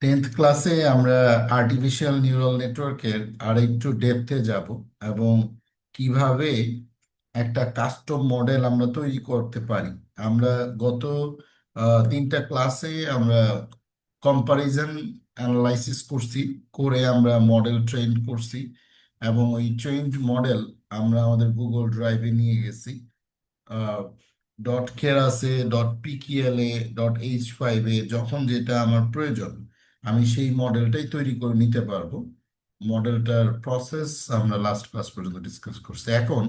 10th ক্লাসে আমরা artificial neural নেটওয়ার্কের আর একটু ডেপথে যাব এবং কিভাবে একটা কাস্টম মডেল আমরা তৈরি করতে পারি। আমরা গত 3টা ক্লাসে আমরা কম্পারিজন অ্যানালাইসিস করছি, করে আমরা মডেল ট্রেন করছি এবং ওই ট্রেন্ড মডেল আমরা আমাদের গুগল ড্রাইভে নিয়ে গেছি। ডট কেরাসে, ডট পিকিএলএ, .h5-এ যখন যেটা আমার প্রয়োজন আমি সেই মডেলটাই তৈরি করে নিতে পারবো। মডেলটার প্রসেস আমরা লাস্ট ক্লাস পর্যন্ত ডিসকাস করছি। এখন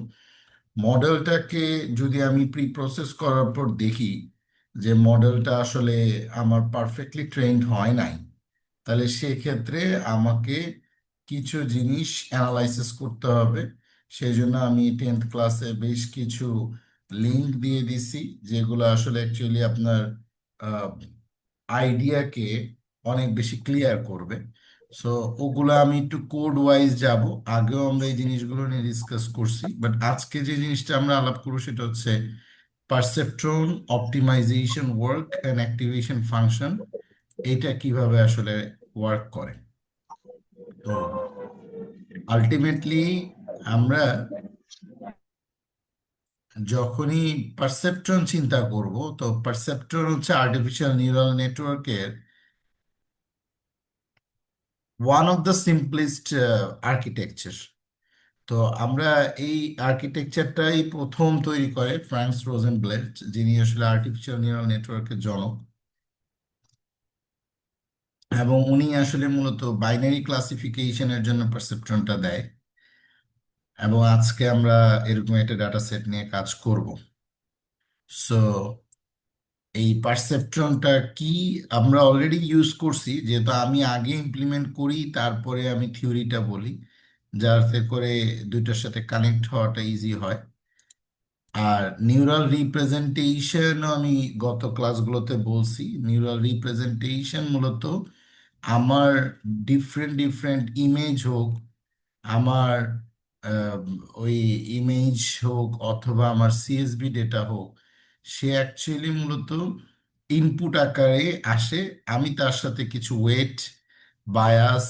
মডেলটাকে যদি আমি প্রি প্রসেস করার পর দেখি যে মডেলটা আসলে আমার পারফেক্টলি ট্রেন্ড হয় নাই, তাহলে সেক্ষেত্রে আমাকে কিছু জিনিস অ্যানালাইসিস করতে হবে। সেই জন্য আমি 10th ক্লাসে বেশ কিছু লিঙ্ক দিয়ে দিছি, যেগুলো আসলে অ্যাকচুয়ালি আপনার আইডিয়াকে অনেক বেশি ক্লিয়ার করবে। সো ওগুলো আমি একটু কোড ওয়াইজ যাব। আগেও আমরা এই জিনিসগুলো নিয়ে ডিসকাস করছি, বাট আজকে যে জিনিসটা আমরা আলাপ করবো সেটা হচ্ছে perceptron optimisation work and activation function. এটা কিভাবে আসলে ওয়ার্ক করে। তো আলটিমেটলি আমরা যখনই পারসেপট্রন চিন্তা করব, তো পারসেপট্রন হচ্ছে আর্টিফিশিয়াল নিউরাল নেটওয়ার্কের one of the simplest architecture. তো আমরা এই আর্কিটেকচারটাই প্রথম তৈরি করে ফ্রান্স রোজেনব্লেট, যিনি আসলে আর্টিফিশিয়াল নিউরাল নেটওয়ার্কের জনক। এবং উনি আসলে মূলত বাইনারি ক্লাসিফিকেশনের জন্য পারসেপট্রনটা দেয়। এবং আজকে আমরা এরকম একটা ডাটা সেট নিয়ে কাজ করব। সো এই পারসেপট্রনটা কি আমরা অলরেডি ইউজ করছি, যেহেতু আমি আগে ইমপ্লিমেন্ট করি তারপরে আমি থিওরিটা বলি, যাতে করে দুইটার সাথে কানেক্ট হওয়াটা ইজি হয়। আর নিউরাল রিপ্রেজেন্টেশন আমি গত ক্লাসগুলোতে বলছি, নিউরাল রিপ্রেজেন্টেশন মূলত আমার ডিফারেন্ট ডিফারেন্ট ইমেজ হোক, আমার আহ, ওই ইমেজ হোক অথবা আমার সিএসভি ডেটা হোক, সে অ্যাকচুয়ালি মূলত ইনপুট আকারে আসে। আমি তার সাথে কিছু ওয়েট, বায়াস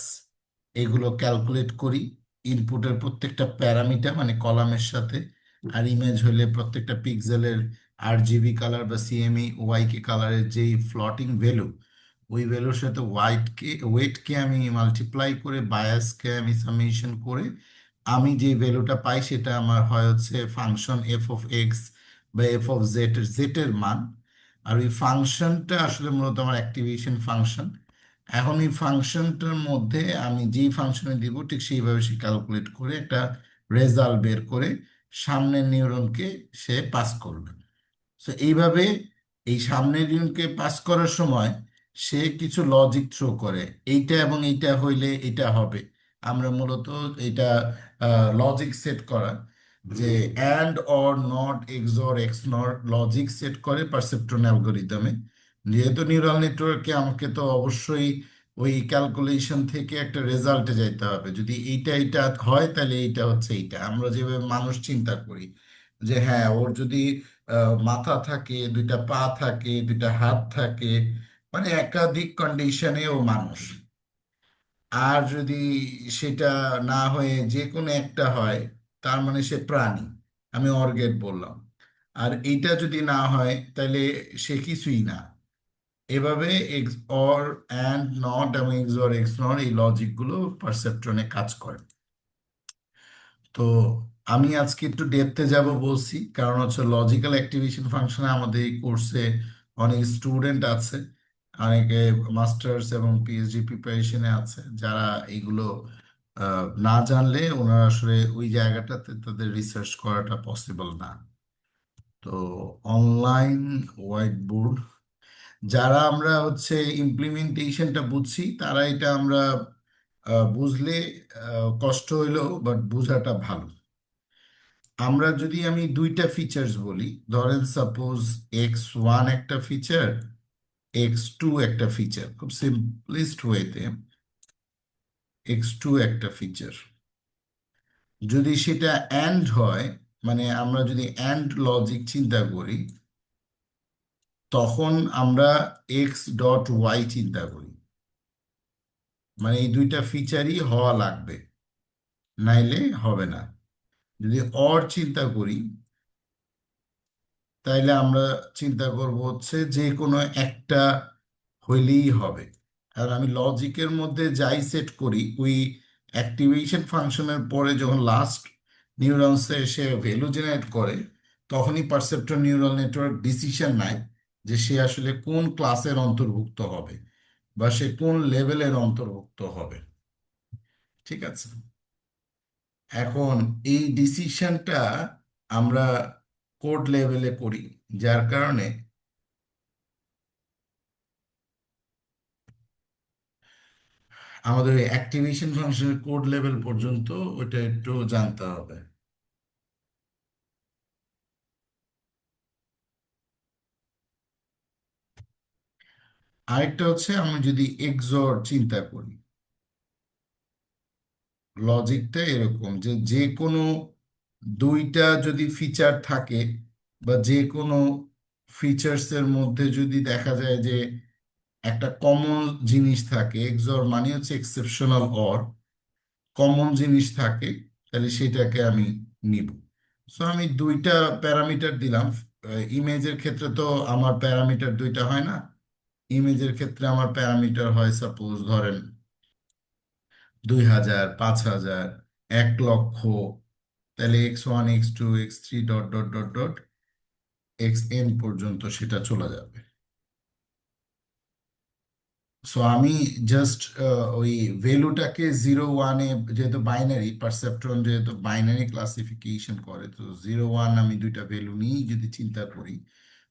এগুলো ক্যালকুলেট করি ইনপুটের প্রত্যেকটা প্যারামিটার মানে কলামের সাথে। আর ইমেজ হলে প্রত্যেকটা পিক্সেলের RGB কালার বা CME ওয়াইকে কালারের যেই ফ্লটিং ভ্যালু, ওই ভ্যালুর সাথে ওয়েটকে আমি মাল্টিপ্লাই করে বায়াসকে আমি সামেশন করে আমি যে ভ্যালুটা পাই সেটা আমার হয় হচ্ছে ফাংশন f(x) বা f(z) এর এর মান। আর ওই ফাংশনটা আসলে মূলত আমার অ্যাক্টিভেশন ফাংশন। এখন এই ফাংশনটার মধ্যে আমি যেই ফাংশনে দিব ঠিক সেইভাবে সে ক্যালকুলেট করে একটা রেজাল্ট বের করে সামনের নিউরনকে সে পাস করবে। তো এইভাবে এই সামনের ইউনিটকে পাস করার সময় সে কিছু লজিক থ্রো করে, এইটা এবং এইটা হইলে এটা হবে। আমরা মূলত এটা লজিক সেট করা, যে and or not, x or x not logic set করে পারসেপ্ট্রন অ্যালগোরিদমে। যেহেতু নিউরাল নেটওয়ার্কে আমাকে তো অবশ্যই ওই ক্যালকুলেশন থেকে একটা রেজাল্টে যাইতে হবে। যদি এইটা এইটা হয় তাহলে এইটা হচ্ছে এইটা। আমরা যেভাবে মানুষ চিন্তা করি যে হ্যাঁ, ওর যদি মাথা থাকে, দুইটা পা থাকে, দুইটা হাত থাকে, মানে একাধিক কন্ডিশনে ও মানুষ। আর যদি সেটা না হয়ে যে কোনো একটা হয়, তার মানে সে প্রাণী, আমি অর্গেট বললাম। আর এইটা যদি না হয় তাহলে সে কিছুই না। এভাবে এক্স অর অ্যান্ড নট এবং এক্স অর এক্স নট এই লজিকগুলো পারসেপট্রনে কাজ করে। তো আমি আজকে একটু ডেপথে যাব বলছি, কারণ হচ্ছে লজিক্যাল অ্যাক্টিভেশন ফাংশনে আমাদের এই কোর্সে অনেক স্টুডেন্ট আছে, অনেকে মাস্টার্স এবং পিএইচডি প্রিপারেশনে আছে, যারা এগুলো না জানলে ওনারা আসলে ওই জায়গাটাতে তাদের রিসার্চ করাটা পসিবল না। তো অনলাইন হোয়াইট বোর্ড, যারা আমরা হচ্ছে ইমপ্লিমেন্টেশনটা বুঝছি তারা এটা আমরা বুঝলে কষ্ট হইলেও বাট বোঝাটা ভালো। আমরা যদি আমি দুইটা ফিচার্স বলি, ধরেন সাপোজ X1 একটা ফিচার, X2 একটা ফিচার, খুব সিম্পলিস্ট ওয়েতে X2 একটা ফিচার। যদি সেটা অ্যান্ড হয়, মানে আমরা যদি অ্যান্ড লজিক চিন্তা করি, তখন আমরা X.Y চিন্তা করি। মানে এই দুইটা ফিচারই হওয়া লাগবে, নাইলে হবে না। যদি অর চিন্তা করি, তাইলে আমরা চিন্তা করব হচ্ছে যে কোনো একটা হইলেই হবে। আর আমি লজিকের মধ্যে যাই সেট করি, ওই অ্যাক্টিভেশন ফাংশনের পরে যখন লাস্ট নিউরনসে এসে ভ্যালু জেনারেট করে, তখনই পারসেপ্টর নিউরাল নেটওয়ার্ক ডিসিশন নেয় যে সে আসলে কোন ক্লাসের অন্তর্ভুক্ত হবে বা সে কোন লেভেলের অন্তর্ভুক্ত হবে। ঠিক আছে। এখন এই ডিসিশনটা আমরা কোড লেভেলে করি, যার কারণে আমাদের অ্যাক্টিভেশন ফাংশনের কোড লেভেল পর্যন্ত ওটা একটু জানতে হবে। আরেকটা হচ্ছে, আমি যদি এক্সঅর চিন্তা করি, লজিকটা এরকম যে যে কোনো দুইটা যদি ফিচার থাকে বা যে কোনো ফিচার্সের মধ্যে যদি দেখা যায় যে একটা কমন জিনিস থাকে, এক্সঅর মানে হচ্ছে এক্সেপশনাল অর, কমন জিনিস থাকে, তাহলে সেটাকে আমি নিব। সো আমি দুইটা প্যারামিটার দিলাম। ইমেজের ক্ষেত্রে তো আমার প্যারামিটার দুইটা হয় না। ইমেজের ক্ষেত্রে আমার প্যারামিটার হয়, সাপোজ ধরেন 2000, 5000, 1 লক্ষ। তাহলে x1, x2, x3 dot dot dot dot xn পর্যন্ত সেটা চলে যাবে। সো আমি জাস্ট ওই ভ্যালুটাকে 0 1-এ, যেহেতু বাইনারি পারসেপ্ট্রন, যেহেতু বাইনারি ক্লাসিফিকেশন করে, তো 0 1 আমি দুইটা ভ্যালু নিয়েই যদি চিন্তা করি,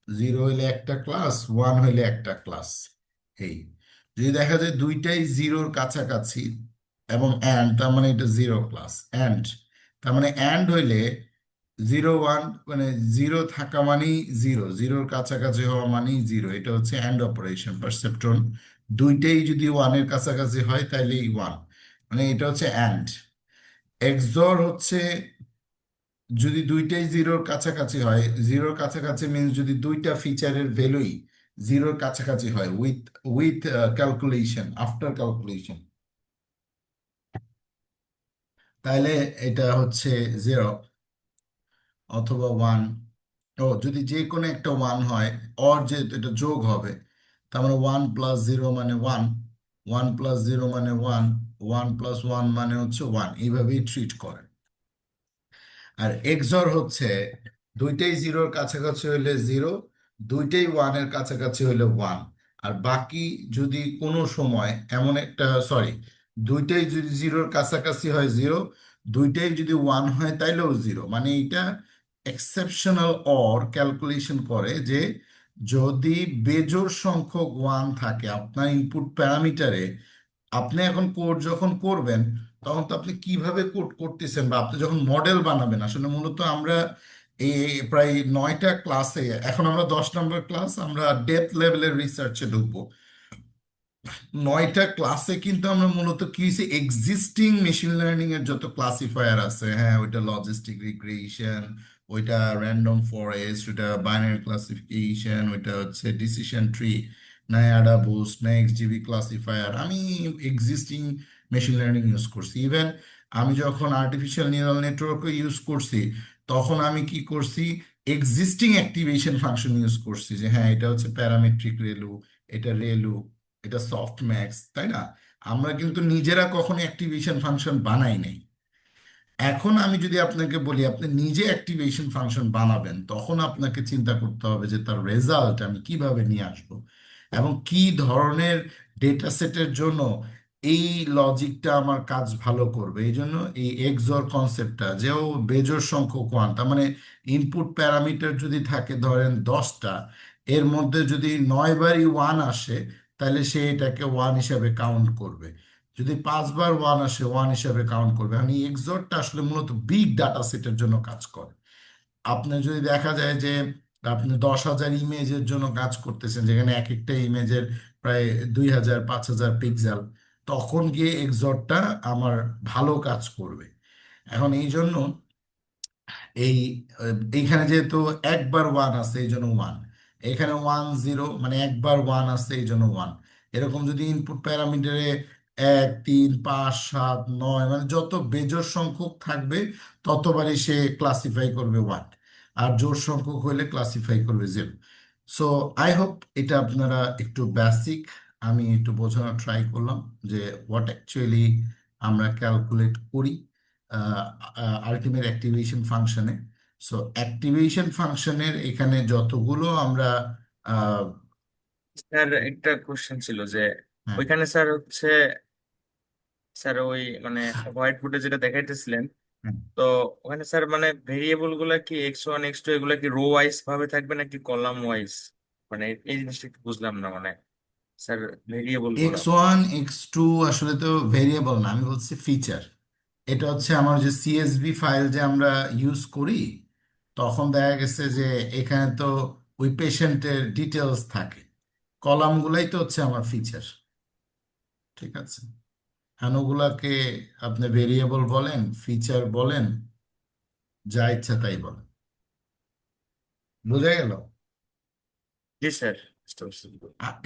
0 হইলে একটা ক্লাস, 1 হইলে একটা ক্লাস। এই যদি দেখা যায় দুইটাই জিরোর কাছাকাছি এবং অ্যান্ড, তার মানে এটা জিরো ক্লাস অ্যান্ড, তার মানে অ্যান্ড হইলে 0 1, মানে জিরো থাকা মানেই জিরো, জিরোর কাছাকাছি হওয়া মানেই জিরো। এটা হচ্ছে অ্যান্ড অপারেশন পারসেপ্ট্রন। দুইটাই যদি ওয়ানের কাছাকাছি হয় তাইলেই ওয়ান, মানে এটা হচ্ছে অ্যান্ড। এক্সঅর হচ্ছে যদি দুইটাই জিরোর কাছাকাছি হয়, জিরোর কাছাকাছি মিনস যদি দুইটা ফিচারের ভ্যালুই জিরোর কাছাকাছি হয় with with calculation, after calculation, তাহলে এটা হচ্ছে জিরো অথবা ওয়ান। ও যদি যে কোনো একটা ওয়ান হয়, অর যেহেতু এটা যোগ হবে, তার মানে 1 + 0 মানে ওয়ান, 1 + 0 মানে ওয়ান, 1 + 1 মানে হচ্ছে ওয়ান, এইভাবেই ট্রিট করে। আর এক্সর হচ্ছে দুইটাই জিরোর কাছাকাছি হইলে জিরো, দুইটাই ওয়ানের কাছাকাছি হইলে ওয়ান। আর বাকি যদি কোনো সময় এমন একটা, সরি, দুইটাই যদি জিরোর কাছাকাছি হয় জিরো, দুইটাই যদি ওয়ান হয় তাইলেও জিরো। মানে এটা এক্সেপশনাল অর ক্যালকুলেশন করে যে যদি বেজোড় সংখ্যক ওয়ান থাকে আপনার ইনপুট প্যারামিটারে, আপনি এখন কোড যখন করবেন, তখন তো আপনি কিভাবে কোড করতেছেন বা আপনি যখন মডেল বানাবেন, আসলে মূলত আমরা এই প্রায় 9টা ক্লাসে, এখন আমরা 10 নম্বর ক্লাস, আমরা ডেপথ লেভেলের রিসার্চে ঢুকবো। 9টা ক্লাসে কিন্তু আমরা মূলত কি হয়েছে, এক্সিস্টিং মেশিন লার্নিং এর যত ক্লাসিফায়ার আছে, হ্যাঁ, ওইটা লজিস্টিক রিগ্রেশন, ওইটা র্যান্ডম ফরেস্ট, ওইটা বাইনারি ক্লাসিফিকেশন, ওইটা হচ্ছে ডিসিশন ট্রি, না অ্যাডা বুস্ট, না এক্সজিবি ক্লাসিফায়ার, আমি এক্সিস্টিং মেশিন লার্নিং ইউজ করছি। ইভেন আমি যখন আর্টিফিশিয়াল নিউরাল নেটওয়ার্কও ইউজ করছি, তখন আমি কি করছি, এক্সিস্টিং অ্যাক্টিভেশন ফাংশন ইউজ করছি, যে হ্যাঁ এটা হচ্ছে প্যারামেট্রিক রেলু, এটা রেলু, এটা সফট ম্যাক্স, তাই না? আমরা কিন্তু নিজেরা কখনো অ্যাক্টিভেশন ফাংশন বানাই নাই। এখন আমি যদি আপনাকে বলি আপনি নিজে অ্যাক্টিভেশন ফাংশন বানাবেন, তখন আপনাকে চিন্তা করতে হবে যে তার রেজাল্ট আমি কিভাবে নিয়ে আসব এবং কি ধরনের ডেটা সেটের জন্য এই লজিকটা আমার কাজ ভালো করবে। এই জন্য এই এক্সঅর কনসেপ্টটা, যেও বেজোড় সংখ্যক ওয়ান, তার মানে ইনপুট প্যারামিটার যদি থাকে ধরেন 10টা, এর মধ্যে যদি 9বারই ওয়ান আসে, তাহলে সে এটাকে ওয়ান হিসাবে কাউন্ট করবে। যদি 5বার ওয়ান আসে, ওয়ান হিসাবে কাউন্ট করবে। মানে এক্সরটা আসলে মূলত বিগ ডাটা সেটের জন্য কাজ করে। আপনি যদি দেখা যায় যে আপনি 10,000 ইমেজের জন্য কাজ করতেছেন, যেখানে এক একটা ইমেজের প্রায় 2,000 5,000 পিক্সেল, তখন গিয়ে এক্সরটা আমার ভালো কাজ করবে। এখন এই জন্য এই এইখানে যেহেতু একবার ওয়ান আছে এই জন্য ওয়ান, এখানে 1 0, মানে একবার ওয়ান আছে এই জন্য ওয়ান। এরকম যদি ইনপুট প্যারামিটারে এক, তিন, পাঁচ, সাত, নয়, মানে যত বেজোড় সংখ্যক থাকবে ততবারই সে ক্লাসিফাই করবে ওয়ান, আর জোড় সংখ্যক হলে ক্লাসিফাই করবে জিরো। সো আই হোপ এটা আপনারা একটু বেসিক, আমি একটু বোঝানোর ট্রাই করলাম যে হোয়াট অ্যাকচুয়ালি আমরা ক্যালকুলেট করি আলটিমেট অ্যাক্টিভেশন ফাংশনে। সো অ্যাক্টিভেশন ফাংশনের এখানে যতগুলো আমরা আহ, স্যার একটা কোশ্চেন ছিল যে হ্যাঁ, ওইখানে স্যার হচ্ছে, স্যার ওই মানে হোয়াইট বোর্ডে যেটা দেখাইতেছিলেন, হ্যাঁ। তো ওখানে স্যার মানে ভেরিয়েবল গুলা কি x1 x2 এগুলা কি রো ওয়াইজ ভাবে থাকবে নাকি কলাম ওয়াইজ? মানে এই জিনিসটা একটু বুঝলাম না মানে স্যার, ভেরিয়েবল গুলা। X1 X2 আসলে তো ভেরিয়েবল না, আমি বলছি ফিচার। এটা হচ্ছে আমার যে সিএসভি ফাইল যে আমরা ইউজ করি, তখন দেখা গেছে যে এখানে তো ওই পেশেন্টের ডিটেলস থাকে, কলামগুলাই তো হচ্ছে আমার ফিচার। ঠিক আছে, এখন ওগুলাকে আপনি ভেরিয়েবল বলেন, ফিচার বলেন, যা ইচ্ছা তাই বলেন। বোঝা গেল? জি স্যার, বুঝতে পারছি।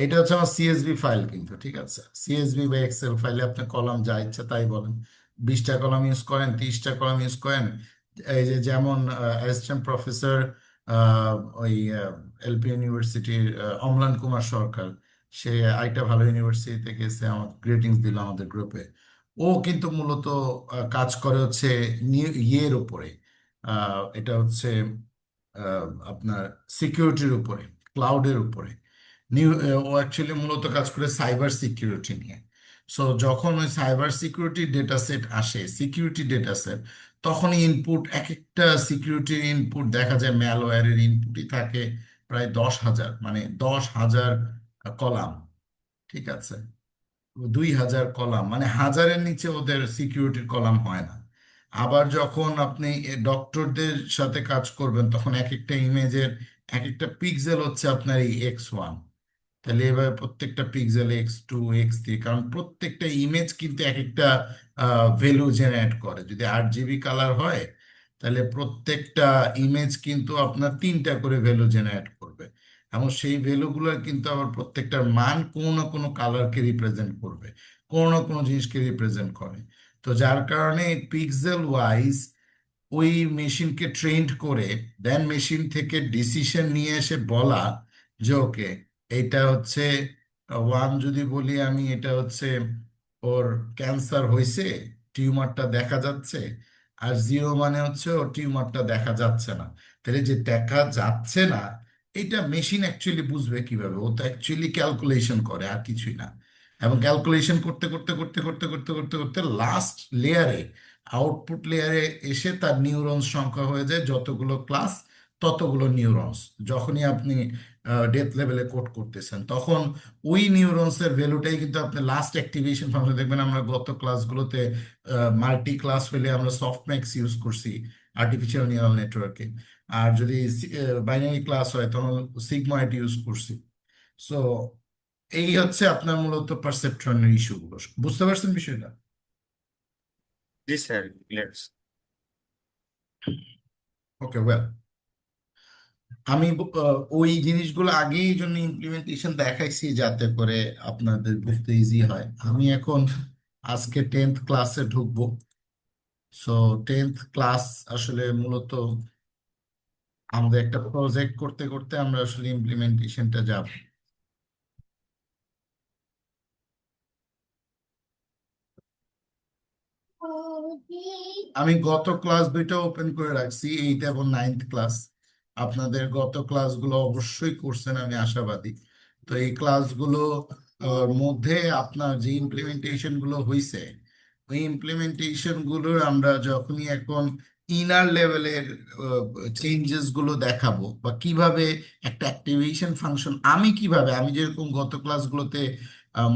এটা হচ্ছে আমার সিএসভি ফাইল কিন্তু, ঠিক আছে, সিএসভি বা এক্সেল ফাইলে আপনি কলাম যা ইচ্ছা তাই বলেন, 20টা কলাম ইউজ করেন, 30টা কলাম ইউজ করেন। এই যে যেমন অ্যাসিস্ট্যান্ট প্রফেসর ওই এলপি ইউনিভার্সিটির অম্লান কুমার সরকার, সে আরেকটা ভালো ইউনিভার্সিটিতে গেছে, আমার গ্রেটিংস দিল আমাদের গ্রুপে। ও কিন্তু মূলত কাজ করে হচ্ছে ইয়ের উপরে, এটা হচ্ছে আপনার সিকিউরিটির উপরে, ক্লাউডের উপরে। ও অ্যাকচুয়ালি মূলত কাজ করে সাইবার সিকিউরিটি নিয়ে। সো যখন ওই সাইবার সিকিউরিটি ডেটা সেট আসে, সিকিউরিটি ডেটা সেট, তখন ইনপুট, এক একটা সিকিউরিটির ইনপুট দেখা যায় ম্যালওয়্যারের ইনপুটই থাকে প্রায় 10,000, মানে 10,000 কলাম। ঠিক আছে, 2,000 কলাম, মানে হাজারের নিচে ওদের সিকিউরিটির কলাম হয় না। আবার যখন আপনি ডক্টরদের সাথে কাজ করবেন, তখন এক একটা ইমেজের এক একটা পিক্সেল হচ্ছে আপনার এই X1। তাহলে এবার প্রত্যেকটা পিক্সেল X2 X3, কারণ প্রত্যেকটা ইমেজ কিন্তু এক একটা ভ্যালু জেনারেট করে। যদি 8 জিবি কালার হয়, তাহলে প্রত্যেকটা ইমেজ কিন্তু আপনার 3টা করে ভ্যালু জেনারেট করবে, এবং সেই ভ্যালুগুলোর কিন্তু আবার প্রত্যেকটার মান কোনো না কোনো কালারকে রিপ্রেজেন্ট করবে, কোনো না কোনো জিনিসকে রিপ্রেজেন্ট করে। তো যার কারণে পিক্সেল ওয়াইজ ওই মেশিনকে ট্রেন্ড করে, দেন মেশিন থেকে ডিসিশন নিয়ে এসে বলা যে ওকে, এটা হচ্ছে ওয়ান যদি বলি আমি, এটা হচ্ছে ওর ক্যান্সার হয়েছে, টিউমারটা দেখা যাচ্ছে। আর জিরো মানে হচ্ছে ওর টিউমারটা দেখা যাচ্ছে না। তাহলে যে দেখা যাচ্ছে না, এটা মেশিন অ্যাকচুয়ালি বুঝবে কিভাবে? ও তো অ্যাকচুয়ালি ক্যালকুলেশন করে, আর কিছুই না। এবং ক্যালকুলেশন করতে করতে করতে করতে করতে করতে করতে লাস্ট লেয়ারে, আউটপুট লেয়ারে এসে তার নিউরনস সংখ্যা হয়ে যায় যতগুলো ক্লাস, ততগুলো নিউরনস। যখনই আপনি ডেথ লেভেলে কোড করতেছেন, তখন ওই নিউরনসের ভ্যালুটাই কিন্তু আপনি লাস্ট অ্যাক্টিভেশন ফাংশন দেখবেন। আমরা গত ক্লাসগুলোতে মাল্টি ক্লাস হলে আমরা সফটম্যাক্স ইউজ করছি আর্টিফিশিয়াল নিউরাল নেটওয়ার্কে, আর যদি বাইনারি ক্লাস হয় তখন সিগময়েড ইউজ করছি। সো এই হচ্ছে আপনার মূলত পারসেপট্রনের ইস্যুগুলো। বুঝতে পারছেন বিষয়টা? জি স্যার, ক্লিয়ার। ওকে, ওয়েল, আমি ওই জিনিসগুলো আগেই এই জন্য ইমপ্লিমেন্টেশন দেখাইছি যাতে করে আপনাদের বুঝতে ইজি হয়। আমি এখন আজকে 10th ক্লাসে ঢুকবো। সো 10th ক্লাস আসলে মূলত আমাদের একটা প্রজেক্ট করতে করতে আমরা আসলে ইমপ্লিমেন্টেশনটা যাব। আমি গত ক্লাস দুইটা ওপেন করে রাখছি, 8 এবং 9th ক্লাস। আপনাদের গত ক্লাসগুলো অবশ্যই করছেন, আমি আশাবাদী। তো এই ক্লাসগুলো মধ্যে আপনার যে ইমপ্লিমেন্টেশন গুলো হয়েছে, ওই ইমপ্লিমেন্টেশন গুলোর আমরা যখনই এখন ইনার লেভেলের চেঞ্জেস গুলো দেখাবো, বা কিভাবে একটা অ্যাক্টিভেশন ফাংশন, আমি যেরকম গত ক্লাসগুলোতে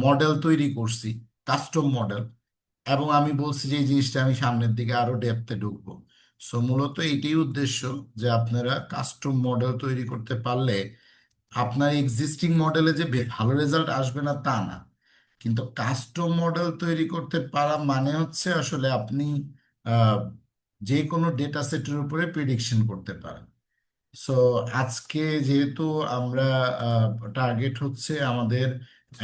মডেল তৈরি করছি, কাস্টম মডেল, এবং আমি বলছি যে এই জিনিসটা আমি সামনের দিকে আরো ডেপথে ঢুকবো। সো মূলত এটাই উদ্দেশ্য, যে আপনারা কাস্টম মডেল তৈরি করতে পারলে আপনার এক্সিস্টিং মডেলে যে ভালো রেজাল্ট আসবে না তা না, কিন্তু কাস্টম মডেল তৈরি করতে পারা মানে হচ্ছে আসলে আপনি আহ, যে কোনো ডেটা সেটের উপরে প্রিডিকশন করতে পারেন। সো আজকে যেহেতু আমরা টার্গেট হচ্ছে আমাদের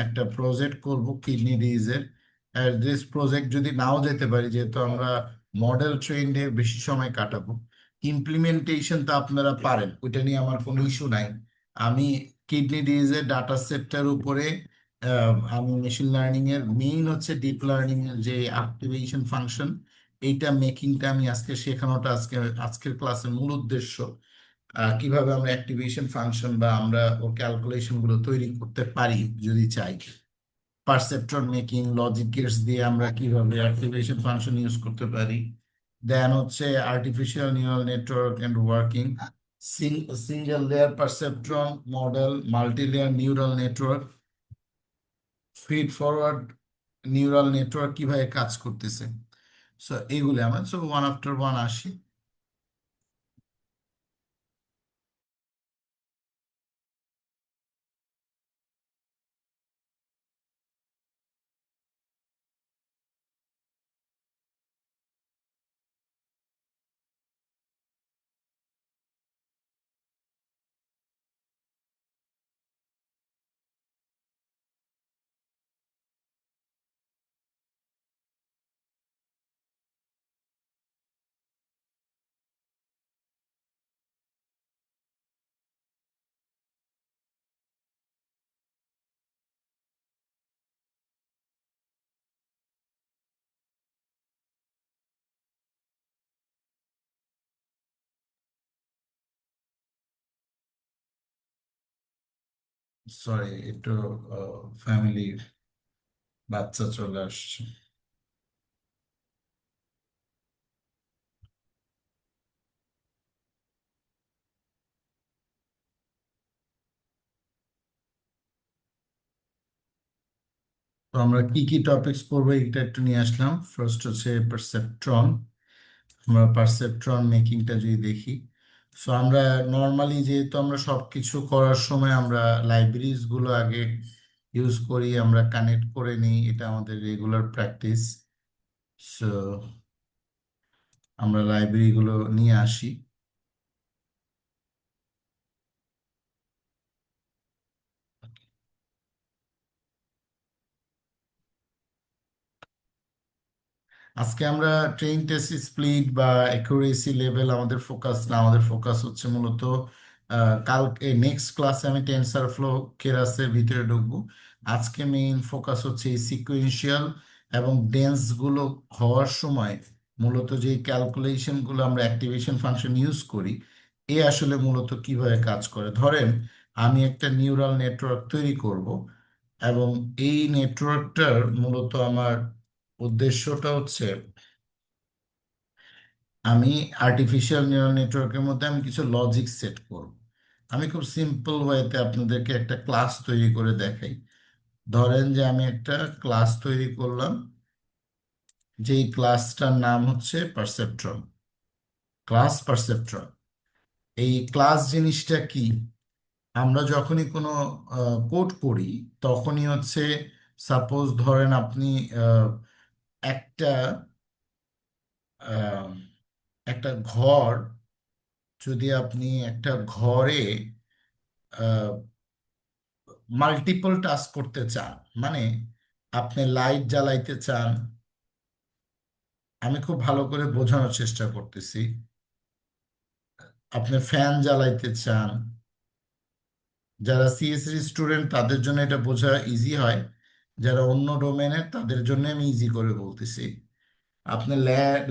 একটা প্রজেক্ট করব কিডনি ডিজিজের, দিস প্রজেক্ট যদি নাও যেতে পারি, যেহেতু আমরা মডেল ট্রেন্ডে বেশি সময় কাটাবো, ইমপ্লিমেন্টেশন তো আপনারা পারেন, ওইটা নিয়ে আমার কোনো ইস্যু নাই। আমি কিডনি ডিজিজের ডাটা সেটটার উপরে আমি মেশিন লার্নিং এর মেইন হচ্ছে ডিপ লার্নিং এর যে অ্যাক্টিভেশন ফাংশন, এইটা মেকিংটা আমি আজকে শেখানোটা আজকের ক্লাসের মূল উদ্দেশ্য। কিভাবে আমরা অ্যাক্টিভেশন ফাংশন বা আমরা ওর ক্যালকুলেশন গুলো তৈরি করতে পারি যদি চাই, পারসেপ্ট্রন মেকিং, লজিক গেটস দিয়ে আমরা কিভাবে অ্যাক্টিভেশন ফাংশন ইউজ করতে পারি। দেন হচ্ছে artificial neural network and working, single layer perceptron model, multi layer neural network, feed forward neural network কিভাবে কাজ করতেছে। সো এইগুলো আমরা ওয়ান আফটার ওয়ান আসি। সরি, একটু ফ্যামিলির বাচ্চা চলে আসছে। তো আমরা কি কি টপিকস পড়বো এটা একটু নিয়ে আসলাম। ফার্স্ট হচ্ছে পারসেপট্রন। আমরা পারসেপট্রন মেকিংটা যদি দেখি, সো আমরা নর্মালি যেহেতু আমরা সবকিছু করার সময় আমরা লাইব্রেরিজ গুলো আগে ইউজ করি, আমরা কানেক্ট করে নিই, এটা আমাদের রেগুলার প্র্যাকটিস। সো আমরা লাইব্রেরি গুলো নিয়ে আসি। আজকে আমরা ট্রেন টেস্ট স্প্লিট বা অ্যাকুরেসি লেভেল আমাদের ফোকাস না, আমাদের ফোকাস হচ্ছে মূলত কালকে নেক্সট ক্লাসে আমি টেনসার ফ্লো কেরাসের ভিতরে ঢুকবো। আজকে মেইন ফোকাস হচ্ছে এই সিকুয়েন্সিয়াল এবং ডেন্স গুলো হওয়ার সময় মূলত যে ক্যালকুলেশন গুলো আমরা অ্যাক্টিভেশন ফাংশন ইউজ করি, এ আসলে মূলত কিভাবে কাজ করে। ধরেন আমি একটা নিউরাল নেটওয়ার্ক তৈরি করব, এবং এই নেটওয়ার্কটার মূলত আমার উদ্দেশ্যটা হচ্ছে আমি আর্টিফিশিয়াল নিউরাল নেটওয়ার্কের মধ্যে আমি কিছু লজিক সেট করব। আমি খুব সিম্পল ওয়েতে আপনাদেরকে একটা ক্লাস তৈরি করে দেখাই। ধরেন যে আমি একটা ক্লাস তৈরি করলাম, যেই ক্লাসটার নাম হচ্ছে পারসেপ্ট্রন, ক্লাস পারসেপ্ট্রন। এই ক্লাস জিনিসটা কি? আমরা যখনই কোনো কোড করি, তখনই হচ্ছে সাপোজ ধরেন আপনি আহ, একটা আহ, একটা ঘর, যদি আপনি একটা ঘরে মাল্টিপল টাস্ক করতে চান, মানে আপনি লাইট জ্বালাইতে চান, আমি খুব ভালো করে বোঝানোর চেষ্টা করতেছি, আপনি ফ্যান জ্বালাইতে চান, যারা সিএসসি স্টুডেন্ট তাদের জন্য এটা বোঝা ইজি হয়, যারা অন্য ডোমেনের তাদের জন্য আমি ইজি করে বলতেছি। আপনি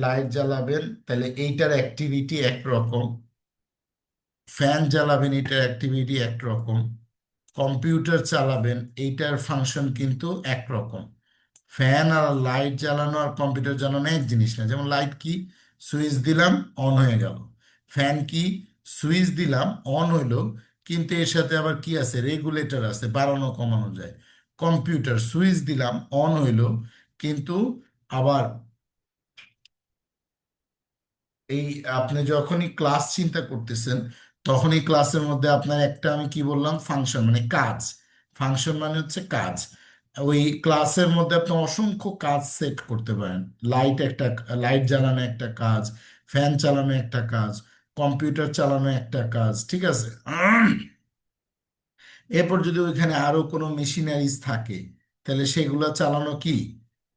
লাইট জ্বালাবেন, তাহলে এইটার অ্যাক্টিভিটি একরকম, ফ্যান চালাবেন এটার অ্যাক্টিভিটি একরকম, কম্পিউটার চালাবেন এইটার ফাংশন কিন্তু একরকম। ফ্যান আর লাইট জ্বালানো আর কম্পিউটার জ্বালানো এক জিনিস না। যেমন লাইট কি, সুইচ দিলাম অন হয়ে গেল, ফ্যান কি, সুইচ দিলাম অন হইলো, কিন্তু এর সাথে আবার কি আছে, রেগুলেটর আছে, বাড়ানো কমানো যায়। কম্পিউটার সুইচ দিলাম অন হইলো, কিন্তু আবার এই আপনি যখনই ক্লাস চিন্তা করতেছেন, তখনই ক্লাসের মধ্যে আপনার একটা, আমি কি বললাম, ফাংশন মানে কাজ, ফাংশন মানে হচ্ছে কাজ। ওই ক্লাসের মধ্যে আপনি অসংখ্য কাজ সেট করতে পারেন। লাইট একটা, লাইট জ্বালানো একটা কাজ, ফ্যান চালানো একটা কাজ, কম্পিউটার চালানো একটা কাজ, ঠিক আছে। এরপর যদি ওইখানে আরো কোনো মেশিনারিজ থাকে, তাহলে সেগুলো চালানো কি,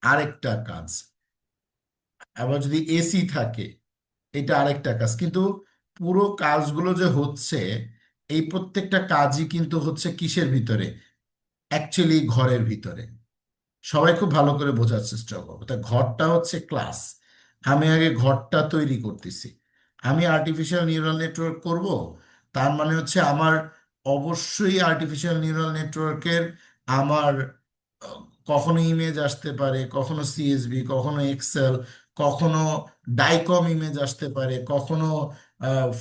আরেকটা কাজ। আবার যদি এসি থাকে, এটা আরেকটা কাজ। কিন্তু পুরো কাজগুলো যে হচ্ছে, এই প্রত্যেকটা কাজই কিন্তু হচ্ছে কিসের ভিতরে? অ্যাকচুয়ালি ঘরের ভিতরে। সবাই খুব ভালো করে বোঝার চেষ্টা করবো। তা ঘরটা হচ্ছে ক্লাস। আমি আগে ঘরটা তৈরি করতেছি। আমি আর্টিফিশিয়াল নিউরাল নেটওয়ার্ক করব, তার মানে হচ্ছে আমার অবশ্যই আর্টিফিশিয়াল নিউরাল নেটওয়ার্কের আমার আহ, কখনো ইমেজ আসতে পারে, কখনো সিএসভি, কখনো এক্সেল, কখনো ডাইকম ইমেজ আসতে পারে, কখনো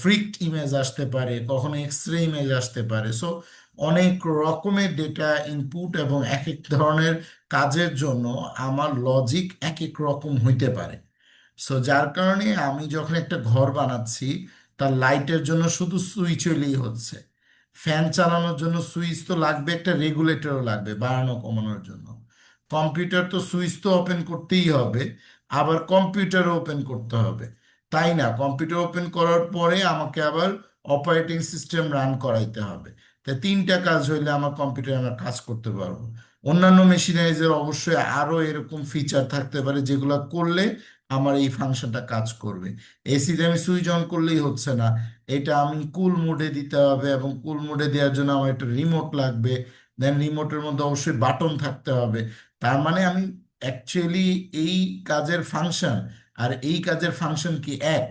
ফ্রিকড ইমেজ আসতে পারে, কখনো এক্সরে ইমেজ আসতে পারে। সো অনেক রকমের ডেটা ইনপুট, এবং এক এক ধরনের কাজের জন্য আমার লজিক এক এক রকম হইতে পারে। সো যার কারণে আমি যখন একটা ঘর বানাচ্ছি, তার লাইটের জন্য শুধু সুইচ হইলেই হচ্ছে। ফ্যান চালানোর জন্য সুইচ তো লাগবে, একটা রেগুলেটরও লাগবে বাড়ানো কমানোর জন্য। কম্পিউটার তো সুইচ তো ওপেন করতেই হবে, আবার কম্পিউটারও ওপেন করতে হবে, তাই না? কম্পিউটার ওপেন করার পরে আমাকে আবার অপারেটিং সিস্টেম রান করাইতে হবে। তাই তিনটা কাজ হইলে আমার কম্পিউটারে আমরা কাজ করতে পারবো। অন্যান্য মেশিনারিজের অবশ্যই আরো এরকম ফিচার থাকতে পারে যেগুলো করলে আমার এই ফাংশনটা কাজ করবে। এসিতে আমি সুইচ অন করলেই হচ্ছে না, এটা আমি কুল মোডে দিতে হবে, এবং কুল মোডে দেওয়ার জন্য আমার একটা রিমোট লাগবে। দেন রিমোটের মধ্যে অবশ্যই বাটন থাকতে হবে। তার মানে আমি অ্যাকচুয়ালি এই কাজের ফাংশন আর এই কাজের ফাংশন কি এক?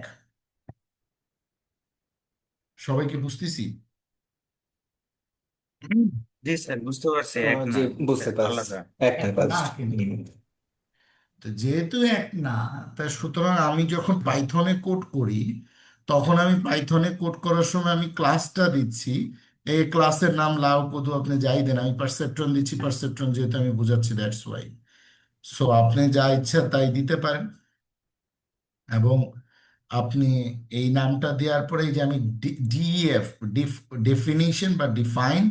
সবাইকে বুঝতেছি? হুম, জি স্যার, বুঝতে পারছি, এক জি, না, বুঝতে পারছি। আলাদা। একটা এক কাজ। না কিন্তু। তো যেহেতু এক না, তাই সুতরাং আমি যখন পাইথনে কোড করি, তখন আমি পাইথনে কোড করার সময় আমি ক্লাসটা দিচ্ছি। এই ক্লাসের নাম লাউ পদু আপনি যাই দেন, আমি পারসেপ্ট্রন দিচ্ছি, পারসেপ্ট্রন যেহেতু আমি বোঝাচ্ছি, দ্যাটস ওয়াই। সো আপনি যা ইচ্ছা তাই দিতে পারেন। এবং আপনি এই নামটা দেওয়ার পরে এই যে আমি ডিইএফ, ডেফিনিশন বা ডিফাইন,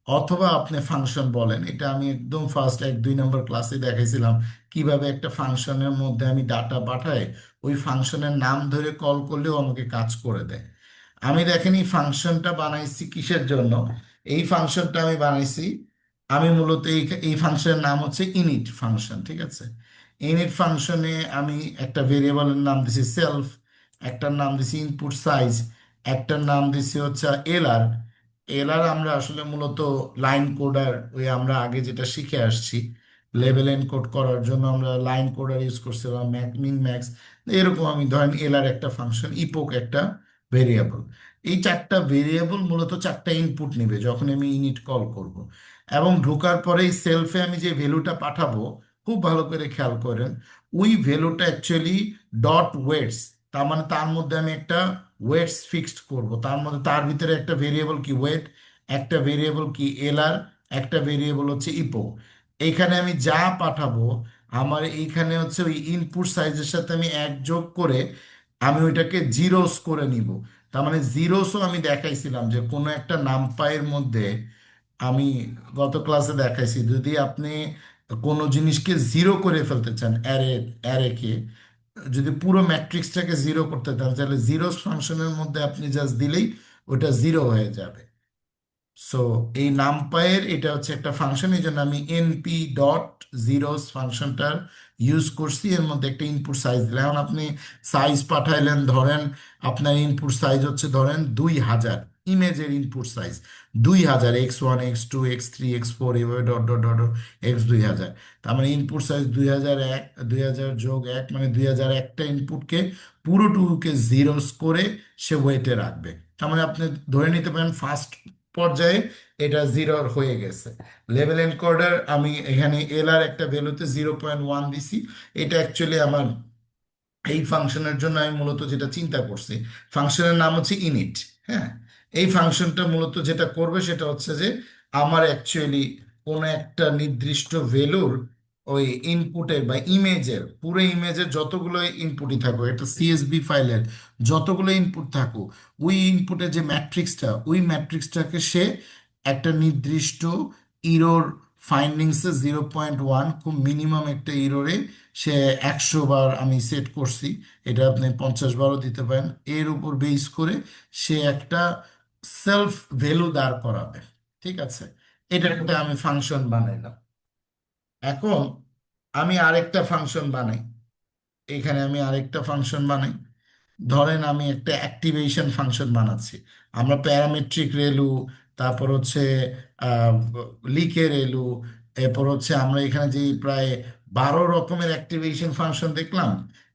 অথবা আপনি ফাংশন বলেন, এটা আমি একদম ফার্স্ট 1-2 নম্বর ক্লাসে দেখাইছিলাম কিভাবে একটা ফাংশনের মধ্যে আমি ডাটা পাঠাই, ওই ফাংশনের নাম ধরে কল করলেও আমাকে কাজ করে দেয়। আমি দেখেন এই ফাংশনটা বানাইছি কিসের জন্য? এই ফাংশনটা আমি বানাইছি, আমি মূলত এই ফাংশনের নাম হচ্ছে ইনিট ফাংশন, ঠিক আছে? ইনিট ফাংশনে আমি একটা ভেরিয়েবলের নাম দিছি সেলফ, একটার নাম দিছি ইনপুট সাইজ, একটার নাম দিছি হচ্ছে এলআর। এলআর আমরা আসলে মূলত লাইন কোডার, ওই আমরা আগে যেটা শিখে আসছি, লেভেল এনকোড করার জন্য আমরা লাইন কোডার ইউজ করছিলাম, ম্যাক মিন ম্যাক্স। এরকম আমি ধরেন এলআর একটা ফাংশন, ইপোক একটা ভেরিয়েবল। এই চারটা ভেরিয়েবল মূলত চারটা ইনপুট নেবে যখন আমি ইনিট কল করব। এবং ঢোকার পরেই সেলফে আমি যে ভ্যালুটা পাঠাবো, খুব ভালো করে খেয়াল করেন, ওই ভ্যালুটা অ্যাকচুয়ালি ডট ওয়েটস। তার মানে তার মধ্যে আমি একটা ওয়েটস ফিক্সড করব, তার মধ্যে তার ভিতরে একটা ভেরিয়েবল কি ওয়েট, একটা ভেরিয়েবল কি এলআর, একটা ভেরিয়েবল হচ্ছে ইপো। এইখানে আমি যা পাঠাবো, আমার এইখানে হচ্ছে ওই ইনপুট সাইজের সাথে আমি এক যোগ করে আমি ওইটাকে জিরোস করে নিব। তার মানে জিরোসও আমি দেখাইছিলাম যে কোনো একটা নামপাইয়ের মধ্যে, আমি গত ক্লাসে দেখাইছি, যদি আপনি কোনো জিনিসকে জিরো করে ফেলতে চান, অ্যারেকে যদি পুরো ম্যাট্রিক্সটাকে জিরো করতে চান, তাহলে জিরোস ফাংশনের মধ্যে আপনি জাস্ট দিলেই ওটা জিরো হয়ে যাবে। সো এই নামপাইয়ের এটা হচ্ছে একটা ফাংশন, এই জন্য আমি এনপি ডট জিরোস ফাংশনটার ইউজ করছি। এর মধ্যে একটা ইনপুট সাইজ দিলাম। এখন আপনি সাইজ পাঠাইলেন, ধরেন আপনার ইনপুট সাইজ হচ্ছে ধরেন 2000, ইমেজের input size 2000, X1 X2 X3 X4 এভাবে ডট ডট ডট X2000। তার মানে ইনপুট সাইজ 2001, 2000+1 মানে 2001টা ইনপুটকে পুরোটুকুকে জিরোস করে সে ওয়েটে রাখবে। তার মানে আপনি ধরে নিতে পারেন ফার্স্ট পর্যায়ে এটা জিরো হয়ে গেছে। লেভেল এনকোডার আমি এখানে এল আর একটা ভ্যালুতে 0.1 দিছি। এটা অ্যাকচুয়ালি আমার এই ফাংশনের জন্য আমি মূলত যেটা চিন্তা করছি, ফাংশনের নাম হচ্ছে ইনিট। হ্যাঁ, এই ফাংশনটা মূলত যেটা করবে সেটা হচ্ছে যে আমার অ্যাকচুয়ালি কোনো একটা নির্দিষ্ট ভ্যালুর ওই ইনপুটের বা ইমেজের, পুরো ইমেজের যতগুলো ইনপুটই থাকুক, একটা সিএসভি ফাইলের যতগুলো ইনপুট থাকুক, ওই ইনপুটের যে ম্যাট্রিক্সটা, ওই ম্যাট্রিক্সটাকে সে একটা নির্দিষ্ট ইরোর ফাইন্ডিংসে 0.1, খুব মিনিমাম একটা ইরোরে সে 100 বার আমি সেট করছি, এটা আপনি 50 বারও দিতে পারেন, এর উপর বেস করে সে একটা সেলফ ভ্যালু দাঁড় করাবে। ঠিক আছে, এটা একটা আমি ফাংশন বানাইলাম। এখন আমি আরেকটা ফাংশন বানাই, এখানে আমি আরেকটা ফাংশন বানাই। ধরেন আমি একটা অ্যাক্টিভেশন ফাংশন বানাচ্ছি। আমরা প্যারামেট্রিক রেলু, তারপর হচ্ছে লিকের রেলু, এরপর হচ্ছে আমরা এখানে যে প্রায় 12 রকমের অ্যাক্টিভেশন ফাংশন দেখলাম।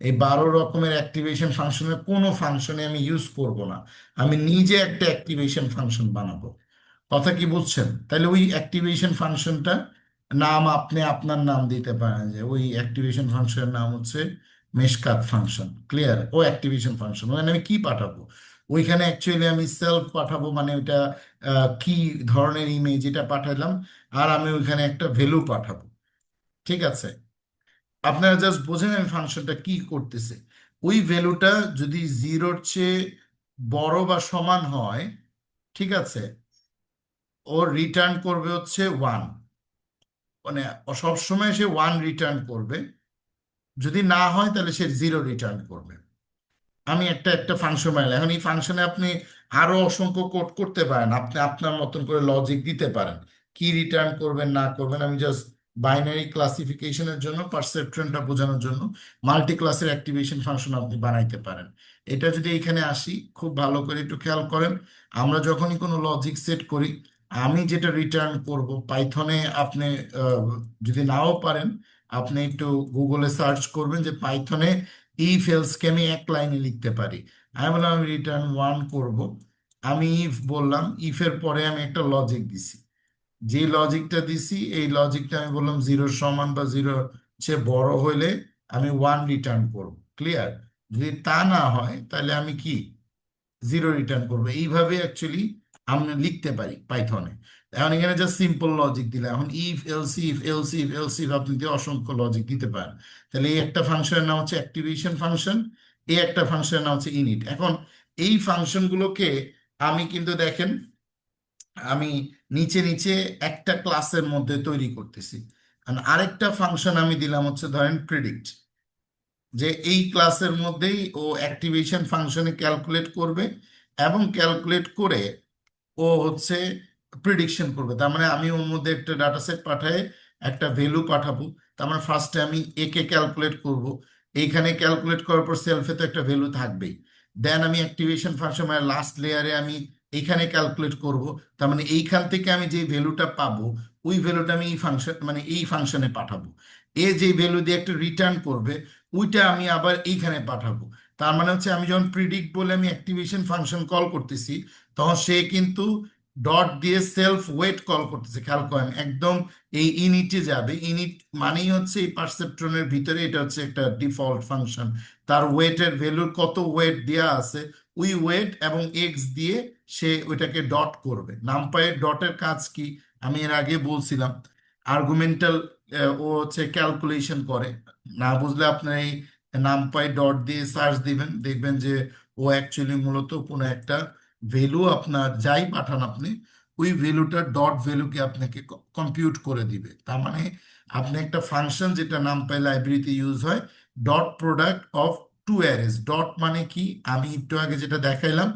এই 12 রকমের অ্যাক্টিভেশন ফাংশনের কোনো ফাংশনে আমি ইউজ করব না, আমি নিজে একটা অ্যাক্টিভেশন ফাংশন বানাবো। কথা কি বুঝছেন? তাহলে ওই অ্যাক্টিভেশন ফাংশনটা নাম আপনি আপনার নাম দিতে পারেন, যে ওই অ্যাক্টিভেশন ফাংশনের নাম হচ্ছে মেশকাত ফাংশন। ক্লিয়ার? ও অ্যাক্টিভেশন ফাংশন, ওখানে আমি কি পাঠাবো? ওইখানে অ্যাকচুয়ালি আমি সেলফ পাঠাবো, মানে ওইটা কি ধরনের ইমেজ এটা পাঠালাম, আর আমি ওইখানে একটা ভ্যালু পাঠাবো। ঠিক আছে? আপনারা জাস্ট বোঝেন আমি ফাংশনটা কি করতেছে। ওই ভ্যালুটা যদি জিরোর চেয়ে বড় বা সমান হয়, ঠিক আছে, ও রিটার্ন করবে হচ্ছে ওয়ান। মানে ও সবসময় সে ওয়ান রিটার্ন করবে, যদি না হয় তাহলে সে জিরো রিটার্ন করবে। আমি একটা একটা ফাংশন বানাই। এখন এই ফাংশনে আপনি আরো অসংখ্য কোড করতে পারেন, আপনি আপনার মতন করে লজিক দিতে পারেন কি রিটার্ন করবেন না করবেন। আমি জাস্ট বাইনারি ক্লাসিফিকেশনের জন্য, পারসেপট্রনটা বোঝানোর জন্য মাল্টি ক্লাসের অ্যাক্টিভেশন ফাংশন আপনি বানাইতে পারেন। এটা যদি এখানে আসি, খুব ভালো করে একটু খেয়াল করেন, আমরা যখনই কোনো লজিক সেট করি, আমি যেটা রিটার্ন করব পাইথনে, আপনি আহ, যদি নাও পারেন, আপনি একটু গুগলে সার্চ করবেন যে পাইথনে ইফ এলসকে আমি এক লাইনে লিখতে পারি। আমি বললাম আমি রিটার্ন ওয়ান করব। আমি ইফ বললাম, ইফের পরে আমি একটা লজিক দিছি। যে লজিকটা দিছি এই লজিকটা আমি বললাম জিরোর সমান বা জিরোর চেয়ে বড় হইলে আমি ওয়ান রিটার্ন করব। ক্লিয়ার? যদি তা না হয় তাহলে আমি কি জিরো রিটার্ন করবো। এইভাবে অ্যাকচুয়ালি আমরা লিখতে পারি পাইথনে। এখন এখানে জাস্ট সিম্পল লজিক দিলে, এখন if else if else if else if আপনি দিয়ে অসংখ্য লজিক দিতে পারেন। তাহলে এই একটা ফাংশনের নাম হচ্ছে অ্যাক্টিভেশন ফাংশন, এই একটা ফাংশনের নাম হচ্ছে ইনিট। এখন এই ফাংশনগুলোকে আমি কিন্তু দেখেন, আমি নিচে নিচে একটা ক্লাসের মধ্যে তৈরি করতেছি। আর আরেকটা ফাংশন আমি দিলাম হচ্ছে ধরেন প্রিডিক্ট, যে এই ক্লাসের মধ্যেই ও অ্যাক্টিভেশন ফাংশনে ক্যালকুলেট করবে, এবং ক্যালকুলেট করে ও হচ্ছে প্রিডিকশন করবে। তার মানে আমি ওর মধ্যে একটা ডাটা সেট পাঠায় একটা ভ্যালু পাঠাবো। তার মানে ফার্স্টে আমি একে ক্যালকুলেট করব, এইখানে ক্যালকুলেট করার পর সেলফে তো একটা ভ্যালু থাকবেই। দেন আমি অ্যাক্টিভেশন ফাংশন মানে লাস্ট লেয়ারে আমি এইখানে ক্যালকুলেট করব। তার মানে এইখান থেকে আমি যে ভ্যালুটা পাবো, ওই ভ্যালুটা আমি এই ফাংশন মানে এই ফাংশনে পাঠাবো। এ যে ভ্যালু দিয়ে একটা রিটার্ন করবে, ওইটা আমি আবার এইখানে পাঠাবো। তার মানে হচ্ছে আমি যখন প্রিডিক্ট বলে আমি অ্যাক্টিভেশন ফাংশন কল করতেছি, তখন সে কিন্তু ডট দিয়ে সেলফ ওয়েট কল করতেছে। খেয়াল করেন একদম, এই ইনিটে যাবে। ইনিট মানেই হচ্ছে এই পারসেপট্রনের ভিতরে এটা হচ্ছে একটা ডিফল্ট ফাংশন। তার ওয়েটের ভ্যালুর কত ওয়েট দেওয়া আছে, ওই ওয়েট এবং এক্স দিয়ে সে ওইটাকে ডট করবে। নামপাইয়ের ডটের কাজ কি আমি এর আগে বলছিলাম, আর্গুমেন্টাল, ও হচ্ছে ক্যালকুলেশন করে। না বুঝলে আপনার এই নামপাই ডট দিয়ে সার্চ দিবেন, দেখবেন যে ও অ্যাকচুয়ালি মূলত কোনো একটা ভ্যালু আপনার যাই পাঠান আপনি, ওই ভ্যালুটার ডট ভ্যালুকে আপনাকে কম্পিউট করে দিবে। তার মানে আপনি একটা ফাংশন যেটা নামপাই লাইব্রেরিতে ইউজ হয়, dot product of two arrays. Dot মানে কি আমি একটু আগে যেটা দেখাইলাম,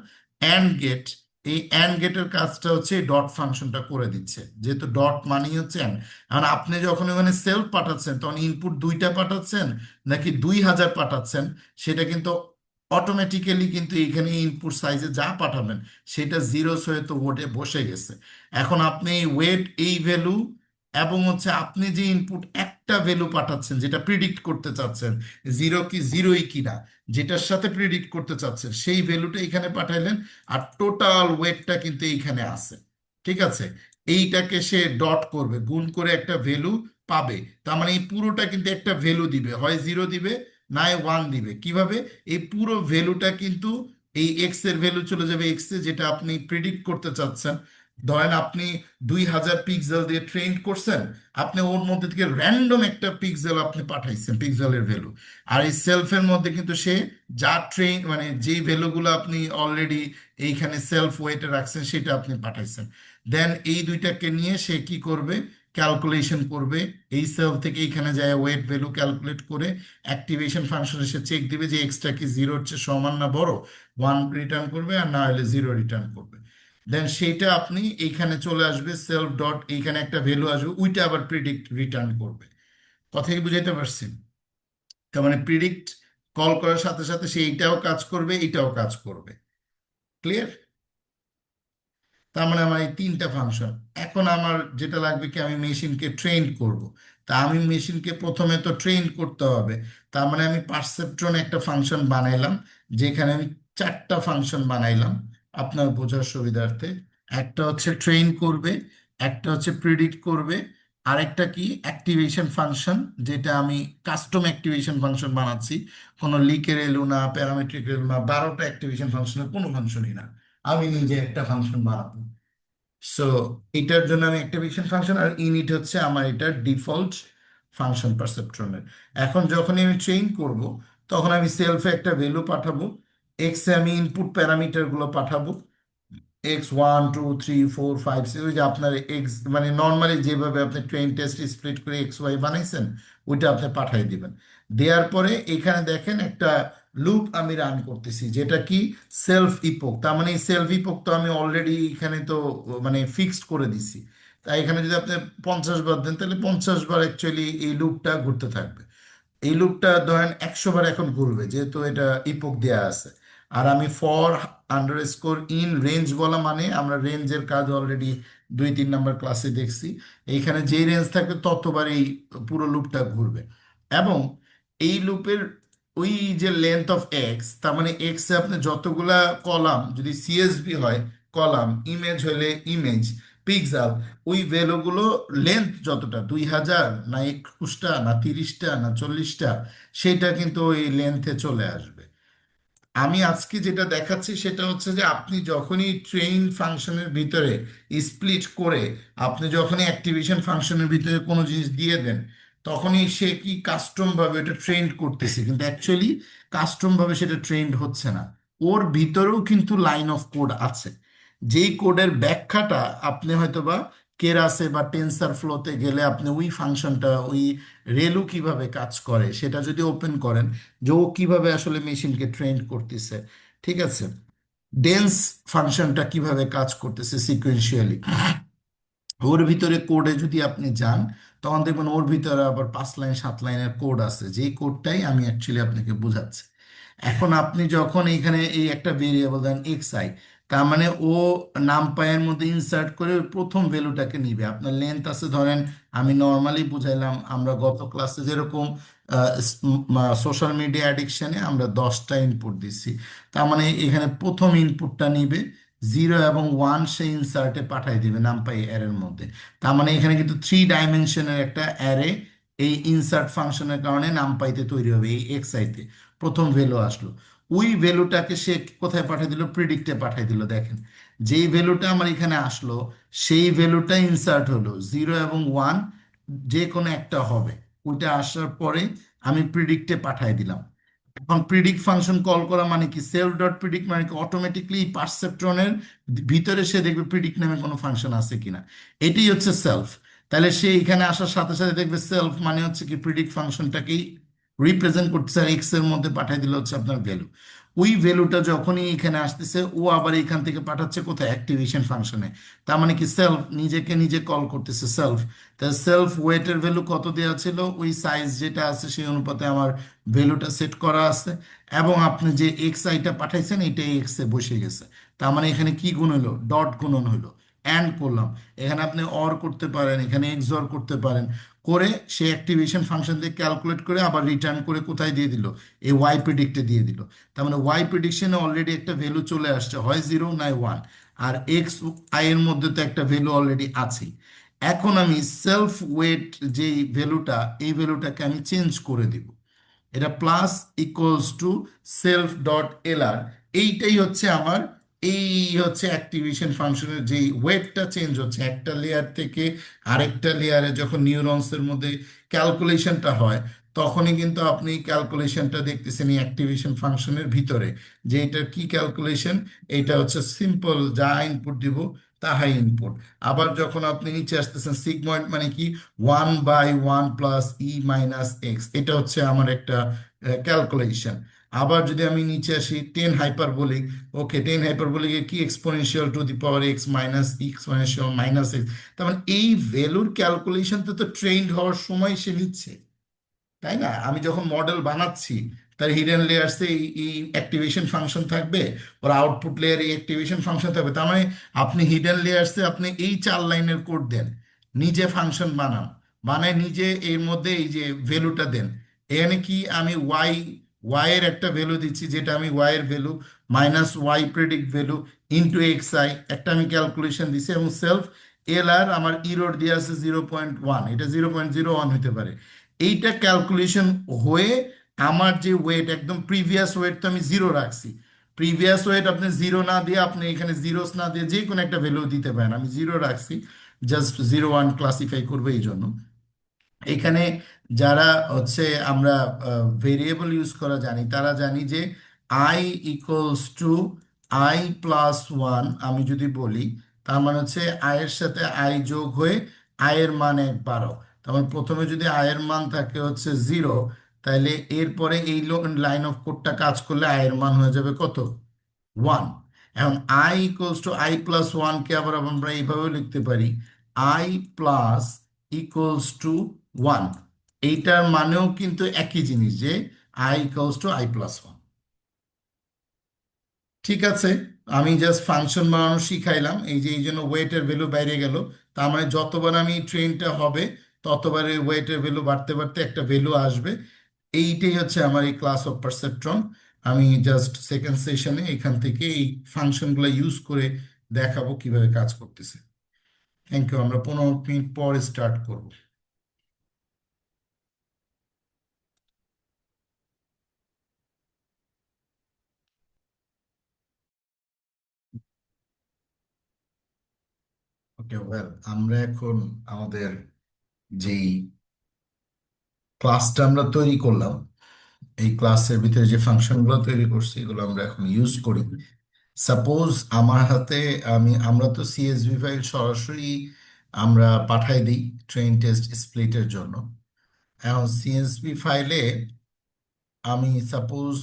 অ্যান্ড গেট, এই অ্যান্ড গেটের কাজটা হচ্ছে ডট ফাংশনটা করে দিচ্ছে, যেহেতু ডট মানেই হচ্ছে অ্যান্ড। এখন আপনি যখন ওখানে সেলফ পাঠাচ্ছেন তখন ইনপুট দুইটা পাঠাচ্ছেন নাকি 2000 পাঠাচ্ছেন, সেটা কিন্তু অটোমেটিক্যালি কিন্তু এখানে ইনপুট সাইজে যা পাঠাবেন সেটা জিরোস হয়ে তো ওটে বসে গেছে। এখন আপনি এই ওয়েট, এই ভ্যালু, এবং হচ্ছে আপনি যে ইনপুট একটা ভ্যালু পাঠাচ্ছেন যেটা প্রিডিক্ট করতে চাচ্ছেন, জিরো কি জিরোই কিনা, যেটার সাথে প্রিডিক্ট করতে চাচ্ছেন সেই ভ্যালুটা এখানে পাঠাইলেন, আর টোটাল ওয়েটটা কিন্তু এইখানে আছে। ঠিক আছে? এইটাকে সে ডট করবে, গুণ করে একটা ভ্যালু পাবে। তার মানে এই পুরোটা কিন্তু একটা ভ্যালু দিবে, হয় জিরো দিবে নাই ওয়ান দিবে। কিভাবে? এই পুরো ভ্যালুটা কিন্তু এই এক্স এর ভ্যালু চলে যাবে এক্স এ, যেটা আপনি প্রিডিক্ট করতে চাচ্ছেন। ধরেন আপনি 2000 পিক্সেল দিয়ে ট্রেন করছেন, আপনি ওর মধ্যে থেকে র্যান্ডম একটা পিক্সেল আপনি পাঠাইছেন, পিক্সেলের ভ্যালু। আর এই সেলফের মধ্যে কিন্তু সে যা ট্রেন মানে যেই ভ্যালুগুলো আপনি অলরেডি এইখানে সেলফ ওয়েটে রাখছেন সেটা আপনি পাঠাইছেন। দেন এই দুইটাকে নিয়ে সে কি করবে, ক্যালকুলেশন করবে। এই সেল থেকে এইখানে যায় ওয়েট ভ্যালু ক্যালকুলেট করে অ্যাক্টিভেশন ফাংশনে সে চেক দিবে যে এক্সট্রা কি জিরোর চেয়ে সমান না বড়, ওয়ান রিটার্ন করবে, আর না হলে জিরো রিটার্ন করবে। দেন সেইটা আপনি এইখানে চলে আসবে সেলফ ডট, এইখানে একটা ভ্যালু আসবে, ওইটা আবার প্রিডিক্ট রিটার্ন করবে। কথা কি বুঝাইতে পারছি? তার মানে প্রিডিক্ট কল করার সাথে সাথে সে এইটাও কাজ করবে, এইটাও কাজ করবে। ক্লিয়ার? তার মানে আমার এই তিনটা ফাংশন। এখন আমার যেটা লাগবে কি, আমি মেশিনকে ট্রেন করব। তা আমি মেশিনকে প্রথমে তো ট্রেন করতে হবে। তার মানে আমি পারসেপট্রন একটা ফাংশন বানাইলাম, যেখানে আমি চারটা ফাংশন বানাইলাম আপনার বোঝার সুবিধার্থে। একটা হচ্ছে ট্রেন করবে, একটা হচ্ছে প্রিডিক্ট করবে, আরেকটা কি অ্যাক্টিভেশন ফাংশন, যেটা আমি কাস্টম অ্যাক্টিভেশন ফাংশন বানাচ্ছি। কোনো লিকের এলো না, প্যারামেট্রিক এলো না, 12টা অ্যাক্টিভেশন ফাংশনের কোনো ফাংশনই না, আমি নিজে একটা ফাংশন বানাবো। সো এটার জন্য আমি অ্যাক্টিভেশন ফাংশন, আর ইনিট হচ্ছে আমার এটার ডিফল্ট ফাংশন পারসেপ্ট্রনের। এখন যখনই আমি ট্রেন করব, তখন আমি সেলফে একটা ভ্যালু পাঠাবো, এক্সে আমি ইনপুট প্যারামিটারগুলো পাঠাবো, X1 2 3 4 5 6, ওই যে আপনার এক্স মানে নর্মালি যেভাবে আপনি ট্রেন টেস্ট স্প্লিট করে XY বানাইছেন, ওইটা আপনি পাঠিয়ে দিবেন। দেওয়ার পরে এখানে দেখেন একটা লুপ আমি রান করতেছি, যেটা কি সেলফ ইপোক। তার মানে সেলফ ইপোক তো আমি অলরেডি এখানে তো মানে ফিক্সড করে দিছি। তাই এখানে যদি আপনি 50 বার দেন, তাহলে 50 বার অ্যাকচুয়ালি এই লুপটা ঘুরতে থাকবে। এই লুপটা ধরেন 100 বার এখন ঘুরবে, যেহেতু এটা ইপক দেয়া আছে। আর আমি ফর আন্ডারস্কোর ইন রেঞ্জ বলা মানে, আমরা রেঞ্জের কাজ অলরেডি 2 3 নাম্বার ক্লাসে দেখছি। এইখানে যেই রেঞ্জ থাকবে ততবার এই পুরো লুপটা ঘুরবে। এবং এই লুপের ওই যে লেন্থ অফ এক্স, তার মানে এক্স এ আপনি যতগুলা কলাম, যদি সিএসভি হয় কলাম, ইমেজ হলে ইমেজ, পিক্সেল, ওই ভ্যালুগুলো লেন্থ যতটা, 2000 না 21টা না 30টা না 40টা, সেটা কিন্তু ওই লেন্থে চলে আসবে। আমি আজকে যেটা দেখাচ্ছি সেটা হচ্ছে যে আপনি যখনই ট্রেন ফাংশনের ভিতরে স্প্লিট করে, আপনি যখনই অ্যাক্টিভেশন ফাংশনের ভিতরে কোনো জিনিস দিয়ে দেন, তখনই সে কি কাস্টম ভাবে এটা ট্রেন্ড করতেছে, কিন্তু অ্যাকচুয়ালি কাস্টম ভাবে সেটা ট্রেন্ড হচ্ছে না। ওর ভিতরেও কিন্তু লাইন অফ কোড আছে, যেই কোডের ব্যাখ্যাটা আপনি হয়তোবা কেরাসে বা টেনসার ফ্লোতে গেলে আপনি ওই ফাংশনটা, ওই রেলু কিভাবে কাজ করে সেটা যদি ওপেন করেন, যে ও কিভাবে আসলে মেশিনকে ট্রেন করতেছে, ঠিক আছে, ডেন্স ফাংশনটা কিভাবে কাজ করতেছে সিকোয়েন্সিয়ালি, ওর ভিতরে কোডে যদি আপনি যান, তখন দেখবেন ওর ভিতরে আবার 5 লাইন 7 লাইনের কোড আছে, যেই কোডটাই আমি অ্যাকচুয়ালি আপনাকে বোঝাচ্ছি। এখন আপনি যখন এখানে এই একটা ভেরিয়েবল দেন XI, তার মানে ও নামপাইয়ের মধ্যে ইনসার্ট করে ওই প্রথম ভ্যালুটাকে নিবে। আপনার লেন্থ আছে ধরেন, আমি নর্মালি বুঝাইলাম, আমরা গত ক্লাসে যেরকম সোশ্যাল মিডিয়া অ্যাডিকশনে আমরা 10টা ইনপুট দিচ্ছি, তার মানে এখানে প্রথম ইনপুটটা নিবে 0 এবং 1, সেই ইনসার্টে পাঠিয়ে দিবে নামপাই অ্যারের মধ্যে। তার মানে এখানে কিন্তু 3 ডাইমেনশনের একটা অ্যারে এই ইনসার্ট ফাংশনের কারণে নামপাইতে তৈরি হবে, এই XI তে প্রথম ভ্যালু আসলো। ওই ভ্যালুটাকে সে কোথায় পাঠিয়ে দিল, প্রিডিক্টে পাঠিয়ে দিল। দেখেন, যেই ভ্যালুটা আমার এখানে আসলো, সেই ভ্যালুটা ইনসার্ট হলো 0 এবং 1, যে কোনো একটা হবে। ওইটা আসার পরে আমি প্রিডিক্টে পাঠিয়ে দিলাম। এখন প্রিডিক্ট ফাংশন কল করা মানে কি, সেলফ ডট প্রিডিক্ট মানে কি, অটোমেটিকলি পারসেপ্ট্রনের ভিতরে সে দেখবে প্রিডিক্ট নামে কোনো ফাংশন আছে কিনা। এটাই হচ্ছে সেলফ। তাহলে সে এখানে আসার সাথে সাথে দেখবে সেলফ মানে হচ্ছে কি প্রিডিক্ট ফাংশনটাকেই রিপ্রেজেন্ট করতেছে, আর এক্স এর মধ্যে পাঠিয়ে দিলে হচ্ছে আপনার ভ্যালু। ওই ভ্যালুটা যখনই এখানে আসতেছে, ও আবার এখান থেকে পাঠাচ্ছে কোথায়, অ্যাক্টিভেশন ফাংশনে। তার মানে কি সেলফ নিজেকে নিজে কল করতেছে সেলফ। তাহলে সেলফ ওয়েটের ভ্যালু কত দেওয়া ছিল, ওই সাইজ যেটা আছে সেই অনুপাতে আমার ভ্যালুটা সেট করা আছে। এবং আপনি যে XI-টা পাঠাইছেন, এটাই এক্স এ বসে গেছে। তার মানে এখানে কি গুণ হলো, ডট গুণন হলো, অ্যান্ড করলাম। এখানে আপনি অর করতে পারেন, এখানে এক্সঅর করতে পারেন, করে সে অ্যাক্টিভেশন ফাংশন দিয়ে ক্যালকুলেট করে আবার রিটার্ন করে কোথায় দিয়ে দিল, এই ওয়াই প্রেডিক্টে দিয়ে দিল। তার মানে ওয়াই প্রেডিকশনে অলরেডি একটা ভ্যালু চলে আসছে, হয় 0 নয় 1। আর XI এর মধ্যে তো একটা ভ্যালু অলরেডি আছেই। এখন আমি সেলফ ওয়েট যেই ভ্যালুটা, এই ভ্যালুটাকে আমি চেঞ্জ করে দিব। এটা plus equals to self dot LR. এইটাই হচ্ছে আমার, এই হচ্ছে অ্যাক্টিভেশন ফাংশনের যেই ওয়েটটা চেঞ্জ হচ্ছে একটা লেয়ার থেকে আরেকটা লেয়ারে, যখন নিউরনসের মধ্যে ক্যালকুলেশনটা হয়, তখনই কিন্তু আপনি ক্যালকুলেশনটা দেখতেছেন এই অ্যাক্টিভেশন ফাংশনের ভিতরে, যে এটা কি ক্যালকুলেশন। এটা হচ্ছে সিম্পল, যা ইনপুট দিব তাহাই ইনপুট। আবার যখন আপনি নিচে আসতেছেন, সিগময়েড মানে কি, 1/1 + E - X, এটা হচ্ছে আমার একটা ক্যালকুলেশন। আবার যদি আমি নিচে আসি 10 হাইপারবোলিক, ওকে, 10 হাইপারবোলিক কি, exponential to the power X - X, exponential - X। তার মানে এই ভ্যালুর ক্যালকুলেশন তো ট্রেন্ড হওয়ার সময় সে নিচ্ছে। তাই না? আমি যখন মডেল বানাচ্ছি, তার হিডেন লেয়ার্সে এই অ্যাক্টিভেশন ফাংশন থাকবে, ওর আউটপুট লেয়ারে অ্যাক্টিভেশন ফাংশন থাকবে। তার মানে আপনি হিডেন লেয়ার্সে আপনি এই 4 লাইনের কোড দেন, নিজে ফাংশন বানান, বানায় নিজে এর মধ্যে এই যে ভ্যালুটা দেন। এখানে কি আমি ওয়াই এর একটা ভ্যালু দিচ্ছি, যেটা আমি ওয়াই এর value minus Y predict value into X I একটা আমি ক্যালকুলেশন দিছি, এবং সেলফ এল আর আমার ইরোর দিয়ে আছে 0.1, এটা 0.01 হতে পারে। এইটা ক্যালকুলেশন হয়ে আমার যে ওয়েট, একদম প্রিভিয়াস ওয়েট তো আমি জিরো রাখছি। প্রিভিয়াস ওয়েট আপনি জিরো না দিয়ে, আপনি এখানে জিরোস না দিয়ে যে কোনো একটা ভ্যালু দিতে পারেন, আমি জিরো রাখছি, জাস্ট 0.1 ক্লাসিফাই করবে এই জন্য। এখানে যারা হচ্ছে আমরা ভেরিয়েবল ইউজ করা জানি, তারা জানি যে I equals to I plus one আমি যদি বলি, তার মানে হচ্ছে আয়ের সাথে আই যোগ হয়ে আয়ের মান 1 বাড়াও। তার মানে প্রথমে যদি আয়ের মান থাকে হচ্ছে 0, তাহলে এরপরে এই লাইন অফ কোডটা কাজ করলে আয়ের মান হয়ে যাবে কত? 1। এখন I equals to I plus ওয়ানকে আবার আমরা এইভাবেও লিখতে পারি, I plus equals to one. এইটার মানেও কিন্তু একই জিনিস, যে I equals to I plus one. ঠিক আছে, আমি জাস্ট ফাংশন বানানো শিখাইলাম, এই যে এই জন্য ওয়েটের ভ্যালু বাইরে গেল। তার মানে যতবার আমি ট্রেনটা হবে, ততবার এই ওয়েটের ভ্যালু বাড়তে বাড়তে একটা ভ্যালু আসবে। এইটাই হচ্ছে আমার এই ক্লাস অফ পারসেপট্রন। আমি জাস্ট সেকেন্ড সেশনে এখান থেকে এই ফাংশনগুলো ইউজ করে দেখাবো কিভাবে কাজ করতেছে। Thank you. আমরা 15 মিনিট পর স্টার্ট করব। ওকে, ওয়েল, আমরা এখন আমাদের যেই ক্লাসটা আমরা তৈরি করলাম, এই ক্লাসের ভিতরে যে ফাংশনগুলো তৈরি করছি, এগুলো আমরা এখন ইউজ করি। সাপোজ আমার হাতে, আমরা তো সিএসভি ফাইল সরাসরি আমরা পাঠাই দিই ট্রেন টেস্ট স্প্লিটের জন্য। এখন সিএসভি ফাইলে আমি সাপোজ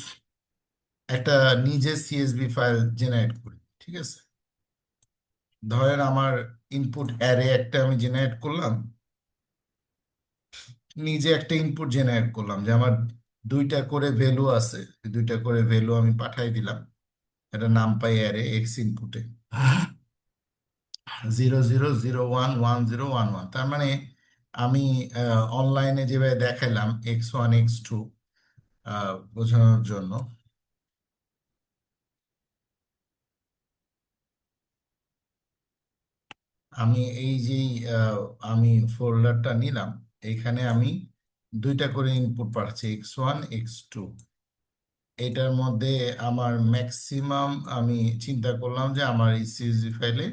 একটা নিজে সিএসভি ফাইল জেনারেট করি, ঠিক আছে? ধরেন আমার ইনপুট অ্যারে একটা আমি জেনারেট করলাম, নিজে একটা ইনপুট জেনারেট করলাম যে আমার দুইটা করে ভ্যালু আছে, এই দুইটা করে ভ্যালু আমি পাঠাই দিলাম। এটা নাম পাই অ্যারে এক্স ইনপুটে, 00011011। তার মানে আমি অনলাইনে যেভাবে দেখাইলাম x1 x2 বোঝানোর জন্য, আমি এই যে আমি ফোল্ডারটা নিলাম, এখানে আমি দুইটা করে ইনপুট পাচ্ছি x1 x2। এটার মধ্যে আমার ম্যাক্সিমাম, আমি চিন্তা করলাম যে আমার এই সিএসভি ফাইলে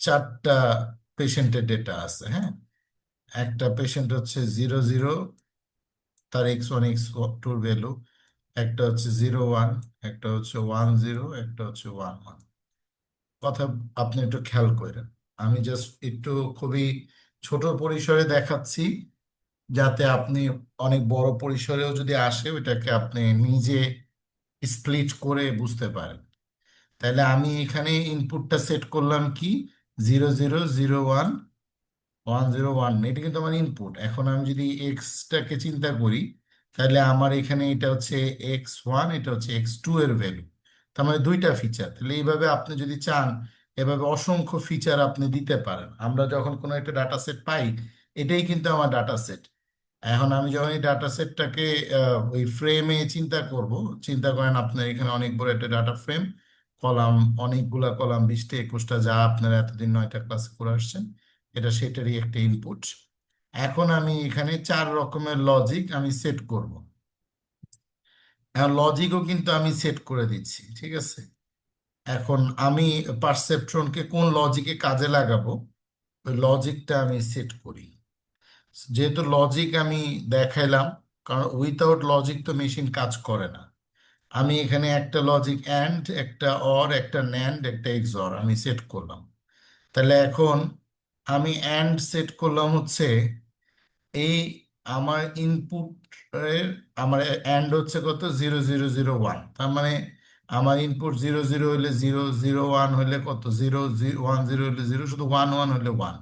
4টা পেশেন্টের ডেটা আছে। হ্যাঁ, একটা পেশেন্ট হচ্ছে 00, তার x1 x2 ভ্যালু, একটা হচ্ছে 01, একটা হচ্ছে 10, একটা হচ্ছে 11। কথা আপনি একটু খেয়াল করেন, আমি জাস্ট একটু খুবই ছোট পরিসরে দেখাচ্ছি, যাতে আপনি অনেক বড় পরিসরেও যদি আসে ওইটাকে আপনি নিজে স্প্লিট করে বুঝতে পারেন। তাহলে আমি এখানে ইনপুটটা সেট করলাম কি, 00011011, এটা কিন্তু আমার ইনপুট। এখন আমি যদি এক্সটাকে চিন্তা করি, তাহলে আমার এখানে এটা হচ্ছে x1, এটা হচ্ছে x2 এর ভ্যালু। তার মানে দুইটা ফিচার। তাহলে এইভাবে আপনি যদি চান, এভাবে অসংখ্য ফিচার আপনি দিতে পারেন। আমরা যখন কোনো একটা ডাটা সেট পাই, এটাই কিন্তু আমার ডাটা সেট। এখন আমি যখন এই ডাটা সেটটাকে ওই ফ্রেমে চিন্তা করব, চিন্তা করেন আপনার এখানে অনেক বড় একটা ডাটা ফ্রেম, কলাম অনেকগুলা কলাম, 20টা 21টা, যা আপনারা এতদিন 9টা ক্লাসে করে আসছেন, এটা সেটারই একটা ইনপুট। এখন আমি এখানে 4 রকমের লজিক আমি সেট করব। এখন লজিকও কিন্তু আমি সেট করে দিচ্ছি, ঠিক আছে? এখন আমি পারসেপট্রনকে কোন লজিকে কাজে লাগাবো, ওই লজিকটা আমি সেট করি। যেহেতু লজিক আমি দেখাইলাম, কারণ উইথাউট লজিক তো মেশিন কাজ করে না। আমি এখানে একটা লজিক অ্যান্ড, একটা অর, একটা ন্যান্ড, একটা এক্সঅর আমি সেট করলাম। তাহলে এখন আমি অ্যান্ড সেট করলাম হচ্ছে এই আমার ইনপুট এর, আমার অ্যান্ড হচ্ছে কত, 0001। তার মানে আমার ইনপুট 00 হলে 0, 01 হলে কত, 0, 10 হলে 0, শুধু 11 হলে 1।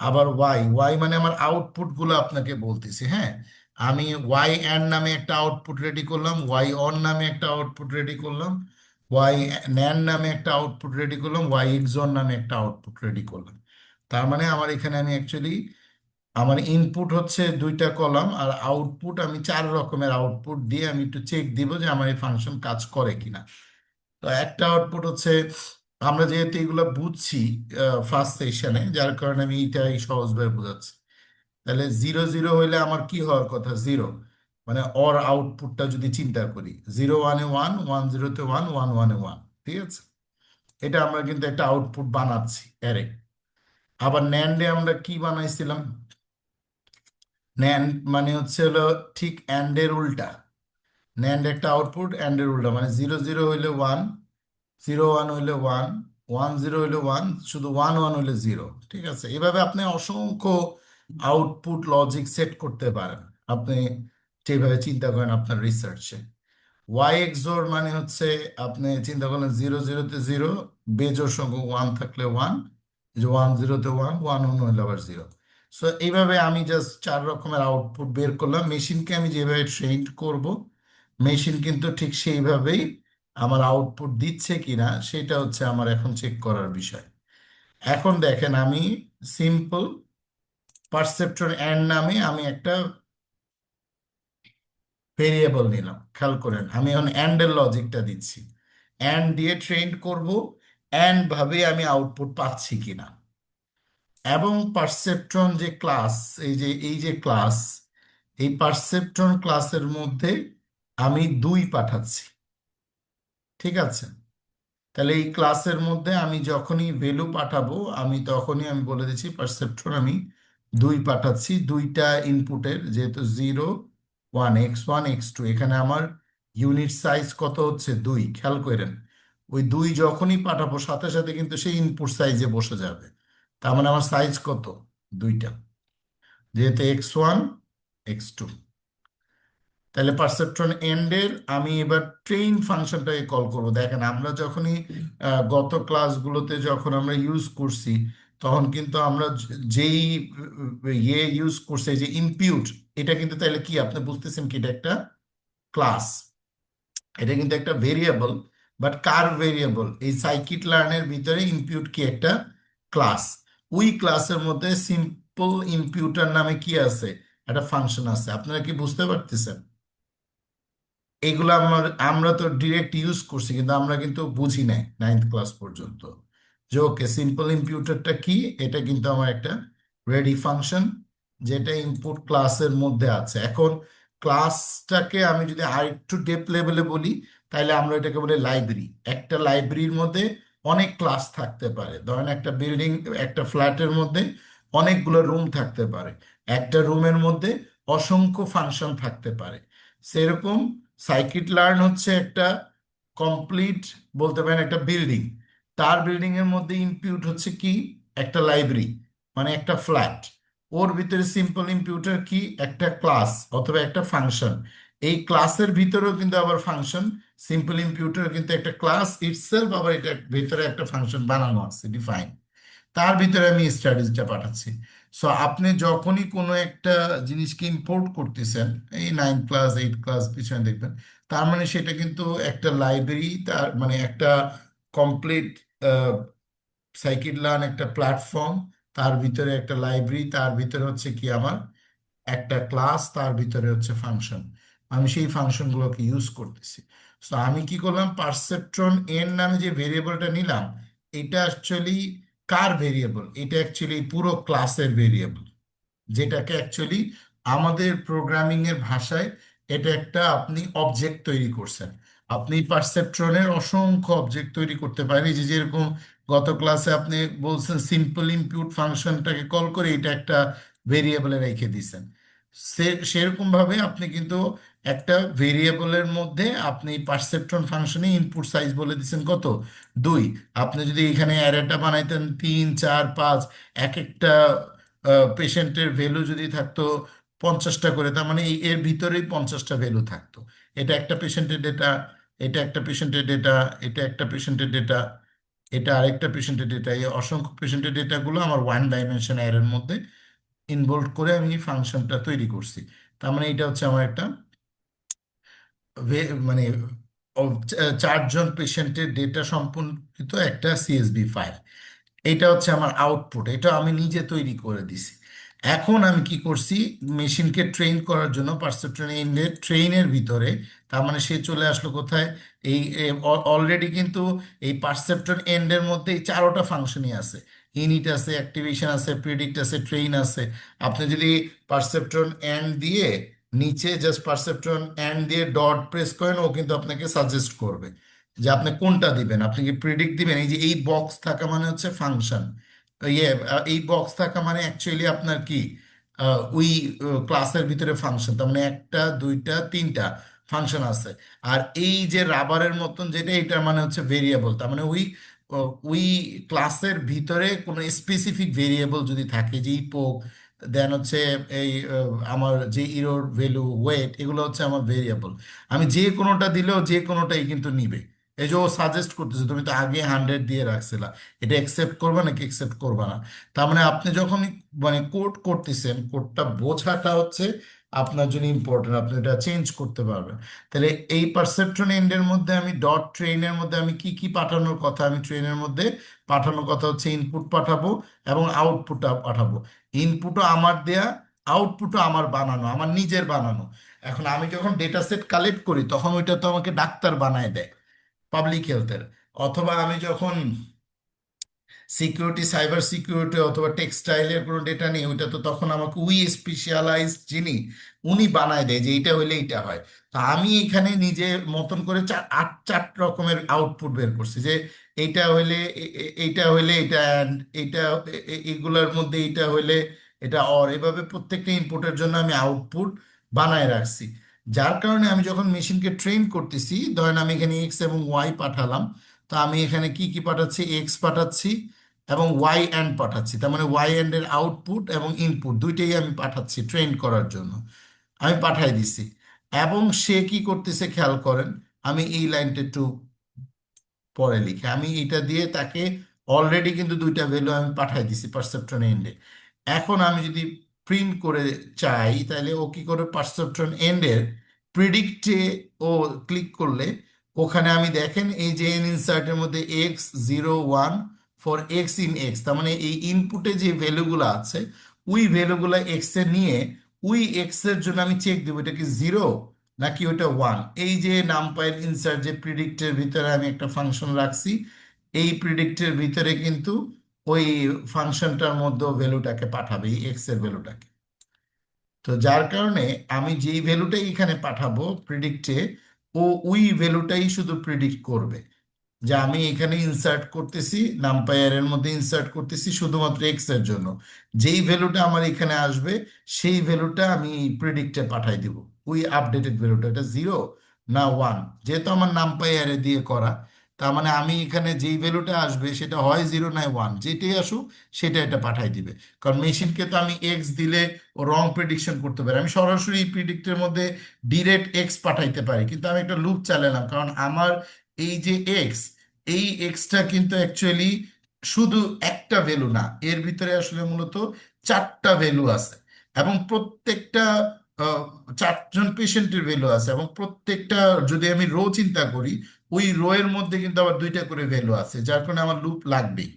আবার ওয়াই ওয়াই মানে আমার আউটপুট গুলো আপনাকে বলতেছি, হ্যাঁ। আমি ওয়াই অ্যান্ড নামে একটা আউটপুট রেডি করলাম, ওয়াই অন নামে একটা আউটপুট রেডি করলাম, ওয়াই ন্যান নামে একটা আউটপুট রেডি করলাম, ওয়াই এক্সন নামে একটা আউটপুট রেডি করলাম। তার মানে আমার এখানে আমি অ্যাকচুয়ালি আমার ইনপুট হচ্ছে দুইটা কলাম, আর আউটপুট আমি চার রকমের আউটপুট দিয়ে আমি একটু চেক দিব যে আমার এই ফাংশন কাজ করে কিনা। তো একটা আউটপুট হচ্ছে, আমরা যেহেতু এগুলো বুঝছি ফার্স্ট সেশনে, যার কারণে আমি এইটাই সহজভাবে বোঝাচ্ছি। তাহলে জিরো জিরো হইলে আমার কি হওয়ার কথা, জিরো। মানে অর আউটপুটটা যদি চিন্তা করি, 0 1-এ 1, 1 0-তে 1, 1 1-এ 1, ঠিক আছে। এটা আমরা কিন্তু একটা আউটপুট বানাচ্ছি অ্যারে। আবার ন্যান্ডে আমরা কি বানাইছিলাম, ন্যান্ড মানে হচ্ছে হলো ঠিক অ্যান্ডের উল্টা। ন্যান্ড একটা আউটপুট, অ্যান্ডের উল্টা, মানে 0 0 হইলে 1, 0 1 হইলে 1, 1 0 হইলে 1, শুধু 1 1 হইলে 0, ঠিক আছে। এভাবে আপনি অসংখ্য আউটপুট লজিক সেট করতে পারেন আপনি, যেভাবে চিন্তা করেন আপনার রিসার্চে। ওয়াই এক্সোর মানে হচ্ছে আপনি চিন্তা করলেন 0 0-তে 0, বেজোড় সংখ্যক 1 থাকলে 1, যে 1 0-তে 1, 1 1 হইলে আবার 0। সো এইভাবে আমি জাস্ট চার রকমের আউটপুট বের করলাম। মেশিনকে আমি যেভাবে ট্রেন করব, মেশিন কিন্তু ঠিক সেইভাবেই আমার আউটপুট দিচ্ছে কিনা সেটা হচ্ছে আমার এখন চেক করার বিষয়। এখন দেখেন, আমি সিম্পল পারসেপ্ট্রন অ্যান্ড নামে আমি একটা ভেরিয়েবল নিলাম, খেয়াল করেন আমি এখন অ্যান্ড এর লজিকটা দিচ্ছি, অ্যান্ড দিয়ে ট্রেন করব, অ্যান্ড ভাবে আমি আউটপুট পাচ্ছি কিনা। এবং পারসেপ্ট্রন যে ক্লাস, এই যে ক্লাস, এই পারসেপ্ট্রন ক্লাসের মধ্যে আমি 2 পাঠাচ্ছি, ঠিক আছে। তাহলে এই ক্লাসের মধ্যে আমি যখনই ভ্যালু পাঠাবো, আমি তখনই আমি বলে দিচ্ছি পারসেপ্ট্রন আমি 2 পাঠাচ্ছি, দুইটা ইনপুটের, যেহেতু 0 1 x 1 x 2, এখানে আমার ইউনিট সাইজ কত হচ্ছে 2, খেয়াল করেন। ওই 2 যখনই পাঠাবো সাথে সাথে কিন্তু সেই ইনপুট সাইজে বসে যাবে। তার মানে আমার সাইজ কত, দুইটা, যেহেতু x 1 x 2। তাহলে পারসেপট্রন এন্ডের আমি এবার ট্রেইন ফাংশনটাকে কল করব। দেখেন আমরা যখনই গত ক্লাসগুলোতে যখন আমরা ইউজ করছি, তখন কিন্তু আমরা যেই ইউজ করছি, এই যে ইম্পিউট, এটা কিন্তু তাহলে কি আপনি বুঝতেছেন কি, এটা একটা ক্লাস, এটা কিন্তু একটা ভেরিয়েবল। বাট কার ভেরিয়েবল, এই সাইকিট লার্নের ভিতরে ইম্পিউট কি একটা ক্লাস। ওই ক্লাসের মধ্যে সিম্পল ইম্পিউটার নামে কি আছে, একটা ফাংশন আছে। আপনারা কি বুঝতে পারতেছেন? এগুলো আমরা আমরা তো ডিরেক্ট ইউজ করছি, কিন্তু আমরা কিন্তু বুঝি নাই নাইন্থ ক্লাস পর্যন্ত যে ওকে সিম্পল ইম্পিউটারটা কি। এটা কিন্তু আমার একটা রেডি ফাংশন, যেটা ইনপুট ক্লাসের মধ্যে আছে। এখন ক্লাসটাকে আমি যদি আরেকটু ডেপ লেভেলে বলি, তাহলে আমরা এটাকে বলি লাইব্রেরি। একটা লাইব্রেরির মধ্যে অনেক ক্লাস থাকতে পারে। ধরেন একটা বিল্ডিং, একটা ফ্ল্যাটের মধ্যে অনেকগুলো রুম থাকতে পারে, একটা রুমের মধ্যে অসংখ্য ফাংশন থাকতে পারে। সেরকম সাইকিট লার্ন হচ্ছে একটা কমপ্লিট, বলতে পারেন একটা বিল্ডিং। তার বিল্ডিং এর মধ্যে ইনপিউট হচ্ছে কি, একটা লাইব্রেরি, মানে একটা ফ্ল্যাট। ওর ভিতরে সিম্পল ইম্পিউটার কি, একটা ক্লাস অথবা একটা ফাংশন। এই ক্লাসের ভিতরেও কিন্তু আবার ফাংশন, সিম্পল ইম্পিউটার কিন্তু একটা ক্লাস ইটসেলফ, আবার এটা ভিতরে একটা ফাংশন বানানো আছে, ডিফাইন। তার ভিতরে আমি স্ট্র্যাটেজিটা পাঠাচ্ছি। সো আপনি যখনই কোনো একটা জিনিসকে ইম্পোর্ট করতেছেন, এই 9 ক্লাস 8 ক্লাস পিছনে দেখবেন, তার মানে সেটা কিন্তু একটা লাইব্রেরি, তার মানে একটা কমপ্লিট সাইকিট লার্ন একটা প্ল্যাটফর্ম, তার ভিতরে একটা লাইব্রেরি, তার ভিতরে হচ্ছে কি আমার একটা ক্লাস, তার ভিতরে হচ্ছে ফাংশন। আমি সেই ফাংশনগুলোকে ইউজ করতেছি। তো আমি কি করলাম, পারসেপট্রন এন নামে যে ভেরিয়েবলটা নিলাম, এটা অ্যাকচুয়ালি কার ভেরিয়েবল, এটা অ্যাকচুয়ালি পুরো ক্লাসের ভেরিয়েবল, যেটাকে অ্যাকচুয়ালি আমাদের প্রোগ্রামিং এর ভাষায় এটা একটা আপনি অবজেক্ট তৈরি করছেন। আপনি পারসেপট্রনের অসংখ্য অবজেক্ট তৈরি করতে পারেন। এই যে যেরকম গত ক্লাসে আপনি বলছেন সিম্পল ইনপুট ফাংশনটাকে কল করে এটা একটা ভেরিয়েবলে রেখে দিয়েছেন, সেরকম ভাবে আপনি কিন্তু একটা ভেরিয়েবলের মধ্যে আপনি পারসেপট্রন ফাংশনে ইনপুট সাইজ বলে দিচ্ছেন কত, 2। আপনি যদি এখানে অ্যারেটা বানাইতেন 3 4 5, এক একটা পেশেন্টের ভ্যালু যদি থাকতো 50টা করে, তার মানে এর ভিতরেই 50টা ভ্যালু থাকতো। এটা একটা পেশেন্টের ডেটা, এটা একটা পেশেন্টের ডেটা, এটা একটা পেশেন্টের ডেটা, এটা আরেকটা পেশেন্টের ডেটা। এই অসংখ্য পেশেন্টের ডেটাগুলো আমার ওয়ান ডাইমেনশন অ্যারের মধ্যে ইনভলভ করে আমি ফাংশনটা তৈরি করছি। তার মানে এটা হচ্ছে আমার একটা মানে চারজন পেশেন্টের ডেটা সম্পর্কিত একটা সিএসভি ফাইল। এটা হচ্ছে আমার আউটপুট, এটা আমি নিজে তৈরি করে দিছি। এখন আমি কি করছি, মেশিনকে ট্রেন করার জন্য পারসেপট্রন এন্ডের ট্রেনের ভিতরে, তার মানে সে চলে আসলো কোথায়, এই অলরেডি কিন্তু এই পারসেপট্রন এন্ডের মধ্যে এই চারোটা ফাংশনই আছে। ইনিট আছে, অ্যাক্টিভেশন আছে, প্রিডিক্ট আছে, ট্রেন আছে। আপনি যদি পারসেপট্রন এন্ড দিয়ে নিচে জাস্ট পারসেপট্রন এন্ড দিয়ে ডট প্রেস করেন, ও কিন্তু আপনাকে সাজেস্ট করবে যে আপনি কোনটা দিবেন। আপনি কি প্রিডিক্ট দিবেন, এই যে এই বক্স থাকা মানে হচ্ছে ফাংশন। ইয়ে এই বক্স থাকা মানে অ্যাকচুয়ালি আপনার কি ওই ক্লাসের ভিতরে ফাংশন, তার মানে একটা দুইটা তিনটা ফাংশন আছে। আর এই যে রাবারের মতন যেটা, এটা মানে হচ্ছে ভেরিয়েবল। তার মানে ওই ওই ক্লাসের ভিতরে কোনো স্পেসিফিক ভেরিয়েবল যদি থাকে, যে পোক, দেন হচ্ছে এই আমার যে ইরোর ভ্যালু, ওয়েট, এগুলো হচ্ছে আমার ভেরিয়েবল। আমি যে কোনোটা দিলেও যে কোনোটাই কিন্তু নিবে। এই যে ও সাজেস্ট করতেছে, তুমি তো আগে 100 দিয়ে রাখছিলা, এটা একসেপ্ট করবে নাকি একসেপ্ট করবে না। তার মানে আপনি যখন মানে কোড করতেছেন, কোডটা বোঝাটা হচ্ছে আপনার জন্য ইম্পর্টেন্ট, আপনি এটা চেঞ্জ করতে পারবেন। তাহলে এই পারসেপট্রন এন্ডের মধ্যে আমি ডট ট্রেনের মধ্যে আমি কি কি পাঠানোর কথা, আমি ট্রেনের মধ্যে পাঠানোর কথা হচ্ছে ইনপুট পাঠাবো এবং আউটপুটটা পাঠাবো। ইনপুটও আমার দেয়া, আউটপুটও আমার বানানো, আমার নিজের বানানো। এখন আমি যখন ডেটা সেট কালেক্ট করি তখন ওইটা তো আমাকে ডাক্তার বানায় দেয়, পাবলিক হেলথের। অথবা আমি যখন সিকিউরিটি, সাইবার সিকিউরিটি অথবা টেক্সটাইলের কোনো ডেটা নিই, ওইটা তো তখন আমাকে উই স্পেশালাইজড যিনি, উনি বানায় দেয় যে এইটা হইলে এইটা হয়। তো আমি এখানে নিজে মতন করে চার রকমের আউটপুট বের করছি, যে এইটা হইলে এইটা হইলে এটা and এইটা এগুলোর মধ্যে এইটা হইলে এটা, অর এভাবে প্রত্যেকটা ইনপুটের জন্য আমি আউটপুট বানায় রাখছি। যার কারণে আমি যখন মেশিনকে ট্রেন করতেছি, ধরেন আমি এখানে এক্স এবং ওয়াই পাঠালাম, তো আমি এখানে কি কি পাঠাচ্ছি, এক্স পাঠাচ্ছি এবং ওয়াই অ্যান্ড পাঠাচ্ছি। তার মানে ওয়াই অ্যান্ড এর আউটপুট এবং ইনপুট দুইটাই আমি পাঠাচ্ছি ট্রেন করার জন্য। আমি পাঠাই দিছি। এবং সে কি করতেছে খেয়াল করেন, আমি এই লাইনটা একটু পরে লিখে, আমি এটা দিয়ে তাকে অলরেডি কিন্তু দুইটা ভ্যালু আমি পাঠাই দিছি পারসেপট্রন এন্ডে। এখন আমি যদি প্রিন্ট করে চাই, তাহলে ও কি করে, পারসেপট্রন এন্ডের প্রিডিক্টে ও ক্লিক করলে ওখানে আমি দেখেন এই যে এন ইনসার্টের মধ্যে x01 for x in x, তার মানে এই ইনপুটে যে ভ্যালুগুলো আছে ওই ভ্যালুগুলো এক্স এ নিয়ে ওই এক্স এর জন্য আমি চেক দেবো এটা কি জিরো নাকি ওটা ওয়ান। এই যে নামপাইল ইনসার্ট যে প্রিডিক্টের ভিতরে আমি একটা ফাংশন রাখছি, এই প্রিডিক্টের ভিতরে কিন্তু ওই ফাংশনটার মধ্যে ভ্যালুটাকে পাঠাবে, এই এক্স এর ভ্যালুটাকে। তো যার কারণে আমি যেই ভ্যালুটাই এখানে পাঠাবো প্রিডিক্টে, ও ওই ভ্যালুটাই শুধু প্রিডিক্ট করবে। যে আমি এখানে ইনসার্ট করতেছি, নামপায়ারের মধ্যে ইনসার্ট করতেছি শুধুমাত্র এক্স এর জন্য, যেই ভ্যালুটা আমার এখানে আসবে সেই ভ্যালুটা আমি প্রেডিক্টে পাঠাই দিব। ওই আপডেটেড ভ্যালুটা এটা জিরো না ওয়ান, যেহেতু আমার নামপায়ারে দিয়ে করা, তার মানে আমি এখানে যেই ভ্যালুটা আসবে সেটা হয় জিরো না ওয়ান, যেটাই আসুক সেটা এটা পাঠাই দিবে। কারণ মেশিনকে তো আমি এক্স দিলে ও রং প্রেডিকশন করতে পারে, আমি সরাসরি প্রিডিক্টের মধ্যে ডিরেক্ট এক্স পাঠাইতে পারি, কিন্তু আমি একটা লুপ চালালাম কারণ আমার এই যে এক্স, এই এক্সটা কিন্তু অ্যাকচুয়ালি শুধু একটা ভ্যালু না, এর ভিতরে আসলে মূলত চারটা ভ্যালু আছে। এবং প্রত্যেকটা আহ, চারজন পেশেন্টের ভ্যালু আছে, এবং প্রত্যেকটা যদি আমি রো চিন্তা করি, ওই রো এর মধ্যে কিন্তু আবার দুইটা করে ভ্যালু আছে, যার কারণে আমার লুপ লাগবেই।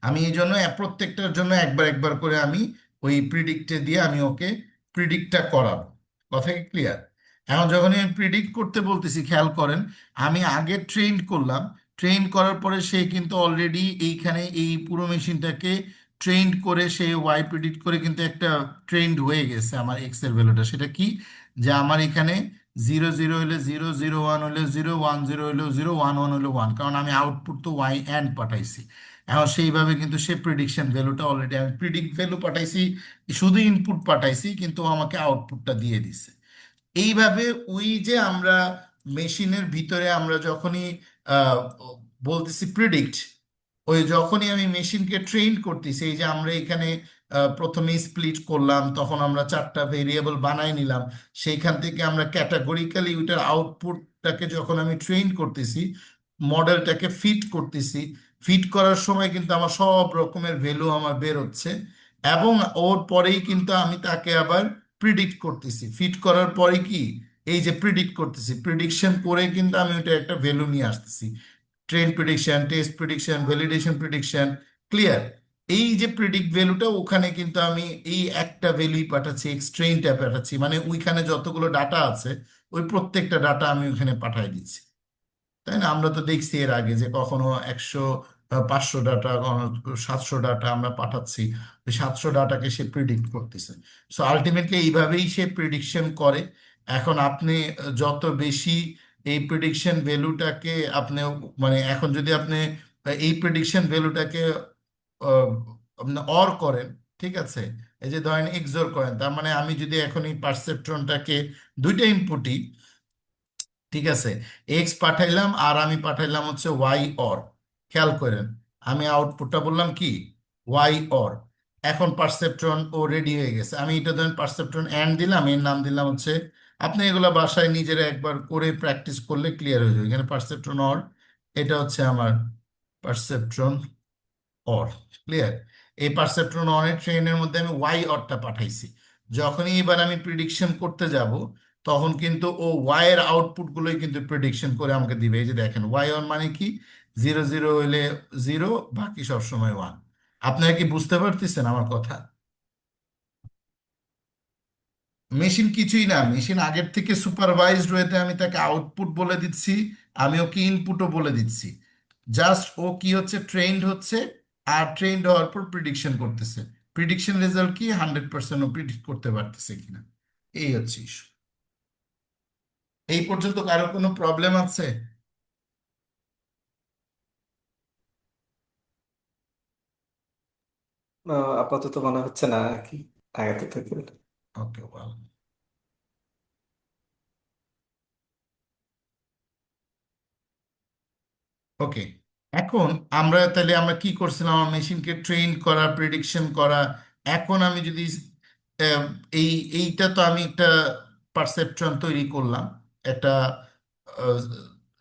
আমি এই জন্য প্রত্যেকটার জন্য একবার একবার করে আমি ওই প্রিডিক্টে দিয়ে আমি ওকে প্রিডিক্টটা করাবো। কথা কি ক্লিয়ার? এখন যখন আমি প্রিডিক্ট করতে বলতেছি, খেয়াল করেন, আমি আগে ট্রেন করলাম, ট্রেন করার পরে সে কিন্তু অলরেডি এইখানে এই পুরো মেশিনটাকে ট্রেন করে সে ওয়াই প্রিডিক্ট করে কিন্তু একটা ট্রেন্ড হয়ে গেছে আমার এক্স এর ভ্যালুটা। সেটা কি, যে আমার এখানে জিরো জিরো হলে জিরো, জিরো ওয়ান হলে জিরো, ওয়ান জিরো হলে জিরো, ওয়ান ওয়ান হলে ওয়ান, কারণ আমি আউটপুট তো ওয়াই অ্যান্ড পাঠাইছি। এখন সেইভাবে কিন্তু সে প্রিডিকশন ভ্যালুটা অলরেডি আমি প্রিডিক্ট ভ্যালু পাঠাইছি, শুধু ইনপুট পাঠাইছি কিন্তু ও আমাকে আউটপুটটা দিয়ে দিছে। এইভাবে ওই যে আমরা মেশিনের ভিতরে আমরা যখনই আহ, বলতেছি প্রিডিক্ট, ওই যখনই আমি মেশিনকে ট্রেন করতেছি, এই যে আমরা এখানে প্রথমে স্প্লিট করলাম, তখন আমরা চারটা ভেরিয়েবল বানাই নিলাম, সেইখান থেকে আমরা ক্যাটাগরিক্যালি ওইটার আউটপুটটাকে যখন আমি ট্রেন করতেছি, মডেলটাকে ফিট করতেছি। ফিট করার সময় কিন্তু আমার সব রকমের ভ্যালু আমার বের হচ্ছে, এবং ওর পরেই কিন্তু আমি তাকে আবার প্রিডিক্ট করতেছি। ফিট করার পরে কি, এই যে প্রিডিক্ট করতেছি, প্রিডিকশন করে কিন্তু আমি ওটা একটা ভ্যালু নিয়ে আসতেছি। Train prediction, test prediction, validation prediction, clear? এই যে প্রিডিক্ট ভ্যালুটা, ওখানে কিন্তু আমি এই একটা ভ্যালুই পাঠাচ্ছি, এক্সট্রেইনটা পাঠাচ্ছি, মানে ওইখানে যতগুলো ডাটা আছে ওই প্রত্যেকটা ডাটা আমি ওখানে পাঠাই দিচ্ছি। তাই না? আমরা তো দেখছি এর আগে যে কখনো 100, 500 ডাটা, কখনো 700 ডাটা আমরা পাঠাচ্ছি, ওই 700 ডাটাকে সে প্রিডিক্ট করতেছে। সো আলটিমেটলি এইভাবেই সে প্রিডিকশন করে। এখন আপনি যত বেশি এই প্রিডিকশন ভ্যালুটাকে আপনি, মানে এখন যদি আপনি এই প্রিডিকশন ভ্যালুটাকে আপনি অর করেন, ঠিক আছে, এই যে ধরেন এক্সোর করেন, তার মানে আমি যদি এখন এই পারসেপট্রনটাকে দুইটা ইনপুটই, ঠিক আছে, এক্স পাঠাইলাম আর আমি পাঠাইলাম হচ্ছে ওয়াই অর, খেয়াল করেন আমি আউটপুটটা বললাম কি, ওয়াই অর। এখন পারসেপট্রন ও রেডি হয়ে গেছে। আমি এটা ধরেন পারসেপট্রন অ্যান্ড দিলাম, এর নাম দিলাম হচ্ছে, আপনি এগুলো বাসায় নিজেরা একবার করে প্র্যাকটিস করলে ক্লিয়ার হয়ে যাবে। এখানে পারসেপট্রন অর, এটা হচ্ছে আমার পারসেপট্রন অর, ক্লিয়ার? এই পারসেপট্রন অনের ট্রেনের মধ্যে আমি ওয়াই অরটা পাঠাইছি। যখনই এবার আমি প্রিডিকশন করতে যাব, তখন কিন্তু ও ওয়াই এর আউটপুট গুলোই কিন্তু প্রিডিকশন করে আমাকে দিবে। এই যে দেখেন, ওয়াই অন মানে কি, 0 0 হইলে 0, বাকি সব সময় 1। আপনারা কি বুঝতে পারতেছেন আমার কথা? মেশিন কিছুই না, মেশিন আগের থেকে সুপারভাইজড ওয়েতে আমি তাকে আউটপুট বলে দিচ্ছি, আমি ওকে ইনপুটও বলে দিচ্ছি। জাস্ট ও কি হচ্ছে, ট্রেন্ড হচ্ছে, আর ট্রেন্ড হওয়ার পর প্রিডিকশন করতেছে। প্রিডিকশন রেজাল্ট কি, 100% ও প্রিডিক্ট করতে পারতেছে কিনা, এই হচ্ছে ইস্যু। এই পর্যন্ত কারো কোনো প্রবলেম আছে? আপাতত মনে হচ্ছে না আর কি, আগাতে থাকবে। ওকে, ওয়েল, ওকে। এখন আমরা কি করছিলাম, আমার মেশিনকে ট্রেন করা, প্রেডিকশন করা। এখন আমি যদি আহ, এই এইটা তো আমি একটা পারসেপট্রন তৈরি করলাম, একটা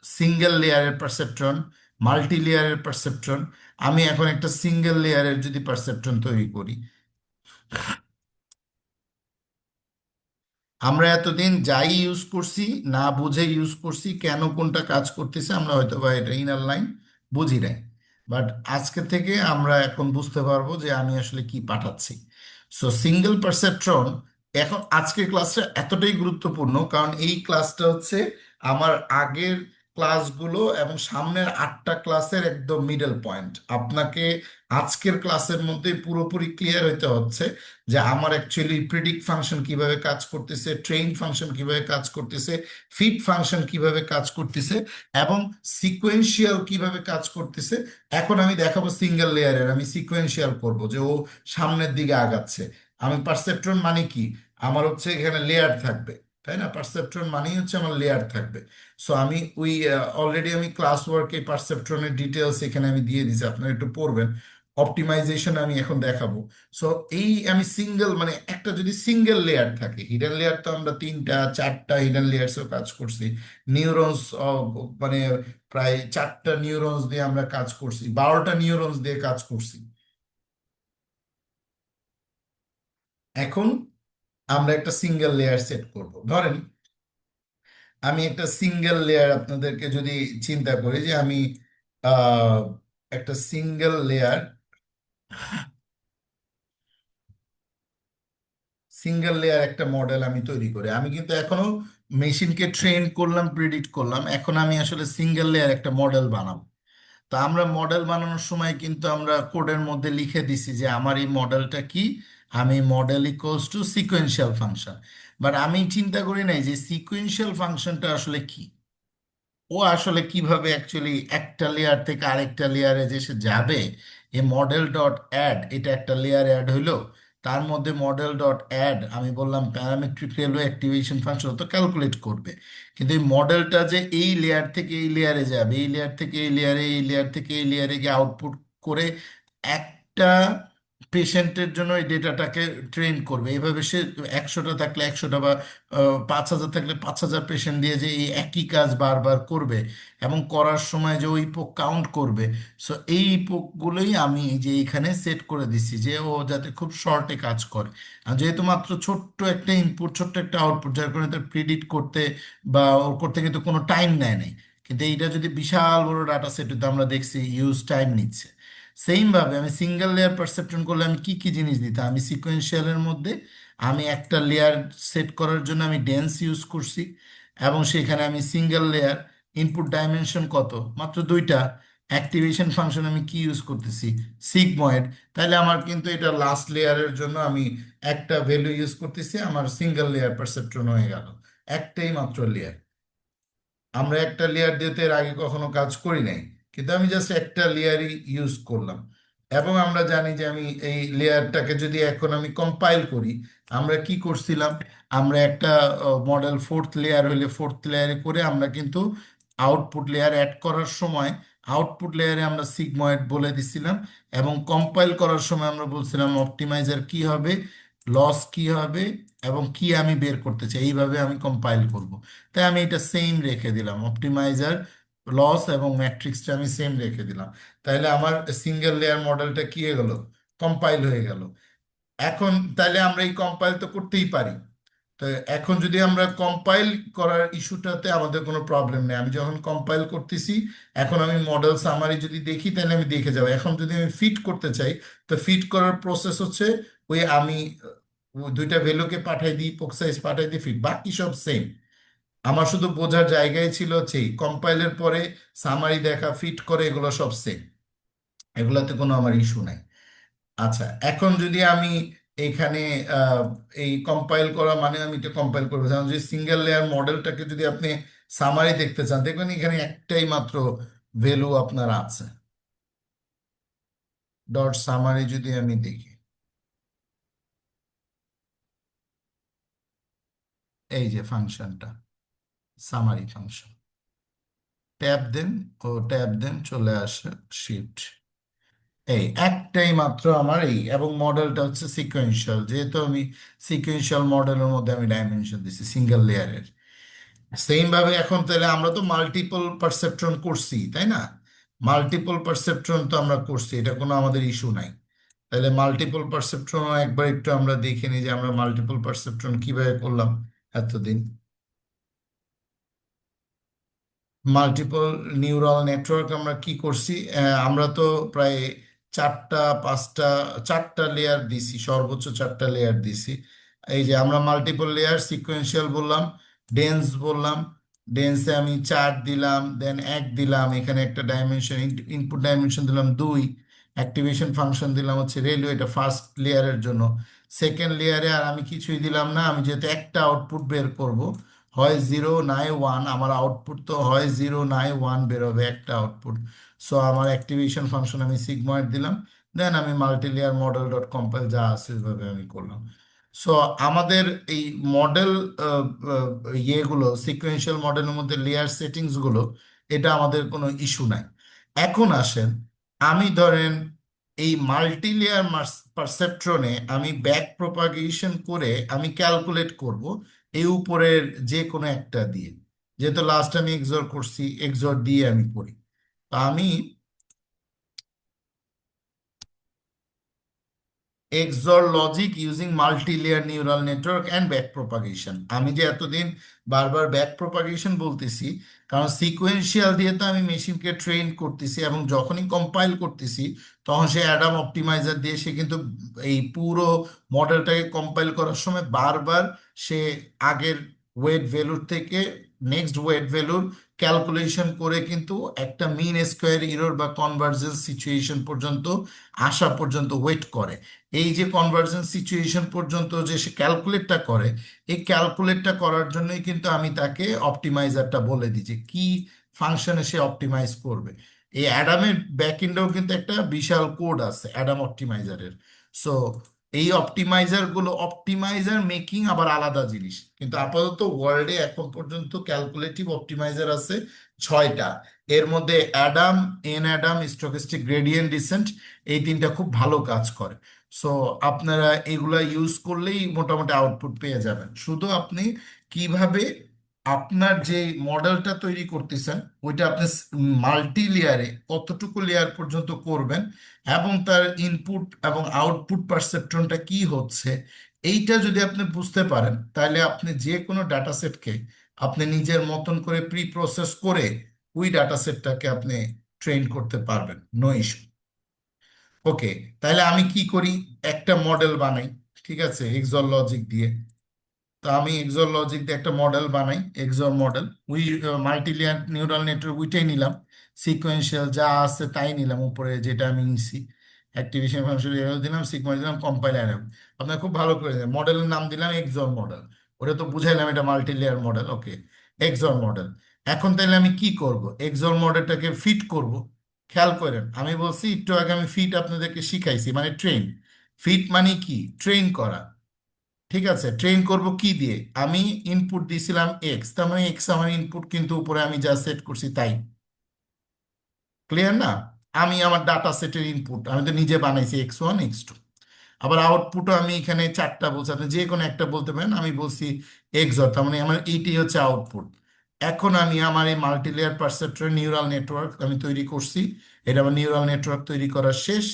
সিঙ্গেল লেয়ারের পারসেপট্রন, মাল্টি লেয়ারের পারসেপট্রন। আমি এখন একটা সিঙ্গেল লেয়ারের যদি পারসেপট্রন তৈরি করি, আমরা এতদিন যাই ইউজ করছি, না বুঝে ইউজ করছি, কেন কোনটা কাজ করতেছে আমরা হয়তো বা এটা ইনার লাইন বুঝি নাই। বাট আজকে থেকে আমরা এখন বুঝতে পারবো যে আমি আসলে কি পাঠাচ্ছি। সো সিঙ্গেল পারসেপট্রন, এখন আজকের ক্লাসটা এতটাই গুরুত্বপূর্ণ কারণ এই ক্লাসটা হচ্ছে আমার আগের ক্লাসগুলো এবং সামনের 8টা ক্লাসের একদম মিডল পয়েন্ট। আপনাকে আজকের ক্লাসের মধ্যে পুরোপুরি ক্লিয়ার হতে হচ্ছে যে আমার অ্যাকচুয়ালি প্রিডিক্ট ফাংশন কিভাবে কাজ করতেছে, ট্রেইন ফাংশন কিভাবে কাজ করতেছে, ফিট ফাংশন কিভাবে কাজ করতেছে, এবং সিকোয়েন্সিয়াল কিভাবে কাজ করতেছে। এখন আমি দেখাবো সিঙ্গেল লেয়ারের আমি সিকোয়েন্সিয়াল করব, যে ও সামনের দিকে আগাচ্ছে। আমি পারসেপট্রন মানে কি, আমার হচ্ছে এখানে লেয়ার থাকবে, তাই না? পারসেপট্রন মানেই হচ্ছে আমার লেয়ার থাকবে। সো আমি ওই অলরেডি আমি ক্লাস ওয়ার্কে পারসেপট্রনের ডিটেলস এখানে আমি দিয়ে দিয়েছি, আপনারা একটু পড়বেন। অপটিমাইজেশন আমি এখন দেখাবো। সো এই আমি সিঙ্গেল, মানে একটা যদি সিঙ্গেল লেয়ার থাকে, হিডেন লেয়ার তো আমরা 3টা 4টা হিডেন লেয়ার্সও কাজ করছি। নিউরনস, মানে প্রায় 4টা নিউরনস দিয়ে আমরা কাজ করছি, 12টা নিউরনস দিয়ে কাজ করছি। এখন আমরা একটা সিঙ্গেল লেয়ার সেট করব। ধরেন আমি একটা সিঙ্গেল লেয়ার আপনাদেরকে যদি চিন্তা করি, যে আমি আহ, একটা সিঙ্গেল লেয়ার, সিঙ্গেল লেয়ার একটা মডেল আমি তৈরি করি। আমি কিন্তু এখনো মেশিনকে ট্রেন করলাম, প্রিডিক্ট করলাম, এখন আমি আসলে সিঙ্গেল লেয়ার একটা মডেল বানাবো। তো আমরা মডেল বানানোর সময় কিন্তু আমরা কোডের মধ্যে লিখে দিছি যে আমার এই মডেলটা কি, আমি model equals to sequential function. But আমি চিন্তা করি নাই যে সিকোয়েন্সিয়াল ফাংশনটা আসলে কি, ও আসলে কিভাবে অ্যাকচুয়ালি একটা লেয়ার থেকে আরেকটা লেয়ারে যে সে যাবে। এই মডেল ডট অ্যাড, এটা একটা লেয়ার অ্যাড হইলো, তার মধ্যে মডেল ডট অ্যাড আমি বললাম প্যারামেট্রিক রেলওয়ে অ্যাক্টিভেশন ফাংশন তো ক্যালকুলেট করবে। কিন্তু এই মডেলটা যে এই লেয়ার থেকে এই লেয়ারে যাবে, এই লেয়ার থেকে এই লেয়ারে, এই লেয়ার থেকে এই লেয়ারে গিয়ে আউটপুট করে একটা পেশেন্টের জন্য এই ডেটাটাকে ট্রেন করবে। এইভাবে সে 100টা থাকলে 100টা বা 5,000 থাকলে 5,000 পেশেন্ট দিয়ে যে এই একই কাজ বারবার করবে এবং করার সময় যে ওই পোক কাউন্ট করবে। সো এই পোকগুলোই আমি এই যে এখানে সেট করে দিছি যে ও যাতে খুব শর্টে কাজ করে। আর যেহেতু মাত্র ছোট্ট একটা ইনপুট ছোট্ট একটা আউটপুট, যার কারণে তার প্রিডিক্ট করতে বা ওর করতে কিন্তু কোনো টাইম নেয় নাই। কিন্তু এইটা যদি বিশাল বড় ডাটা সেট হতো, আমরা দেখছি ইউজ টাইম নিচ্ছে। সেম ভাবে আমি সিঙ্গেল লেয়ার পারসেপট্রন করলে আমি কি কি জিনিস দিতাম, আমি সিকোয়েন্সিয়ালের মধ্যে আমি একটা লেয়ার সেট করার জন্য আমি ডেন্স ইউজ করছি, এবং সেখানে আমি সিঙ্গেল লেয়ার ইনপুট ডাইমেনশন কত, মাত্র দুইটা। অ্যাক্টিভেশন ফাংশন আমি কি ইউজ করতেছি, সিগময়েড। তাহলে আমার কিন্তু এটা লাস্ট লেয়ারের জন্য আমি একটা ভ্যালু ইউজ করতেছি, আমার সিঙ্গেল লেয়ার পারসেপট্রন হয়ে গেল। একটাই মাত্র লেয়ার। আমরা একটা লেয়ার দিয়ে তো এর আগে কখনো কাজ করি নাই, কিন্তু আমি জাস্ট একটা লেয়ারই ইউজ করলাম। এবং আমরা জানি যে আমি এই লেয়ারটাকে যদি এখন আমি কম্পাইল করি, আমরা কি করছিলাম, আমরা একটা মডেল ফোর্থ লেয়ার হলে ফোর্থ লেয়ারে করে আমরা কিন্তু আউটপুট লেয়ার অ্যাড করার সময় আউটপুট লেয়ারে আমরা সিগময়েড বলে দিছিলাম, এবং কম্পাইল করার সময় আমরা বলছিলাম অপটিমাইজার কি হবে, লস কি হবে, এবং কি আমি বের করতে চাই, এইভাবে আমি কম্পাইল করব। তাই আমি এটা সেম রেখে দিলাম, অপটিমাইজার, লস এবং ম্যাট্রিক্সটা আমি সেম রেখে দিলাম। তাহলে আমার সিঙ্গেল লেয়ার মডেলটা কি হয়ে গেল, কম্পাইল হয়ে গেল। এখন তাহলে আমরা এই কম্পাইল তো করতেই পারি। তো এখন যদি আমরা কম্পাইল করার ইস্যুটাতে আমাদের কোনো প্রবলেম নেই। আমি যখন কম্পাইল করতেছি, এখন আমি মডেল সামারি যদি দেখি তাহলে আমি দেখে যাবো। এখন যদি আমি ফিট করতে চাই, তো ফিট করার প্রসেস হচ্ছে ওই আমি দুইটা ভ্যালুকে পাঠাই দিই, পোক সাইজ পাঠাই দিই, ফিট, বাকি সব সেম। আমার শুধু বোঝার জায়গায় ছিল হচ্ছে কম্পাইলের পরে সামারি দেখা, ফিট করে, এগুলো সব সেম, এগুলোতে কোনো আমার ইস্যু নাই। আচ্ছা, এখন যদি আমি এখানে আহ, এই কম্পাইল করা মানে আমি এটা কম্পাইল করবো, যেমন যদি সিঙ্গেল লেয়ার মডেলটাকে যদি আপনি সামারি দেখতে চান, দেখবেন এখানে একটাই মাত্র ভ্যালু আপনার আছে। ডট সামারি যদি আমি দেখি, এই যে ফাংশনটা, সামারি ফাংশন, ট্যাব দেন, ও ট্যাব দেন, চলে আসে শিফট, এই একটাই মাত্র আমার এই, এবং মডেলটা হচ্ছে সিকোয়েন্সিয়াল, যেহেতু আমি সিকোয়েন্সিয়াল মডেলের মধ্যে আমি ডাইমেনশন দিছি সিঙ্গেল লেয়ারের। সেম ভাবে এখন তাহলে আমরা তো মাল্টিপল পারসেপট্রন করছি, তাই না? মাল্টিপল পারসেপট্রন তো আমরা করছি, এটা কোনো আমাদের ইস্যু নাই। তাহলে মাল্টিপল পারসেপট্রন একবার একটু আমরা দেখে নিই যে আমরা মাল্টিপল পারসেপট্রন কিভাবে করলাম এতদিন। মাল্টিপল নিউরাল নেটওয়ার্ক আমরা কি করছি, আমরা তো প্রায় চারটা পাঁচটা, চারটা লেয়ার দিছি, সর্বোচ্চ চারটা লেয়ার দিছি। এই যে আমরা মাল্টিপল লেয়ার সিকোয়েন্সিয়াল বললাম, ডেন্স বললাম, ডেন্সে আমি 4 দিলাম, দেন 1 দিলাম, এখানে একটা ডাইমেনশন, ইনপুট ডাইমেনশন দিলাম 2, অ্যাক্টিভেশন ফাংশন দিলাম হচ্ছে রেলওয়ে, এটা ফার্স্ট লেয়ারের জন্য। সেকেন্ড লেয়ারে আর আমি কিছুই দিলাম না, আমি যেহেতু একটা আউটপুট বের করব, হয় 0 নাই 1, আমার আউটপুট তো হয় 0 নাই 1 বেরোবে একটা আউটপুট। সো আমার অ্যাক্টিভেশন ফাংশন আমি সিগময়েড দিলাম, দেন আমি multi layer model dot compile যা আছে ওইভাবে আমি করলাম। সো আমাদের এই মডেল ইয়েগুলো সিকোয়েন্সিয়াল মডেলের মধ্যে লেয়ার সেটিংস গুলো, এটা আমাদের কোনো ইস্যু নাই। এখন আসেন, আমি ধরেন এই মাল্টি লেয়ার পারসেপট্রনে আমি ব্যাক প্রপাগেশন করে আমি ক্যালকুলেট করব এই উপরের যে কোনো একটা দিয়ে, যেহেতু লাস্ট আমি এক্সর করছি, এক্সর দিয়ে আমি করি। তা আমি XOR logic using multi layer neural network and back propagation, আমি যে এতদিন বারবার ব্যাক প্রপাগেশন বলতেছি, কারণ সিকোয়েন্সিয়াল দিয়ে তো আমি মেশিনকে ট্রেন করতেছি, এবং যখনই কম্পাইল করতেছি তখন সে অ্যাডাম অপটিমাইজার দিয়ে সে কিন্তু এই পুরো মডেলটাকে কম্পাইল করার সময় বারবার সে আগের ওয়েট ভ্যালুর থেকে নেক্সট ওয়েট ভ্যালুর ক্যালকুলেশন করে কিন্তু একটা মিন স্কোয়ার ইরর বা কনভার্জেন্স সিচুয়েশন পর্যন্ত আসা পর্যন্ত ওয়েট করে। এই যে কনভার্জেন্স সিচুয়েশন পর্যন্ত যে সে ক্যালকুলেটটা করে, এই ক্যালকুলেটটা করার জন্যই কিন্তু আমি তাকে অপটিমাইজারটা বলে দিই যে কি ফাংশনে সে অপটিমাইজ করবে। এই অ্যাডামের ব্যাকএন্ডেও কিন্তু একটা বিশাল কোড আছে অ্যাডাম অপটিমাইজারের। সো এই অপটিমাইজার গুলো, অপটিমাইজার মেকিং আবার আলাদা জিনিস, কিন্তু আপাতত ওয়ার্ল্ডে এখন পর্যন্ত ক্যালকুলেটিভ অপটিমাইজার আছে 6টা। এর মধ্যে Adam, Nadam, stochastic gradient descent, এই তিনটা খুব ভালো কাজ করে। সো আপনারা এগুলা ইউজ করলেই মোটামুটি আউটপুট পেয়ে যাবেন। শুধু আপনি কিভাবে আপনার যে মডেলটা তৈরি করতেছেন ওইটা আপনি মাল্টি লেয়ারে কতটুকু লেয়ার পর্যন্ত করবেন এবং তার ইনপুট এবং আউটপুট পারসেপট্রনটা কি হচ্ছে, এইটা যদি আপনি বুঝতে পারেন তাহলে আপনি যে কোনো ডাটা সেটকে আপনি নিজের মতন করে প্রি প্রসেস করে ওই ডাটা সেটটাকে আপনি ট্রেন করতে পারবেন, নো ইস্যু। ওকে, তাহলে আমি কি করি, একটা মডেল বানাই, ঠিক আছে, এক্সর লজিক দিয়ে। তো আমি এক্সর লজিক দিয়ে একটা মডেল বানাই, এক্সর মডেল, ওই মাল্টিলিনিয়ার নিউরাল নেটওয়ার্ক ওইটাই নিলাম, সিকোয়েন্সিয়াল যা আছে তাই নিলাম, উপরে যেটা আমি নিছি অ্যাক্টিভেশন ফাংশন এরও দিলাম, সিকোয়েন্স দিলাম, কম্পাইল এরর। আপনার খুব ভালো করে দেন, মডেলের নাম দিলাম এক্সর মডেল। ওটা তো বুঝাইলাম এটা মাল্টিলেয়ার মডেল, ওকে, এক্সর মডেল। এখন তাহলে আমি কি করব, এক্সর মডেলটাকে ফিট করব। খেয়াল করেন আমি বলছি একটু আগে আমি ফিট আপনাদেরকে শিখাইছি, মানে ট্রেন। ফিট মানে কি, ট্রেন করা। ঠিক আছে, ট্রেন করব কি দিয়ে, আমি ইনপুট দিয়েছিলাম এক্স, তার মানে এক্স আমার ইনপুট, কিন্তু উপরে আমি যা সেট করছি তাই। ক্লিয়ার না? আমি আমার ডাটা সেটের ইনপুট আমি তো নিজে বানাইছি x1 x2। আবার আউটপুটও আমি এখানে চারটা বলছি, আপনি যে কোনো একটা বলতে পারেন, আমি বলছি এক্সর, তার মানে আমার এইটি হচ্ছে আউটপুট। এখন আমি আমার এই মাল্টিলেয়ার পারসেপ্টর নিউরাল নেটওয়ার্ক আমি তৈরি করছি। এটা আমার নিউরাল নেটওয়ার্ক তৈরি করা শেষ,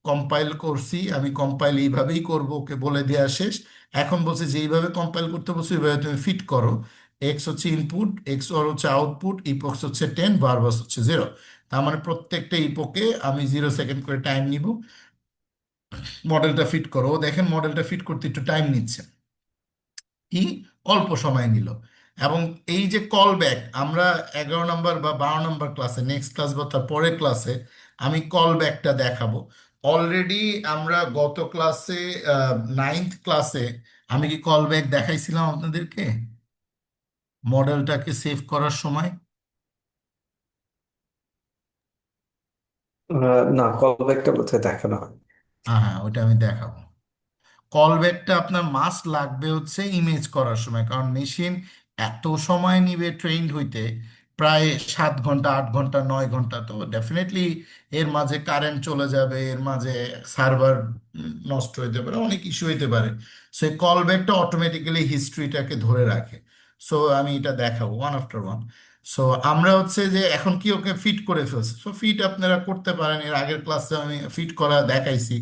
কম্পাইল করছি, আমি কম্পাইল এইভাবেই করব, ওকে বলে দেওয়া শেষ। এখন বলছে যে এইভাবে কম্পাইল করতে বলছো এইভাবে তুমি ফিট করো। এক্স হচ্ছে ইনপুট, এক্স ওর হচ্ছে আউটপুট, ইপক্স হচ্ছে 10, ভার্বাস হচ্ছে 0। তার মানে প্রত্যেকটা ইপোকে আমি 0 সেকেন্ড করে টাইম নিব, মডেলটা ফিট করো। ও দেখেন মডেলটা ফিট করতে একটু টাইম নিচ্ছে, কি অল্প সময় নিল। এবং এই যে কল ব্যাক, আমরা 11 নম্বর বা 12 নম্বর ক্লাসে, নেক্সট ক্লাস বা তার পরের ক্লাসে আমি কল ব্যাকটা দেখাবো। অলরেডি আমরা গত ক্লাসে, 9th ক্লাসে আমি কি কল ব্যাক দেখাইছিলাম আপনাদেরকে মডেলটাকে সেভ করার সময়? না, কল ব্যাকটা বোধহয় দেখানো হয়। হ্যাঁ হ্যাঁ, ওটা আমি দেখাবো। কল ব্যাকটা আপনার মাস্ট লাগবে হচ্ছে ইমেজ করার সময়, কারণ মেশিন এত সময় নিবে ট্রেন্ড হইতে, প্রায় 7 ঘন্টা, 8 ঘন্টা, 9 ঘন্টা। তো ডেফিনেটলি এর মাঝে কারেন্ট চলে যাবে, এর মাঝে সার্ভার নষ্ট হইতে পারে, অনেক ইস্যু হইতে পারে। সো এই কল ব্যাকটা অটোমেটিক্যালি হিস্ট্রিটাকে ধরে রাখে। সো আমি এটা দেখাবো ওয়ান আফটার ওয়ান। সো আমরা হচ্ছে যে এখন কি ওকে ফিট করে ফেলছি, সো ফিট আপনারা করতে পারেন, এর আগের ক্লাসে আমি ফিট করা দেখাইছি।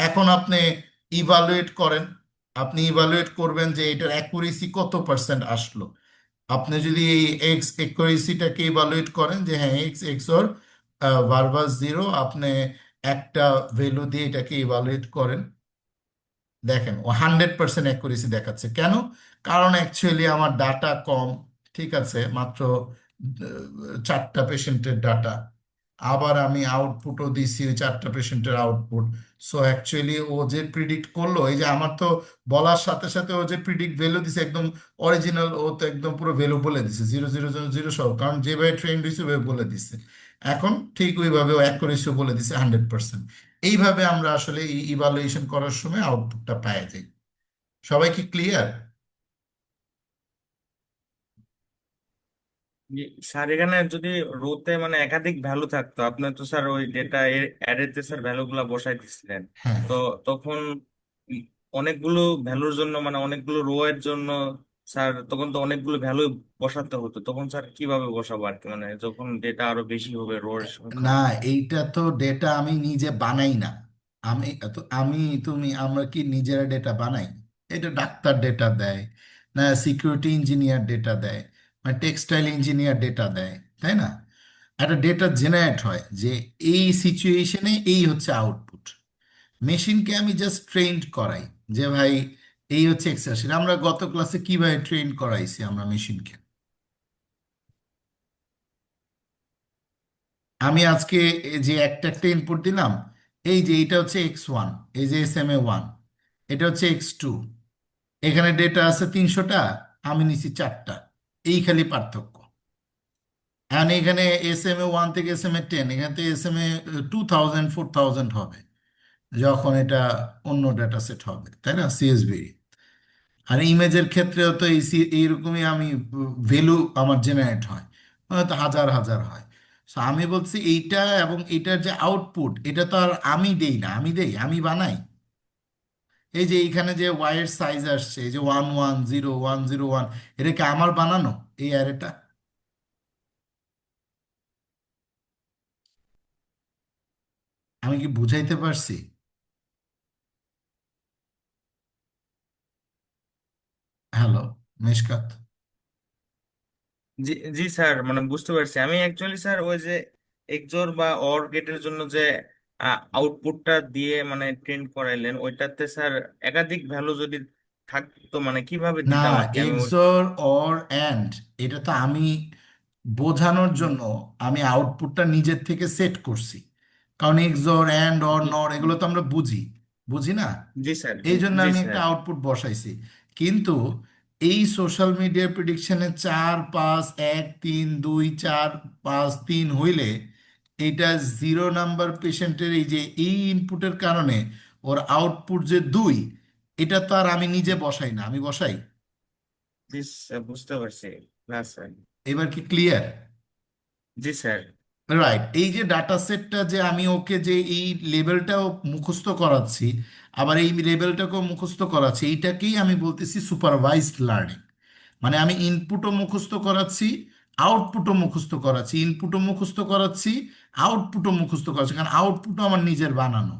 এখন আপনি ইভালুয়েট করেন, আপনি ইভালুয়েট করবেন যে এটার অ্যাকুরেসি কত পার্সেন্ট আসলো। আপনি যদি এই এক্স অ্যাকুরেসিটাকে ইভালুয়েট করেন যে হ্যাঁ এক্স এক্স ওর ভার্বাস 0, আপনি একটা ভ্যালু দিয়ে এটাকে ইভালুয়েট করেন, দেখেন ও 100% অ্যাকুরেসি দেখাচ্ছে। কেন? কারণ অ্যাকচুয়ালি আমার ডাটা কম, ঠিক আছে, মাত্র 4টা পেশেন্টের ডাটা। আবার আমি আউটপুটও দিছি ওই 4টা পেশেন্টের আউটপুট। সো অ্যাকচুয়ালি ও যে প্রিডিক্ট করলো, এই যে আমার তো বলার সাথে সাথে ও যে প্রিডিক্ট ভ্যালু দিছে একদম অরিজিনাল, ও তো একদম পুরো ভ্যালু বলে দিছে, 0 0 0 0 সহ, কারণ যেভাবে ট্রেন্ড হয়েছে ওইভাবে বলে দিছে। এখন ঠিক ওইভাবে ও অ্যাকুরেসিও বলে দিছে 100%। এইভাবে আমরা আসলে এই ইভালুয়েশন করার সময় আউটপুটটা পাওয়া যায়। সবাই কি ক্লিয়ার? স্যার এখানে যদি রোতে মানে একাধিক ভ্যালু থাকতো, আপনার তো স্যার ওই ডেটা অ্যারেতে স্যার ভ্যালু গুলা বসাই দিচ্ছিলেন, হ্যাঁ, তো তখন উম অনেকগুলো ভ্যালুর জন্য মানে অনেকগুলো রো এর জন্য স্যার তখন তো অনেকগুলো ভ্যালু বসাতে হতো, তখন স্যার কিভাবে বসাবো আর কি, মানে যখন ডেটা আরো বেশি হবে রোর সংখ্যা। না, এইটা তো ডেটা আমি নিজে বানাই না। আমি তো আমি তুমি আমরা কি নিজেরা ডেটা বানাই? এটা ডাক্তার ডেটা দেয়, না সিকিউরিটি ইঞ্জিনিয়ার ডেটা দেয়, না টেক্সটাইল ইঞ্জিনিয়ার ডেটা দেয়, তাই না? একটা ডেটা জেনারেট হয় যে এই সিচুয়েশনে এই হচ্ছে আউটপুট। মেশিনকে আমি জাস্ট ট্রেন্ড করাই যে ভাই এই হচ্ছে এক্সারসাইজ। আমরা গত ক্লাসে কিভাবে ট্রেন করাইছি আমরা মেশিনকে, আমি আজকে এই যে একটা একটা ইনপুট দিলাম, এই যে এটা হচ্ছে x1, এই যে SMA1, এটা হচ্ছে x2, এখানে ডেটা আছে 300টা, আমি নিছি 4টা, এই খালি পার্থক্য। আর এখানে SMA1 থেকে SMA10, এখান থেকে SMA 2000 4000 হবে যখন এটা অন্য ডেটা সেট হবে, তাই না, সিএসবি। আর ইমেজের ক্ষেত্রেও তো এইরকমই আমি ভ্যালু আমার জেনারেট হয়, হয়তো হাজার হাজার হয়। So আমি বলছি এইটা এবং এটার যে আউটপুট, এটা তো আর আমি দেই না, আমি দেই, আমি বানাই। এই যে এইখানে যে ওয়াই এর সাইজ আসছে, এই যে 110 101, এটা কি আমার বানানো এই অ্যারেটা? আমি কি বুঝাইতে পারছি? হ্যালো মেশকাত। জি জি স্যার, মানে বুঝতে পারছি আমি অ্যাকচুয়ালি স্যার, ওই যে এক্সোর বা অর গেটের জন্য যে আউটপুটটা দিয়ে মানে ট্রেন করাইলেন, ওইটাতে স্যার একাধিক ভ্যালু যদি থাকতো মানে কিভাবে না, দিতাম আর কি আমি এক্সর অর অ্যান্ড এটা তো আমি বোঝানোর জন্য আমি আউটপুটটা নিজের থেকে সেট করছি। কারণ এক্সর অ্যান্ড অর জি নর এগুলো তো আমরা বুঝি, বুঝি না? জি স্যার। এই জন্য জি আমি একটা স্যার। আউটপুট বসাইছি। কিন্তু এই সোশ্যাল মিডিয়া প্রেডিকশনে 4 5 1 3 2 4 5 3 হইলে এইটা 0 নাম্বার পেশেন্টের এই যে এই ইনপুটের কারণে ওর আউটপুট যে 2, এটা তো আর আমি নিজে বসাই না, আমি বসাই। জি স্যার, বুঝতে পারছি। না স্যার। এবার কি ক্লিয়ার? জি স্যার। রাইট, এই যে ডাটা সেটটা যে আমি ওকে যে এই লেভেলটাও মুখস্থ করাচ্ছি, আবার এই লেভেলটাকেও মুখস্থ করাচ্ছি, এইটাকেই আমি বলতেছি সুপারভাইজড লার্নিং। মানে আমি ইনপুটও মুখস্থ করাচ্ছি, আউটপুটও মুখস্থ করাচ্ছি, ইনপুটও মুখস্থ করাচ্ছি, আউটপুটও মুখস্থ করাচ্ছি, কারণ আউটপুটও আমার নিজের বানানো।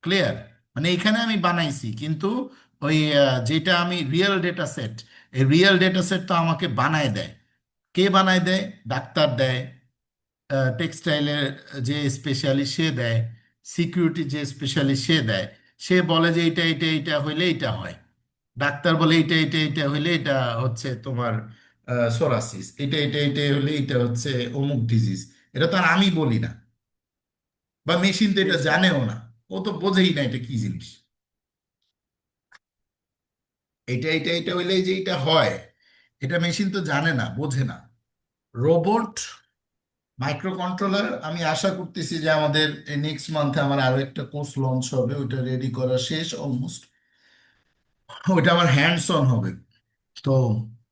ক্লিয়ার? মানে এখানে আমি বানাইছি, কিন্তু ওই যেটা আমি রিয়েল ডেটা সেট, এই রিয়েল ডেটা সেট তো আমাকে বানায় দেয়। কে বানায় দেয়? ডাক্তার দেয়, টেক্সটাইলের যে স্পেশালিস্ট সে দেয়, সিকিউরিটি যে স্পেশালিস্ট সে দেয়। সে বলে যে এটা এটা এটা হইলে এটা হয়। ডাক্তার বলে এটা এটা এটা হইলে এটা হচ্ছে তোমার সোরাসিস, এটা এটা এটা হলে এটা হচ্ছে অমুক ডিজিজ। এটা তো আর আমি বলি না, বা মেশিন তো জি এটা স্যার। জানেও না, ও তো বোঝেই না এটা কি জিনিস। এটা এটা এটা হইলে যে এটা হয়, এটা মেশিন তো জানে না, বোঝে না। রোবট, মাইক্রো কন্ট্রোলার, আমি আশা করতেছি যে আমাদের নেক্সট মান্থে আমার আরো একটা কোর্স লঞ্চ হবে, ওইটা রেডি করা শেষ অলমোস্ট। ওইটা আমার হ্যান্ডস অন হবে, তো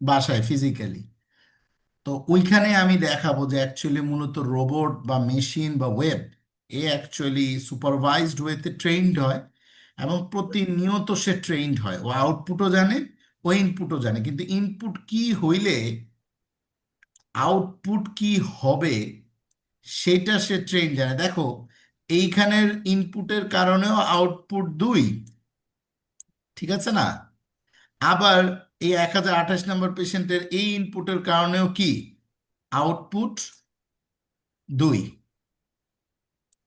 বাসায় ফিজিক্যালি। তো ওইখানে আমি দেখাবো যে অ্যাকচুয়ালি মূলত রোবট বা মেশিন বা ওয়েব এ অ্যাকচুয়ালি সুপারভাইজড ওয়েতে ট্রেইনড হয়, এবং প্রতিনিয়ত সে ট্রেইনড হয়। ও আউটপুটও জানে, ও ইনপুটও জানে, কিন্তু ইনপুট কি হইলে আউটপুট কি হবে সেটা সে ট্রেন জানে। দেখো, এইখানের ইনপুটের কারণেও আউটপুট 2, ঠিক আছে না? আবার এই 1028 নম্বর পেশেন্টের এই ইনপুটের কারণেও কি আউটপুট 2।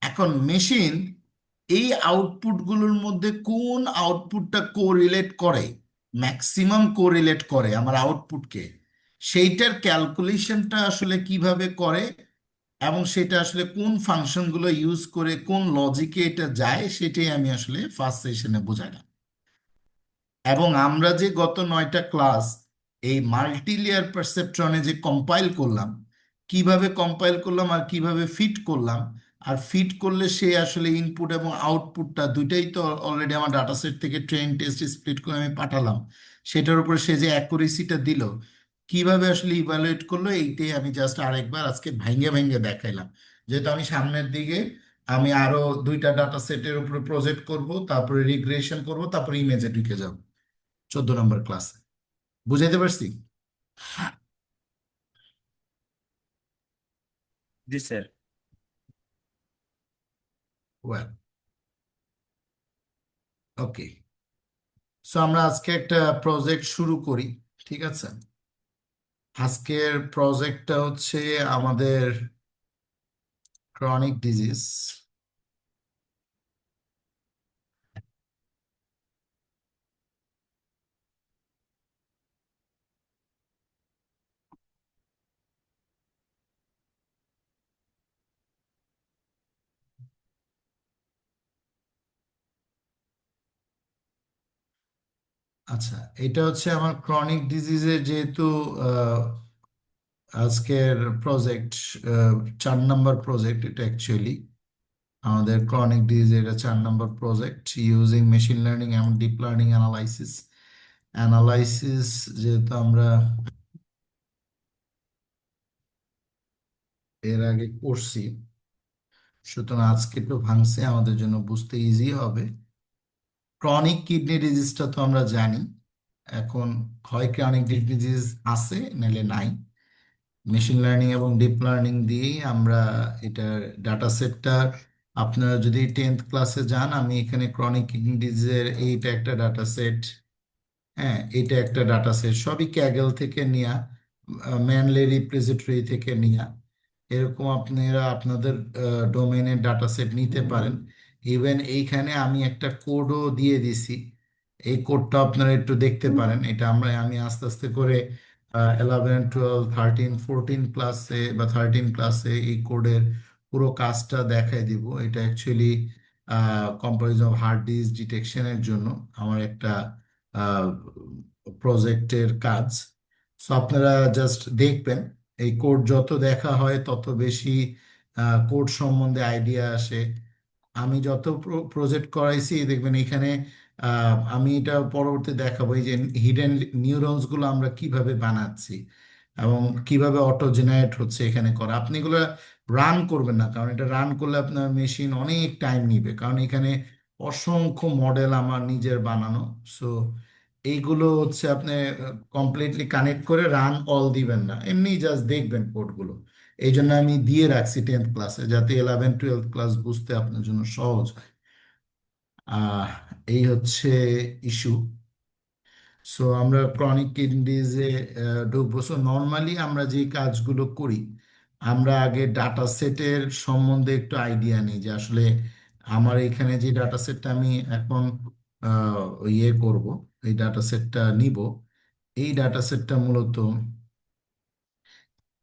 এখন মেশিন এই আউটপুটগুলোর মধ্যে কোন আউটপুটটা কোরিলেট করে, ম্যাক্সিমাম কোরিলেট করে আমার আউটপুটকে, সেইটার ক্যালকুলেশনটা আসলে কিভাবে করে, এবং সেটা আসলে কোন ফাংশনগুলো ইউজ করে কোন লজিকে এটা যায়, সেটাই আমি আসলে ফার্স্ট সেশনে বোঝালাম। এবং আমরা যে গত 9টা ক্লাস এই মাল্টিলেয়ার পারসেপট্রনে যে কম্পাইল করলাম, কিভাবে কম্পাইল করলাম আর কিভাবে ফিট করলাম, আর ফিট করলে সে আসলে ইনপুট এবং আউটপুটটা দুইটাই তো অলরেডি আমার ডাটা সেট থেকে ট্রেন টেস্ট স্প্লিট করে আমি পাঠালাম, সেটার উপরে সে যে অ্যাকুরেসিটা দিল, কিভাবে আসলে ইভালুয়েট করলো, এইটাই আমি জাস্ট আরেকবার আজকে ভাইঙ্গে ভাইঙ্গে দেখাইলাম। যেহেতু আমি সামনের দিকে আমি আরো 2টা ডাটা সেটের উপরে প্রজেক্ট করব, তারপরে রিগ্রেশন করব, তারপরে ইমেজে ঢুকে যাব 14 নম্বর ক্লাসে। বুঝাইতে পারছি? জি স্যার। ওয়েল, ওকে। সো আমরা আজকে একটা প্রজেক্ট শুরু করি, ঠিক আছে? আজকের প্রজেক্টটা হচ্ছে আমাদের ক্রনিক ডিজিজ। আচ্ছা, এটা হচ্ছে আমার ক্রনিক ডিজিজের যেহেতু আহ, আজকের প্রজেক্ট 4 নম্বর প্রজেক্ট, এটা অ্যাকচুয়ালি আমাদের ক্রনিক ডিজিজের এটা 4 নম্বর প্রজেক্ট ইউজিং মেশিন লার্নিং এবং ডিপ লার্নিং অ্যানালাইসিস। অ্যানালাইসিস যেহেতু আমরা এর আগে করছি, সুতরাং আজকে একটু ভাঙছে আমাদের জন্য বুঝতে ইজি হবে। ক্রনিক কিডনি ডিজিজটা তো আমরা জানি। এখন হয় ক্রনিক কিডনি ডিজিজ আছে নাহলে নাই। মেশিন লার্নিং এবং ডিপ লার্নিং দিয়েই আমরা এটার ডাটা সেটটা, আপনারা যদি 10th ক্লাসে যান, আমি এখানে ক্রনিক কিডনি ডিজিজের এইটা একটা ডাটা সেট, হ্যাঁ এটা একটা ডাটা সেট, সবই ক্যাগেল থেকে নেয়া, ম্যানলি রিপোজিটরি থেকে নেয়া। এরকম আপনারা আপনাদের ডোমেনের ডাটা সেট নিতে পারেন। ইভেন এইখানে আমি একটা কোডও দিয়ে দিছি, এই কোডটা আপনারা একটু দেখতে পারেন। এটা আমি আস্তে আস্তে করে 11, 12, 13, 14 ক্লাসে বা 13 ক্লাসে এই কোডের পুরো কাজটা দেখাই দিব। এটা actually comparison of hard disk ডিটেকশনের জন্য আমার একটা প্রজেক্টের কাজ। সো আপনারা জাস্ট দেখবেন, এই কোড যত দেখা হয় তত বেশি কোড সম্বন্ধে আইডিয়া আসে। আমি যত প্রজেক্ট করাইছি দেখবেন এখানে আমি এটা পরবর্তী দেখাবো, এই যে হিডেন নিউরনস গুলো আমরা কিভাবে বানাচ্ছি এবং কিভাবে অটো জেনারেট হচ্ছে এখানে করা। আপনি এগুলো রান করবেন না, কারণ এটা রান করলে আপনার মেশিন অনেক টাইম নিবে, কারণ এখানে অসংখ্য মডেল আমার নিজের বানানো। সো এইগুলো হচ্ছে আপনি কমপ্লিটলি কানেক্ট করে রান অল দিবেন না, এমনি জাস্ট দেখবেন কোডগুলো। এই জন্য আমি দিয়ে রাখছি 10th ক্লাসে, যাতে 11, 12 ক্লাস বুঝতে আপনার জন্য সহজ হয়। আহ এই হচ্ছে ইস্যু। সো আমরা ক্রনিক কিডনি ডিজিজে ঢুকবো। সো নর্মালি আমরা যে কাজগুলো করি, আমরা আগে ডাটা সেটের সম্বন্ধে একটু আইডিয়া নিই, যে আসলে আমার এখানে যে ডাটা সেটটা আমি এখন ইয়ে করব, এই ডাটা সেটটা নিব, এই ডাটা সেটটা মূলত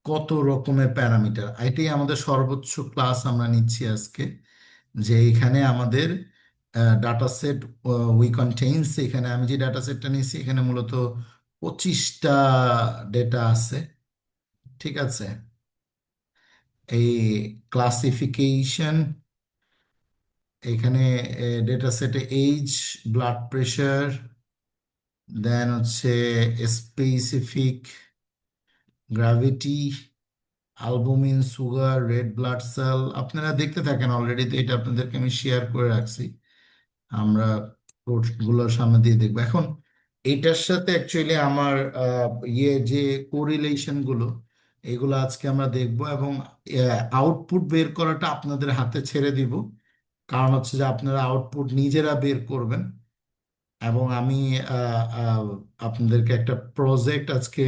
কত রকমের প্যারামিটার, এটাই আমাদের সর্বোচ্চ ক্লাস আমরা নিচ্ছি আজকে। যে এখানে আমাদের ডাটা সেট উই কন্টেইনস, এখানে আমি যে ডাটা সেটটা নিচ্ছি এখানে মূলত 25টা ডেটা আছে, ঠিক আছে। এই ক্লাসিফিকেশন, এখানে ডেটা সেটে এইজ, ব্লাড প্রেশার, দেন হচ্ছে specific gravity, albumin, sugar, red blood cell, আপনারা দেখতে থাকেন। অলরেডি তো এটা আপনাদেরকে আমি শেয়ার করে রাখছি, আমরা গুলোর সামনে দিয়ে দেখবো এখন। এটার সাথে অ্যাকচুয়ালি আমার যে কোরিলেশন গুলো, এগুলো আজকে আমরা দেখব, এবং আউটপুট বের করাটা আপনাদের হাতে ছেড়ে দিব। কারণ হচ্ছে যে আপনারা আউটপুট নিজেরা বের করবেন, এবং আমি আহ, আহ, আপনাদেরকে একটা প্রজেক্ট আজকে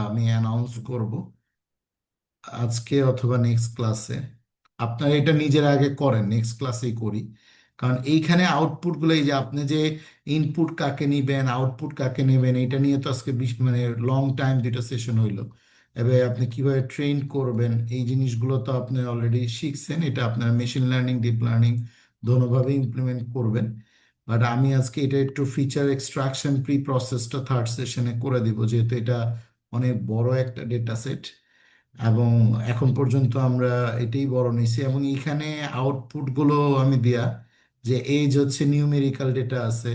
আমি অ্যানাউন্স করব আজকে অথবা নেক্সট ক্লাসে। আপনারা এটা নিজের আগে করেন, নেক্সট ক্লাসেই করি। কারণ এইখানে আউটপুট গুলো, এই যে আপনি যে ইনপুট কাকে নিবেন আউটপুট কাকে নেবেন, এটা নিয়ে তো আজকে মানে লং টাইম 2টা সেশন হইলো। এবার আপনি কিভাবে ট্রেন করবেন এই জিনিসগুলো তো আপনি অলরেডি শিখছেন, এটা আপনার মেশিন লার্নিং ডিপ লার্নিং দোনোভাবে ইমপ্লিমেন্ট করবেন। বাট আমি আজকে এটা একটু ফিচার এক্সট্রাকশন প্রি প্রসেসটা থার্ড সেশনে করে দিব, যেহেতু এটা অনেক বড় একটা ডেটা সেট, এবং এখন পর্যন্ত আমরা এটাই বড় নিছি। এবং এখানে আউটপুট গুলো আমি দেয়া, যে এজ হচ্ছে নিউমেরিক্যাল ডেটা আছে,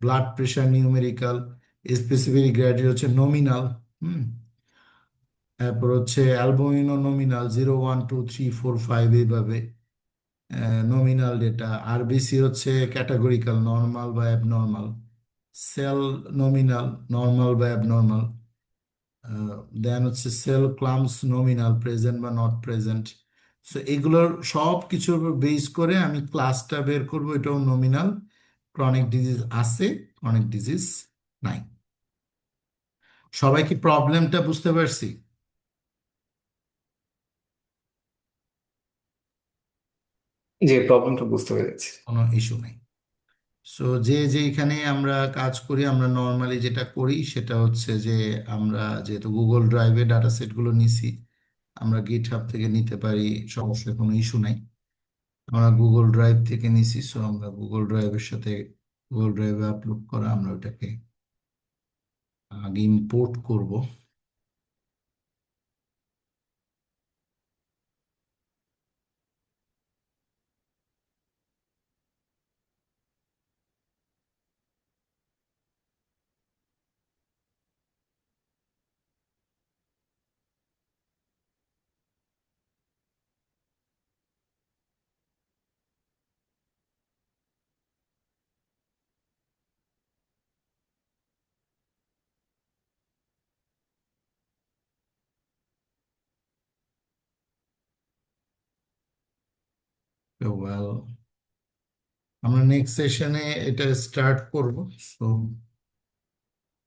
blood pressure numerical, specific gravity হচ্ছে নমিনাল, হুম, তারপর হচ্ছে অ্যালবুমিনও নমিনাল, 0, 1, 2, 3, 4, 5 এইভাবে নমিনাল ডেটা। আরবিসি হচ্ছে ক্যাটাগরিক্যাল, নর্মাল বা অ্যাবনর্মাল, সেল নমিনাল, নর্মাল বা অ্যাবনর্মাল, দেন হচ্ছে সেল ক্লাম্পস নমিনাল, প্রেজেন্ট বা নট প্রেজেন্ট। সো এগুলোর সব কিছুর উপর বেস করে আমি ক্লাসটা বের করব, এটাও নমিনাল, ক্রনিক ডিজিজ আছে, ক্রনিক ডিজিজ নাই। সবাই কি প্রবলেমটা বুঝতে পারছি? যে প্রবলেমটা বুঝতে পেরেছি। কোনো ইস্যু নেই। সো যে এখানে আমরা কাজ করি, আমরা নর্মালি যেটা করি সেটা হচ্ছে যে আমরা যেহেতু গুগল ড্রাইভে ডাটা সেটগুলো নিছি, আমরা গিট হাব থেকে নিতে পারি, সমস্যা কোনো ইস্যু নাই। আমরা গুগল ড্রাইভ থেকে নিছি, সো আমরা গুগল ড্রাইভের সাথে গুগল ড্রাইভে আপলোড করা, আমরা ওটাকে আগে ইম্পোর্ট করব। ওয়েল, আমরা নেক্সট সেশনে এটা স্টার্ট করব। সো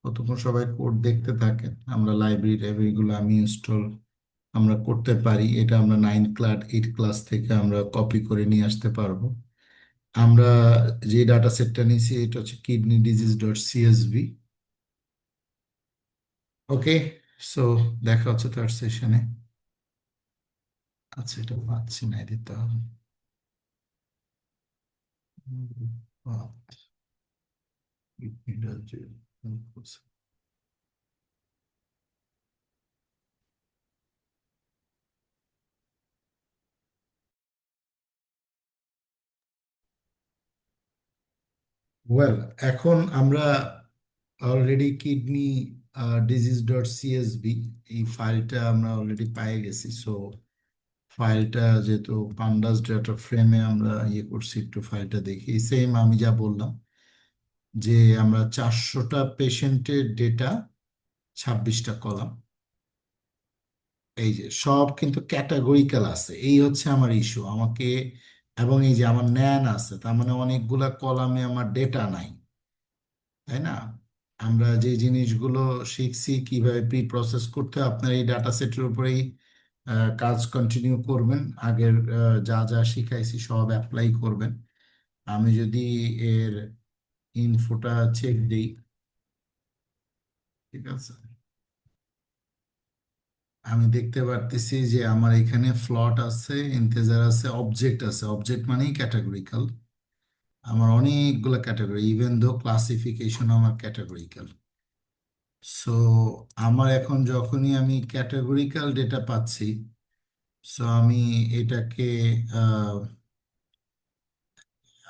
ততক্ষণ সবাই কোড দেখতে থাকেন। আমরা লাইব্রেরি টাইব্রেরিগুলো আমি ইনস্টল আমরা করতে পারি, এটা আমরা 9 ক্লাস 8 ক্লাস থেকে আমরা কপি করে নিয়ে আসতে পারবো। আমরা যে ডাটা সেটটা নিয়েছি এটা হচ্ছে kidney disease.csv। ওকে, সো দেখা হচ্ছে থার্ড সেশনে। আচ্ছা, এটা পাচ্ছি না, দিতে হবে। ওয়েল, এখন আমরা অলরেডি kidney disease.csv এই ফাইলটা আমরা অলরেডি পেয়ে গেছি। সো ফাইলটা যেহেতু পান্ডাস ডাটা ফ্রেমে আমরা ইয়ে করছি, একটু ফাইলটা দেখি। সেম আমি যা বললাম যে আমরা 400টা পেশেন্টের ডেটা, 26টা কলাম, এই যে সব কিন্তু ক্যাটাগরিক্যাল আছে। এই হচ্ছে আমার ইস্যু আমাকে। এবং এই যে আমার ন্যান আছে, তার মানে অনেকগুলা কলামে আমার ডেটা নাই, তাই না? আমরা যে জিনিসগুলো শিখছি কিভাবে প্রি প্রসেস করতে হয়, আপনার এই ডাটা সেটের উপরেই কাজ কন্টিনিউ করবেন। আগের যা যা শিখাইছি সব অ্যাপ্লাই করবেন। আমি যদি এর ইনফোটা চেক দিই, ঠিক আছে, আমি দেখতে পারতেছি যে আমার এখানে ফ্লট আছে, ইন্টিজার আছে, অবজেক্ট আছে। অবজেক্ট মানেই ক্যাটাগরিক্যাল। আমার অনেকগুলো ক্যাটাগরি, ইভেন দো ক্লাসিফিকেশন আমার ক্যাটাগরিক্যাল। সো আমার এখন যখনই আমি ক্যাটাগরিক্যাল ডেটা পাচ্ছি, সো আমি এটাকে আহ,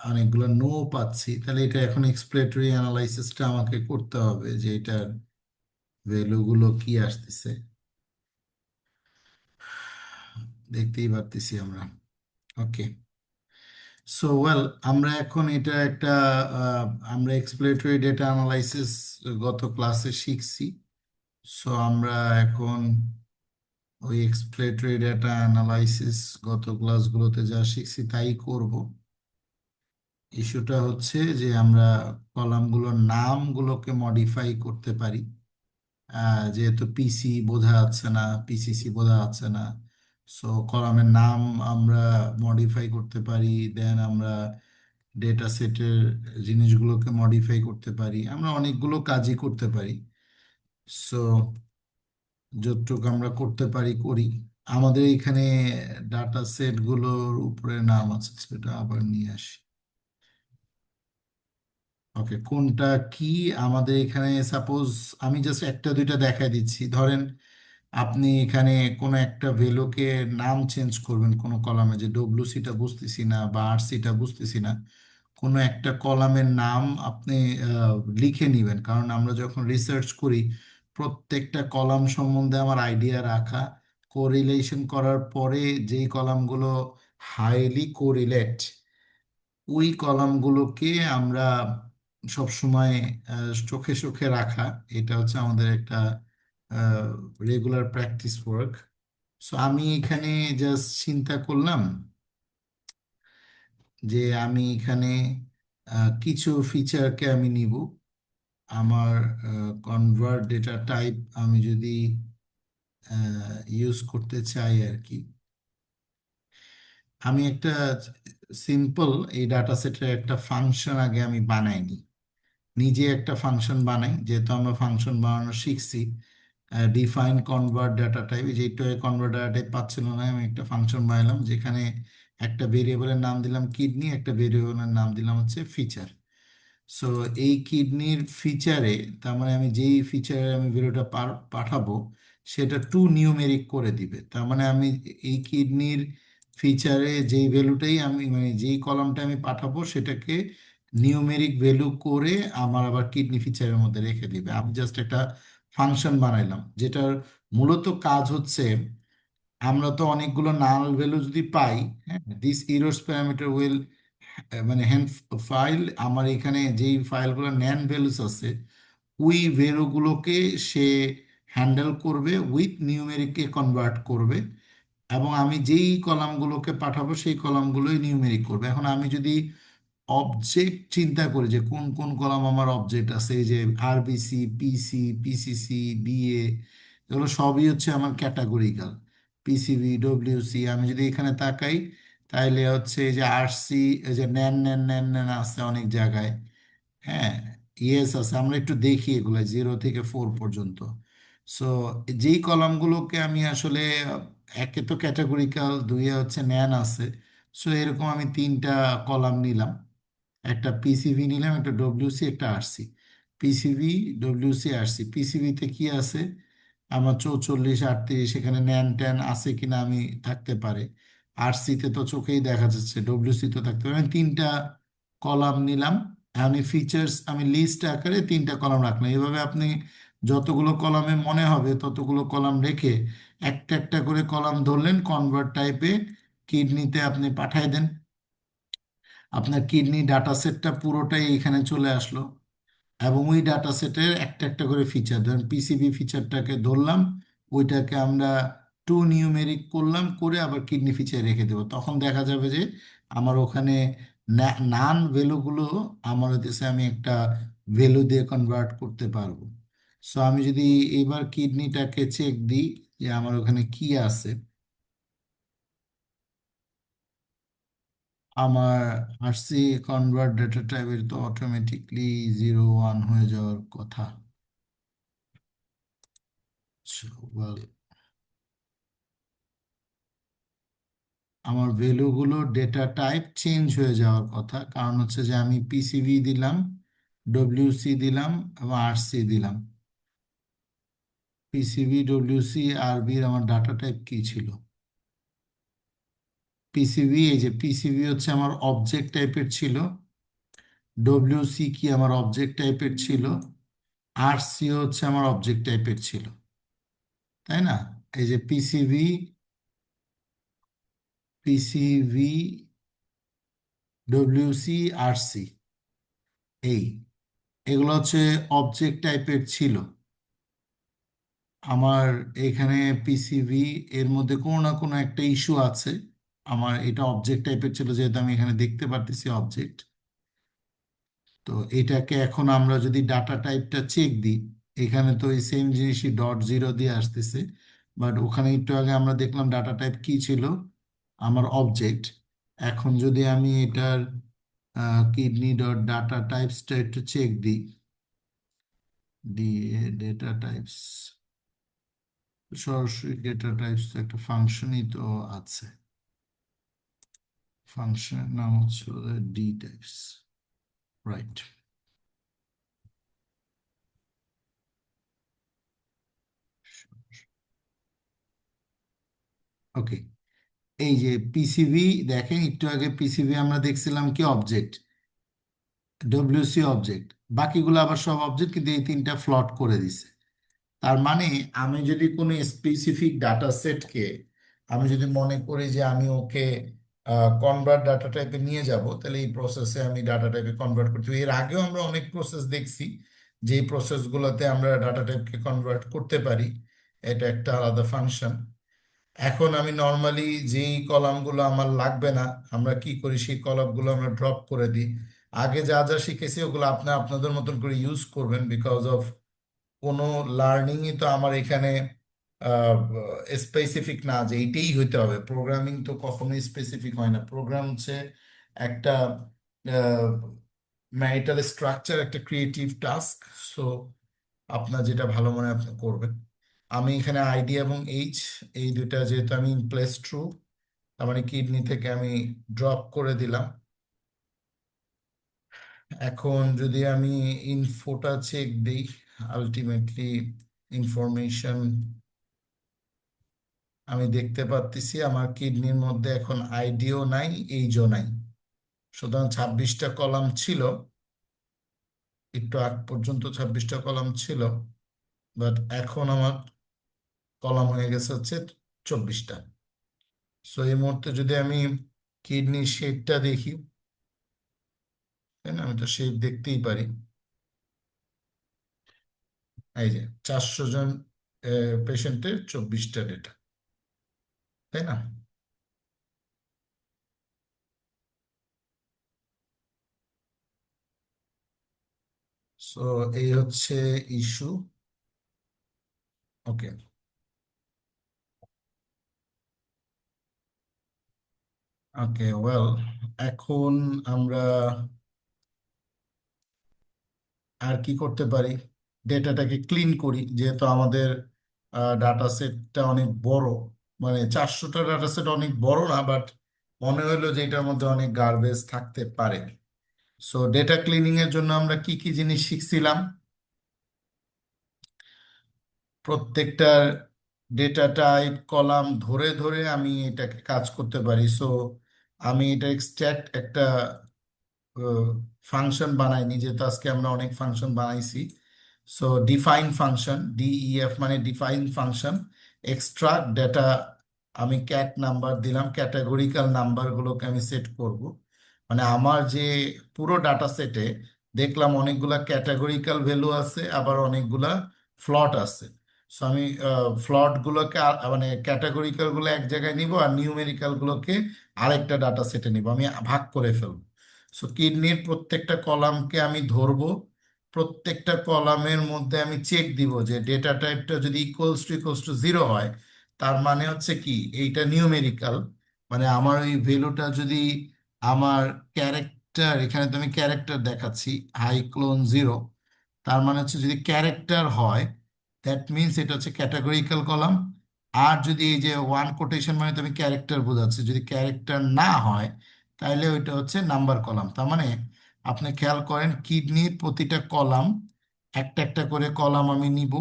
অনেকগুলো নো পাচ্ছি, তাহলে এটা এখন এক্সপ্লেটরি অ্যানালাইসিসটা আমাকে করতে হবে যে এটার ভ্যালুগুলো কি আসতেছে। দেখতেই পারতেছি আমরা। ওকে, সো ওয়েল, আমরা এখন এটা একটা আহ, আমরা এক্সপ্লেটরি ডেটা অ্যানালাইসিস গত ক্লাসে শিখছি। সো আমরা এখন ওই এক্সপ্লেটরি ডেটা অ্যানালাইসিস গত ক্লাসগুলোতে যা শিখছি তাই করব। ইস্যুটা হচ্ছে যে আমরা কলামগুলোর নামগুলোকে মডিফাই করতে পারি। যেহেতু পিসি বোঝা যাচ্ছে না, পিসিসি বোঝা যাচ্ছে না, সো কলামের নাম আমরা মডিফাই করতে পারি। দেন আমরা ডেটা সেটের জিনিসগুলোকে মডিফাই করতে পারি। আমরা অনেকগুলো কাজই করতে পারি। সো যতটুকু আমরা করতে পারি করি। আমাদের এখানে ডাটা সেটগুলোর উপরে নাম আছে, সেটা আবার নিয়ে আসি। ওকে, কোনটা কি আমাদের এখানে, সাপোজ আমি জাস্ট একটা দুইটা দেখাই দিচ্ছি। ধরেন আপনি এখানে কোনো একটা ভ্যালুকে নাম চেঞ্জ করবেন কোনো কলামে, যে ডব্লিউসিটা বুঝতেছি না বা আরসিটা বুঝতেছি না, কোনো একটা কলামের নাম আপনি লিখে নেবেন। কারণ আমরা যখন রিসার্চ করি, প্রত্যেকটা কলাম সম্বন্ধে আমার আইডিয়া রাখা, কোরিলেশন করার পরে যেই কলামগুলো হাইলি কোরিলেট, ওই কলামগুলোকে আমরা সবসময় চোখে চোখে রাখা, এটা হচ্ছে আমাদের একটা রেগুলার প্র্যাকটিস ওয়ার্ক। সো আমি এখানে জাস্ট চিন্তা করলাম যে আমি এখানে কিছু ফিচারকে আমি নিব। আমার কনভার্ট ডেটা টাইপ আমি যদি ইউজ করতে চাই আর কি, আমি একটা সিম্পল এই ডাটা সেটের একটা ফাংশন আগে আমি বানাইনি, নিজে একটা ফাংশন বানাই। যেহেতু আমরা ফাংশন বানানো শিখছি, ডিফাইন কনভার্ট ডাটা টাইপ, যেটা কনভার্ট ডাটা টাইপ পাচ্ছিল না, আমি একটা ফাংশন বানালাম যেখানে একটা ভেরিয়েবলের নাম দিলাম কিডনি, একটা ভেরিয়েবলের নাম দিলাম হচ্ছে ফিচার। সো এই কিডনির ফিচারে, তার মানে আমি যেই ফিচারে আমি ভ্যালুটা পাঠাবো সেটা টু নিউমেরিক করে দিবে। তার মানে আমি এই কিডনির ফিচারে যেই ভ্যালুটাই আমি, মানে যেই কলামটা আমি পাঠাবো সেটাকে নিউমেরিক ভ্যালু করে আমার আবার কিডনি ফিচারের মধ্যে রেখে দিবে। আমি জাস্ট একটা ফাংশন বানাইলাম যেটার মূলত কাজ হচ্ছে, আমরা তো অনেকগুলো নাল ভ্যালু যদি পাই, হ্যাঁ, দিস ইরোস প্যারামিটার উইল, মানে হ্যান্ড ফাইল, আমার এখানে যেই ফাইলগুলো ন্যান ভ্যালুস আছে ওই ভ্যালুগুলোকে সে হ্যান্ডেল করবে, উইথ নিউমেরিককে কনভার্ট করবে। এবং আমি যেই কলামগুলোকে পাঠাবো সেই কলামগুলোই নিউমেরিক করবে। এখন আমি যদি অবজেক্ট চিন্তা করি যে কোন কোন কলাম আমার অবজেক্ট আছে, এই যে আরবিসি, পিসি, পিসিসি, বিএ, এগুলো সবই হচ্ছে আমার ক্যাটাগরিক্যাল। পিসিবি, ডব্লিউসি, আমি যদি এখানে তাকাই তাইলে হচ্ছে এই যে আরসি, এই যে ন্যান ন্যান ন্যান ন্যান আছে অনেক জায়গায়। হ্যাঁ, ইয়েস আছে। আমরা একটু দেখি এগুলো 0 থেকে 4 পর্যন্ত। সো যেই কলামগুলোকে আমি আসলে একে তো ক্যাটাগরিক্যাল, দুইয়ে হচ্ছে ন্যান আছে। সো এরকম আমি তিনটা কলাম নিলাম, একটা পিসিভি নিলাম, একটা ডব্লিউসি, একটা আরসি। PCV, WC, RC. পিসিভিতে কি আছে আমার 44, 38, এখানে ন্যান ট্যান আছে কিনা আমি থাকতে পারে। আরসিতে তো চোখেই দেখা যাচ্ছে, ডব্লিউসি তো থাকতে পারে। আমি তিনটা কলাম নিলাম, আমি ফিচার্স আমি লিস্ট আকারে তিনটা কলাম রাখলাম। এভাবে আপনি যতগুলো কলামে মনে হবে ততগুলো কলাম রেখে একটা একটা করে কলাম ধরলেন, কনভার্ট টাইপে কিডনিতে আপনি পাঠায় দেন। আপনার কিডনি ডাটা সেটটা পুরোটাই এখানে চলে আসলো, এবং ওই ডাটা সেটের একটা একটা করে ফিচার, ধরেন পিসিবি ফিচারটাকে ধরলাম, ওইটাকে আমরা টু নিউমেরিক করলাম, করে আবার কিডনি ফিচার রেখে দেবো। তখন দেখা যাবে যে আমার ওখানে নান ভ্যালুগুলো আমার হতেছে আমি একটা ভ্যালু দিয়ে কনভার্ট করতে পারবো। সো আমি যদি এবার কিডনিটাকে চেক দিই যে আমার ওখানে কি আছে, আমার আরসি কনভার্ট ডেটা টাইপের তো অটোমেটিকলি 0 1 হয়ে যাওয়ার কথা। So, well, আমার ভ্যালুগুলো ডেটা টাইপ চেঞ্জ হয়ে যাওয়ার কথা, কারণ হচ্ছে যে আমি পিসিভি দিলাম, ডব্লিউসি দিলাম এবং আরসি দিলাম। পিসিবি, ডব্লিউসি, আরবির আমার ডাটা টাইপ কি ছিল? পিসিবি, এই যে পিসিবি হচ্ছে আমার অবজেক্ট টাইপের ছিল, ডব্লিউসি কি আমার অবজেক্ট টাইপের ছিল, আরসি হচ্ছে আমার অবজেক্ট টাইপের ছিল, তাই না? এই যে পিসিবি, পিসিভি, ডব্লিউসি, আরসি, এই এগুলো হচ্ছে অবজেক্ট টাইপের ছিল আমার। এখানে পিসিভি এর মধ্যে কোনো না কোনো একটা ইস্যু আছে। আমার এটা অবজেক্ট টাইপের ছিল, যেহেতু আমি এখানে দেখতে পারতেছি অবজেক্ট। তো এটাকে এখন আমরা যদি ডাটা টাইপটা চেক দিই, এখানে তো এই সেম জিনিসই .0 দিয়ে আসতেছে, বাট ওখানে একটু আগে আমরা দেখলাম ডাটা টাইপ কি ছিল, আমার অবজেক্ট। এখন যদি আমি এটার কিডনি ডট ডাটা টাইপসটা একটু চেক দিই, দিয়ে ডেটা টাইপস, সরাসরি ডেটা টাইপস তো একটা ফাংশনই তো আছে, ফাংশনের নাম হচ্ছে ডি টাইপস, রাইট? ওকে, এই যে পিসিবি, দেখেন একটু আগে পিসিবি আমরা দেখছিলাম কি অবজেক্ট, ডব্লিউসি অবজেক্ট, বাকিগুলো আবার সব অবজেক্ট, কিন্তু এই তিনটা ফ্লট করে দিছে। তার মানে আমি যদি কোনো স্পেসিফিক ডাটা সেটকে, আমি যদি মনে করি যে আমি ওকে কনভার্ট ডাটা টাইপে নিয়ে যাব, তাহলে এই প্রসেসে আমি ডাটা টাইপে কনভার্ট করতে হবে। এর আগেও আমরা অনেক প্রসেস দেখছি, যে প্রসেসগুলোতে আমরা ডাটা টাইপকে কনভার্ট করতে পারি, এটা একটা আলাদা ফাংশন। এখন আমি নর্মালি যেই কলামগুলো আমার লাগবে না, আমরা কি করি, সেই কলামগুলো আমরা ড্রপ করে দিই। আগে যা যা শিখেছি ওগুলো আপনি আপনাদের মতন করে ইউজ করবেন, বিকজ অফ কোনো লার্নিংই তো আমার এখানে স্পেসিফিক না যে এইটাই হইতে হবে। প্রোগ্রামিং তো কখনোই স্পেসিফিক হয় না। প্রোগ্রাম হচ্ছে একটা ম্যারিটাল স্ট্রাকচার, একটা ক্রিয়েটিভ টাস্ক। সো আপনার যেটা ভালো মনে হয় আপনি করবেন। আমি এখানে আইডি এবং এইচ, এই দুইটা যেহেতু আমি প্লেস ট্রু, তার মানে কিডনি থেকে আমি ড্রপ করে দিলাম। এখন যদি আমি ইনফোটা চেক দিই, আলটিমেটলি ইনফরমেশন আমি দেখতে পাচ্ছি আমার কিডনির মধ্যে এখন আইডিও নাই, এইজও নাই। সুতরাং 26টা কলাম ছিল, একটু আগ পর্যন্ত 26টা কলাম ছিল, বাট এখন আমার কলাম হয়ে গেছে হচ্ছে 24টা। সো এই মুহূর্তে যদি আমি কিডনির শেপটা দেখি, তাই না, আমি তো শেপ দেখতেই পারি। এই যে 400 জন পেশেন্টের 24টা ডেটা। তাই না? সো এই হচ্ছে ইস্যু। ওকে, ওকে, ওয়েল, এখন আমরা আর কি করতে পারি? ডেটাটাকে ক্লিন করি, যেহেতু আমাদের ডাটা সেটটা অনেক বড়। মানে 400টা ডাটা সেট অনেক বড় না, বাট মনে হলো যে এটার মধ্যে অনেক গার্বেজ থাকতে পারে। সো ডেটা ক্লিনিং এর জন্য আমরা কি কি জিনিস শিখছিলাম? প্রত্যেকটা ডেটা টাইপ কলাম ধরে ধরে আমি এটাকে কাজ করতে পারি। সো আমি এটা এক্সট্রাক্ট একটা ফাংশন বানাইনি, যেহেতু আজকে আমরা অনেক ফাংশন বানাইছি। সো ডিফাইন ফাংশন, ডিইএফ মানে ডিফাইন ফাংশন, এক্সট্রাক্ট ডেটা। আমি ক্যাট নাম্বার দিলাম, ক্যাটাগরিক্যাল নাম্বারগুলোকে আমি সেট করব। মানে আমার যে পুরো ডাটা সেটে দেখলাম অনেকগুলা ক্যাটাগরিক্যাল ভ্যালু আছে, আবার অনেকগুলা ফ্লট আছে। সো আমি ফ্লট গুলোকে মানে ক্যাটাগরিক্যাল গুলো এক জায়গায় নিব, আর নিউমেরিক্যাল গুলোকে আরেকটা ডাটা সেটে নিব, আমি ভাগ করে ফেলবো। সো কিডনির প্রত্যেকটা কলামকে আমি ধরবো, প্রত্যেকটা কলামের মধ্যে আমি চেক দিব যে ডেটা টাইপটা যদি ইকুয়ালস টু 0 হয়, তার মানে হচ্ছে কি এইটা নিউমেরিক্যাল। মানে আমার ওই ভ্যালুটা যদি আমার ক্যারেক্টার, এখানে তো আমি ক্যারেক্টার দেখাচ্ছি, হাই ক্লোন 0, তার মানে হচ্ছে যদি ক্যারেক্টার হয়, দ্যাট মিনস এটা হচ্ছে ক্যাটাগরিক্যাল কলাম। আর যদি এই যে ওয়ান কোটেশন মানে তো আমি ক্যারেক্টার বোঝাচ্ছি, যদি ক্যারেক্টার না হয় তাহলে ওইটা হচ্ছে নাম্বার কলাম। তার মানে আপনি খেয়াল করেন কিডনির প্রতিটা কলাম, একটা একটা করে কলাম আমি নিব,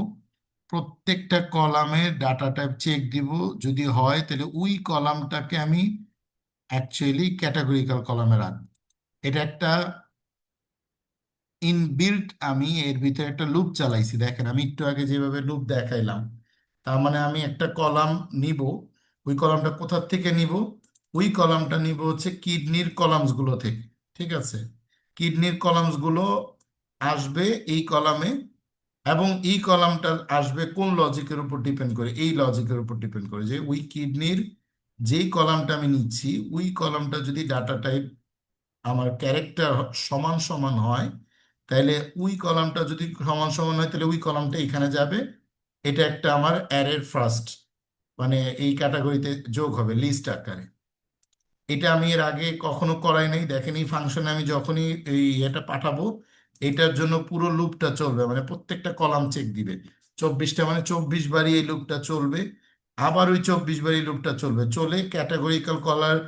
প্রত্যেকটা কলামের ডাটা টাইপ চেক দিব, যদি হয় তাহলে ওই কলামটাকে আমি অ্যাকচুয়ালি ক্যাটাগরিক্যাল কলামে রাখবো। এটা একটা ইনবিল্ট, আমি এর ভিতরে একটা লুপ চালাইছি, দেখেন আমি একটু আগে যেভাবে লুপ দেখাইলাম। তার মানে আমি একটা কলাম নিব, ওই কলামটা কোথা থেকে নিব? ওই কলামটা নিব হচ্ছে কিডনির কলামস গুলো থেকে। ঠিক আছে, কিডনির কলামস গুলো আসবে এই কলামে, এবং এই কলামটা আসবে কোন লজিকের উপর ডিপেন্ড করে? এই লজিকের উপর ডিপেন্ড করে যে ওই কিডনির যেই কলামটা আমি নিচ্ছি, ওই কলামটা যদি ডাটা টাইপ আমার ক্যারেক্টার সমান সমান হয়, তাহলে ওই কলামটা যদি সমান সমান হয় তাহলে ওই কলামটা এখানে যাবে। এটা একটা আমার অ্যারের ফার্স্ট, মানে এই ক্যাটাগরিতে যোগ হবে লিস্ট আকারে। এটা আমি এর আগে কখনো করাই নাই, দেখেন এই ফাংশনে আমি যখনই এই এটা পাঠাবো, এটার জন্য পুরো লুপটা চলবে, মানে প্রত্যেকটা কলাম চেক দিবে। 24টা মানে 24 বারই এই লুপটা চলবে, আবার ওই 24 বারই লুপটা চলবে, চলে ক্যাটাগরিক্যাল কলার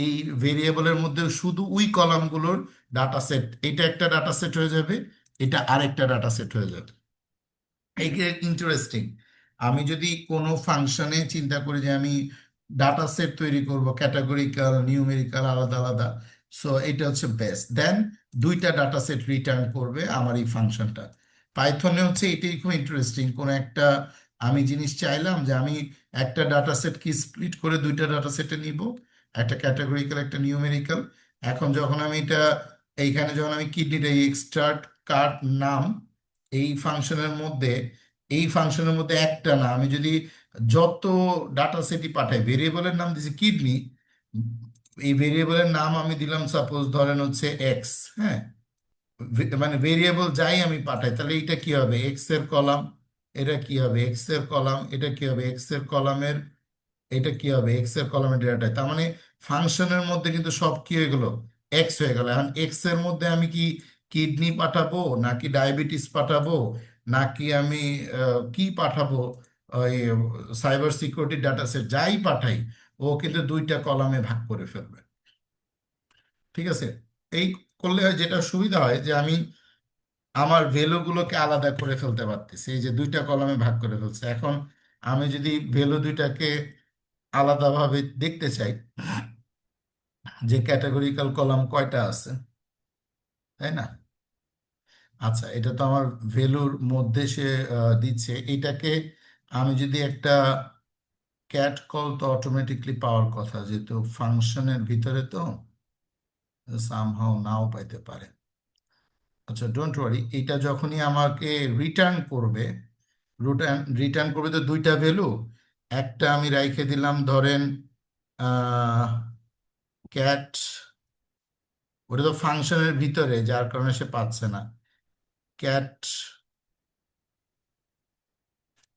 এই ভেরিয়েবলের মধ্যে শুধু ওই কলামগুলোর ডাটা সেট, এটা একটা ডাটা সেট হয়ে যাবে, এটা আরেকটা ডাটা সেট হয়ে যাবে। এইটা ইন্টারেস্টিং। আমি যদি কোনো ফাংশনে চিন্তা করি যে আমি ডাটা সেট তৈরি করব, ক্যাটাগরিক্যাল নিউমেরিক্যাল আলাদা আলাদা, সো এটা হচ্ছে বেস্ট। দেন দুইটা ডাটা সেট রিটার্ন করবে আমার এই ফাংশনটা। পাইথনে হচ্ছে এটাই খুব ইন্টারেস্টিং। কোন একটা আমি জিনিস চাইলাম যে আমি একটা ডাটা সেট কি স্প্লিট করে দুইটা ডাটা সেটে নিব, একটা ক্যাটাগরিক্যাল একটা নিউমেরিক্যাল। এখন যখন আমি এটা এইখানে যখন আমি কিডনিটা এক্সট্রাক্ট কার্ড নাম, এই ফাংশনের মধ্যে, এই ফাংশনের মধ্যে একটা না, আমি যদি যত ডাটা সেটই পাঠাই, ভেরিয়েবলের নাম দিছি কিডনি, এই ভেরিয়েবলের নাম আমি দিলাম সাপোজ ধরেন হচ্ছে এক্স। হ্যাঁ, মানে ভেরিয়েবল যাই আমি পাঠাই, তাহলে এটা কি হবে? এক্স এর কলাম, এটা কি হবে? এক্স এর কলাম, এটা কি হবে? এক্স এর কলামের, এটা কি হবে? এক্স এর কলামের ডেটা। তার মানে ফাংশনের মধ্যে কিন্তু সব কি হয়ে গেল? এক্স হয়ে গেল। এখন এক্স এর মধ্যে আমি কি কিডনি পাঠাবো, নাকি ডায়াবেটিস পাঠাবো, নাকি আমি কি পাঠাবো? ওই সাইবার সিকিউরিটি ডাটা সেট যাই পাঠাই, ও কিন্তু দুইটা কলামে ভাগ করে ফেলবে। ঠিক আছে, এই করলে হয় যেটা সুবিধা হয় যে আমি আমার ভ্যালুগুলোকে আলাদা করে ফেলতে পারতেছি, এই যে দুইটা কলামে ভাগ করে ফেলছে। এখন আমি যদি ভ্যালু দুইটাকে আলাদাভাবে দেখতে চাই, যে ক্যাটাগরিক্যাল কলাম কয়টা আছে, তাই না? আচ্ছা, এটা তো আমার ভ্যালুর মধ্যে সে দিচ্ছে। এটাকে আমি যদি একটা ক্যাট কল, তো অটোমেটিকলি পাওয়ার কথা, যেহেতু ফাংশনের ভিতরে, তো সামহাও নাও পাইতে পারে। আচ্ছা, ডোন্ট ওয়ারি, এটা যখনই আমাকে রিটার্ন করবে, রিটার্ন করবে তো দুইটা ভ্যালু, একটা আমি রাইখে দিলাম ধরেন ক্যাট, ওটা তো ফাংশনের ভিতরে যার কারণে সে পাচ্ছে না। ক্যাট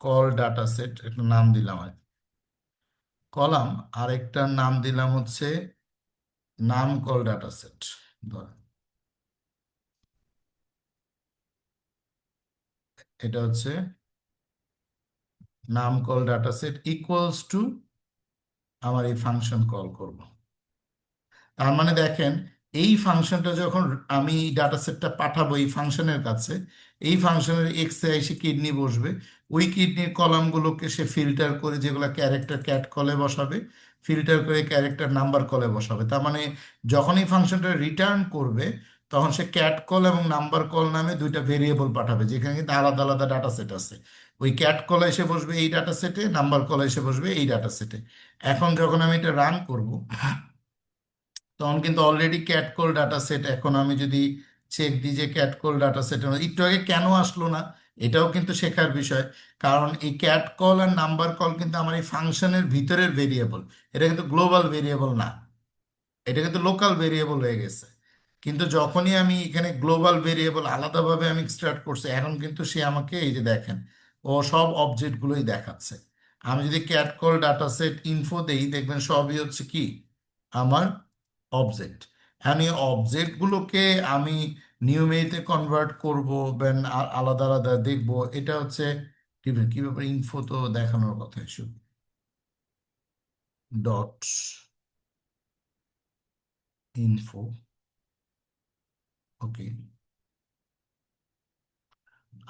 কল ডাটা সেট একটা নাম দিলাম আর কলাম, আরেকটার নাম দিলাম হচ্ছে নাম কল ডাটা সেট। ধরেন এটা হচ্ছে নাম call data set equals to আমার এই ফাংশন কল করব। তার মানে দেখেন, এই ফাংশনটা যখন আমি ডাটা সেটটা পাঠাবো এই ফাংশনের কাছে, এই ফাংশনের এক্স এ এসে কিডনি বসবে। ওই কিডনির কলামগুলোকে সে ফিল্টার করে, যেগুলো ক্যারেক্টার ক্যাট কলে বসাবে, ফিল্টার করে ক্যারেক্টার নাম্বার কলে বসাবে। তার মানে যখন এই ফাংশনটা রিটার্ন করবে, তখন সে ক্যাট কল এবং নাম্বার কল নামে দুইটা ভেরিয়েবল পাঠাবে, যেখানে কিন্তু আলাদা আলাদা ডাটা সেট আছে। ওই ক্যাট কলে এসে বসবে এই ডাটা সেটে, নাম্বার কলে এসে বসবে এই ডাটা সেটে। এখন যখন আমি এটা রান করব, তখন কিন্তু অলরেডি ক্যাটকল ডাটা সেট, এখন আমি যদি চেক দিই যে ক্যাটকল ডাটা সেট একটু আগে কেন আসলো না, এটাও কিন্তু শেখার বিষয়। কারণ এই ক্যাট কল আর নাম্বার কল কিন্তু আমার এই ফাংশনের ভিতরের ভেরিয়েবল, এটা কিন্তু গ্লোবাল ভেরিয়েবল না, এটা কিন্তু লোকাল ভেরিয়েবল হয়ে গেছে। কিন্তু যখনই আমি এখানে গ্লোবাল ভেরিয়েবল আলাদাভাবে আমি স্টার্ট করছি, এখন কিন্তু সে আমাকে এই যে দেখেন, ও সব অবজেক্টগুলোই দেখাচ্ছে। আমি যদি cat call data set info দেই, দেখবেন সবই হচ্ছে কি আমার অবজেক্ট। এখন এই অবজেক্টগুলোকে আমি নিউমেরিতে কনভার্ট করবো, দেন আলাদা আলাদা দেখবো, এটা হচ্ছে কি ব্যাপার, ইনফো তো দেখানোর কথা, শুধু ডট ইনফো। ওকে,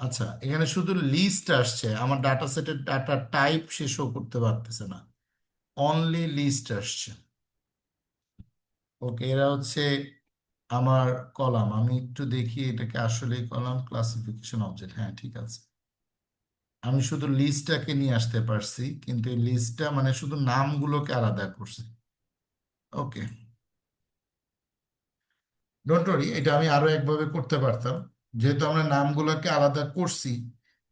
আচ্ছা, এখানে শুধু লিস্ট আসছে, আমার ডাটা সেটের ডাটা টাইপ সে শো করতে পারতেছে না, অনলি লিস্ট আসছে। ওকে, এরা হচ্ছে আমার কলাম। আমি একটু দেখি এটাকে আসলে কলাম ক্লাসিফিকেশন অবজেক্ট, হ্যাঁ ঠিক আছে। আমি শুধু লিস্টটাকে নিয়ে আসতে পারছি, কিন্তু এই লিস্টটা মানে শুধু নামগুলোকে আলাদা করছে। ওকে, ডোন্ট ওয়ারি, এটা আমি আরো একভাবে করতে পারতাম। যেহেতু আমরা নামগুলোকে আলাদা করছি,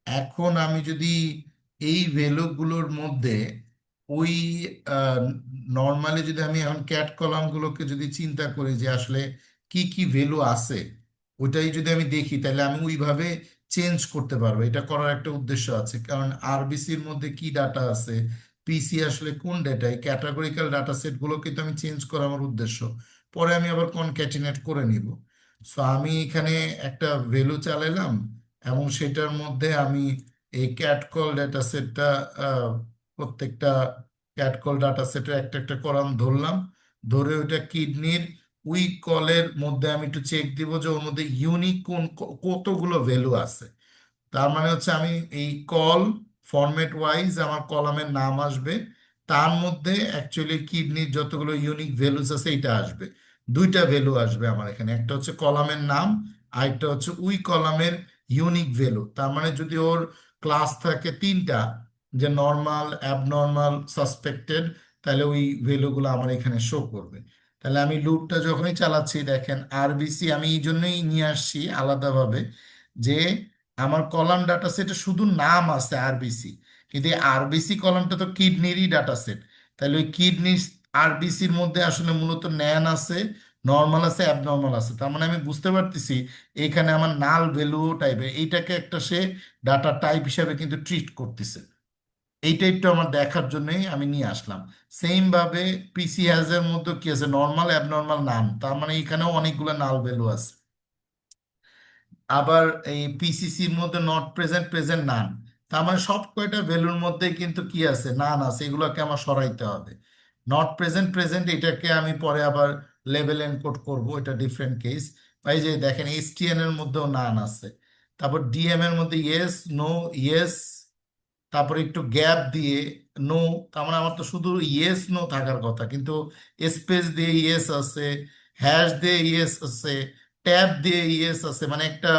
এখন আমি যদি এই ভ্যালুগুলোর মধ্যে ওই নর্মালি যদি আমি এখন ক্যাট কলামগুলোকে যদি চিন্তা করি যে আসলে কি কি ভ্যালু আছে, ওইটাই যদি আমি দেখি, তাহলে আমি ওইভাবে চেঞ্জ করতে পারবো। এটা করার একটা উদ্দেশ্য আছে, কারণ আরবিসির মধ্যে কি ডাটা আছে, পিসি আসলে কোন ডেটা, এই ক্যাটাগরিক্যাল ডাটা সেটগুলোকে তো আমি চেঞ্জ করা আমার উদ্দেশ্য। পরে আমি আবার কনক্যাটিনেট করে নিব। সো আমি এখানে একটা ভ্যালু চালাইলাম, এবং সেটার মধ্যে আমি এই ক্যাট কল ডাটা সেটটা, প্রত্যেকটা ক্যাট কল ডাটা সেটের একটা একটা কলাম ধরলাম, ধরে ওইটা কিডনির উই কলের মধ্যে আমি একটু চেক দিব যে ওর মধ্যে ইউনিক কোন কতগুলো ভ্যালু আছে। তার মানে হচ্ছে আমি এই কল ফরম্যাট ওয়াইজ আমার কলামের নাম আসবে, তার মধ্যে অ্যাকচুয়ালি কিডনির যতগুলো ইউনিক ভ্যালুস আছে এটা আসবে। দুইটা ভ্যালু আসবে আমার এখানে, একটা হচ্ছে কলামের নাম, আর একটা হচ্ছে ওই কলামের ইউনিক ভ্যালু। তার মানে যদি ওর ক্লাস থাকে তিনটা, যে নর্মাল, অ্যাবনর্মাল, সাসপেক্টেড, তাহলে ওই ভ্যালুগুলো আমার এখানে শো করবে। তাহলে আমি লুপটা যখনই চালাচ্ছি, দেখেন আরবিসি আমি এই জন্যই নিয়ে আসছি আলাদাভাবে, যে আমার কলাম ডাটা সেটে শুধু নাম আছে আরবিসি, কিন্তু এই আরবিসি কলামটা তো কিডনিরই ডাটা সেট। তাহলে ওই কিডনি আরবিসির মধ্যে আসলে মূলত ন্যান আছে, নর্মাল আছে, অ্যাবনর্মাল আছে। তার মানে আমি বুঝতে পারতেছি এখানে আমার নাল ভ্যালু টাইপের এইটাকে একটা সে ডাটা টাইপ হিসাবে কিন্তু ট্রিট করতেছে। এইটা একটু আমার দেখার জন্যই আমি নিয়ে আসলাম। সেম ভাবে পিসি হ্যাজ এর মধ্যে কি আছে, নর্মাল, অ্যাবনর্মাল, নাম। তার মানে এখানেও অনেকগুলো নাল ভ্যালু আছে। আবার এই পিসিসির মধ্যে নট প্রেজেন্ট, প্রেজেন্ট, নান। তার মানে সব কয়টা ভ্যালুর মধ্যে কিন্তু কি আছে, নান আছে, এগুলোকে আমার সরাইতে হবে। নট প্রেজেন্ট, প্রেজেন্ট এটাকে আমি পরে আবার লেবেল এনকোড করব, এটা ডিফারেন্ট কেস। এই যে দেখেন এসটিএন এর মধ্যেও নান আছে। তারপর ডিএম এর মধ্যে ইয়েস, নো, ইয়েস, তারপরে একটু গ্যাপ দিয়ে নো। তার মানে আমার তো শুধু ইয়েস নো থাকার কথা, কিন্তু স্পেস দিয়ে ইয়েস আছে, হ্যাশ দিয়ে ইয়েস আছে, ট্যাব দিয়ে ইয়েস আছে, মানে একটা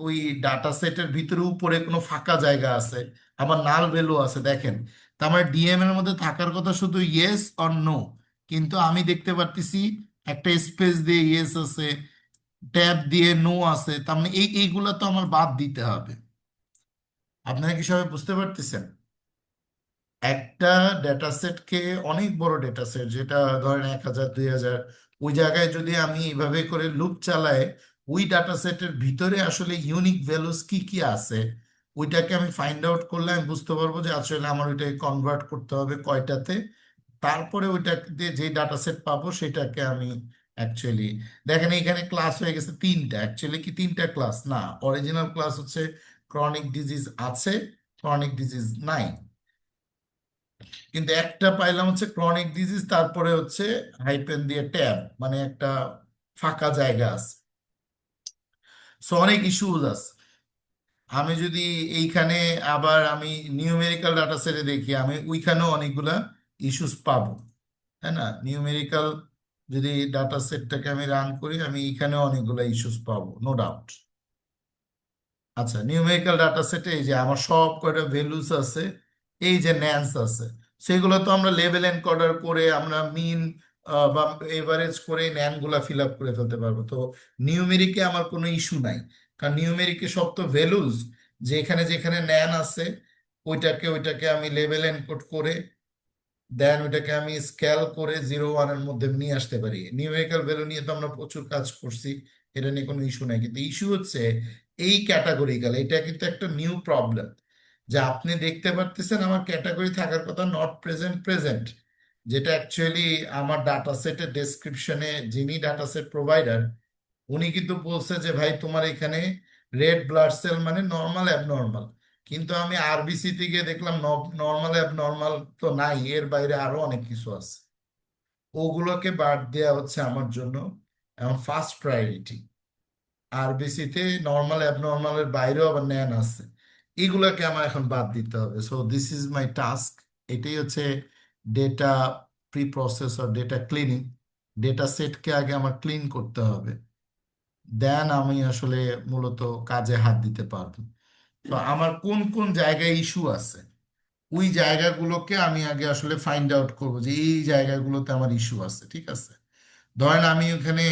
ওই ডাটা সেটের ভিতরে উপরে কোনো ফাঁকা জায়গা আছে, আবার নাল ভ্যালু আছে দেখেন। তার মানে ডিএম এর মধ্যে থাকার কথা শুধু ইয়েস অর নো, কিন্তু আমি দেখতে পারতেছি একটা স্পেস দিয়ে ইয়েস আছে, ট্যাব দিয়ে নো আছে। তার মানে এইগুলা তো আমার বাদ দিতে হবে। আপনারা কি সবাই বুঝতে পারতেছেন? একটা ডেটা সেটকে, অনেক বড় ডেটা সেট যেটা ধরেন 1000 2000, ওই জায়গায় যদি আমি এইভাবে করে লুপ চালাই, ওই ডাটা সেটের ভিতরে আসলে ইউনিক ভ্যালুস কি কি আছে ওইটাকে আমি ফাইন্ড আউট করলে আমি বুঝতে পারবো যে আসলে আমার ওইটাকে কনভার্ট করতে হবে কয়টাতে। তারপরে ওইটা দিয়ে যে ডাটা সেট পাবো সেটাকে আমি অ্যাকচুয়ালি, দেখেন এখানে ক্লাস হয়ে গেছে তিনটা, অ্যাকচুয়ালি কি তিনটা ক্লাস না, অরিজিনাল ক্লাস হচ্ছে ক্রনিক ডিজিজ আছে, ক্রনিক ডিজিজ নাই, কিন্তু একটা পাইলাম হচ্ছে ক্রনিক ডিজিজ, তারপরে হচ্ছে হাইপেন দিয়ে ট্যাব, মানে একটা ফাঁকা জায়গা আছে। সো অনেক ইস্যুজ আছে। আমি যদি এইখানে আবার আমি নিউমেরিক্যাল ডাটা সেটে দেখি, আমি ওইখানেও অনেকগুলা ইস্যুস পাবো, তাই না? নিউমেরিক্যাল যদি ডাটা সেটটাকে আমি রান করি, আমি এইখানেও অনেকগুলা ইস্যুস পাবো, নো ডাউট। আচ্ছা, নিউমেরিক্যাল ডাটা সেটে এই যে আমার সব কয়টা ভ্যালুস আছে, এই যে ন্যান্স আছে, সেগুলো তো আমরা লেভেল এনকোডার করে আমরা মিন বা এভারেজ করে ন্যান গুলা ফিল আপ করে ফেলতে পারবো। তো নিউমেরিকে আমার কোনো ইস্যু নাই, কারণ নিউমেরিকে সব তো ভ্যালুস, যেখানে যেখানে ন্যান আছে ওইটাকে আমি লেভেল এনকোড করে দেন ওইটাকে আমি স্কেল করে 0 1-এর মধ্যে নিয়ে আসতে পারি। নিউমেরিক্যাল ভ্যালু নিয়ে তো আমরা প্রচুর কাজ করছি, এটা নিয়ে কোনো ইস্যু নাই, কিন্তু ইস্যু হচ্ছে এই ক্যাটাগরিক্যাল, এটা কিন্তু একটা নিউ প্রবলেম, যে আপনি দেখতে পারতেছেন আমার ক্যাটাগরি থাকার কথা নট প্রেজেন্ট প্রেজেন্ট, যেটা অ্যাকচুয়ালি আমার ডাটা সেটের ডেসক্রিপশনে যিনি ডাটা সেট প্রোভাইডার উনি কিন্তু বলছে যে ভাই তোমার এখানে রেড ব্লাড সেল মানে নর্মাল অ্যাবনর্মাল, কিন্তু আমি আরবিসি থেকে দেখলাম নর্মাল অ্যাবনর্মাল তো নাই, এর বাইরে আরো অনেক কিছু আছে, ওগুলোকে বাদ দেওয়া হচ্ছে আমার জন্য এখন ফার্স্ট প্রায়োরিটি। আরবিসিতে নর্মাল অ্যাবনর্মালের বাইরেও আবার ন্যান আছে, এগুলোকে আমার এখন বাদ দিতে হবে। So this is my task. এটাই হচ্ছে ডেটা প্রি প্রসেস আর ডেটা ক্লিনিং। ডেটা সেটকে আগে আমার ক্লিন করতে হবে, দেন আমি আসলে মূলত কাজে হাত দিতে পারবো। তো আমার কোন কোন জায়গায় ইস্যু আছে ওই জায়গাগুলোকে আমি আগে আসলে ফাইন্ড আউট করবো যে এই জায়গাগুলোতে আমার ইস্যু আছে, ঠিক আছে? ধরেন আমি ওখানে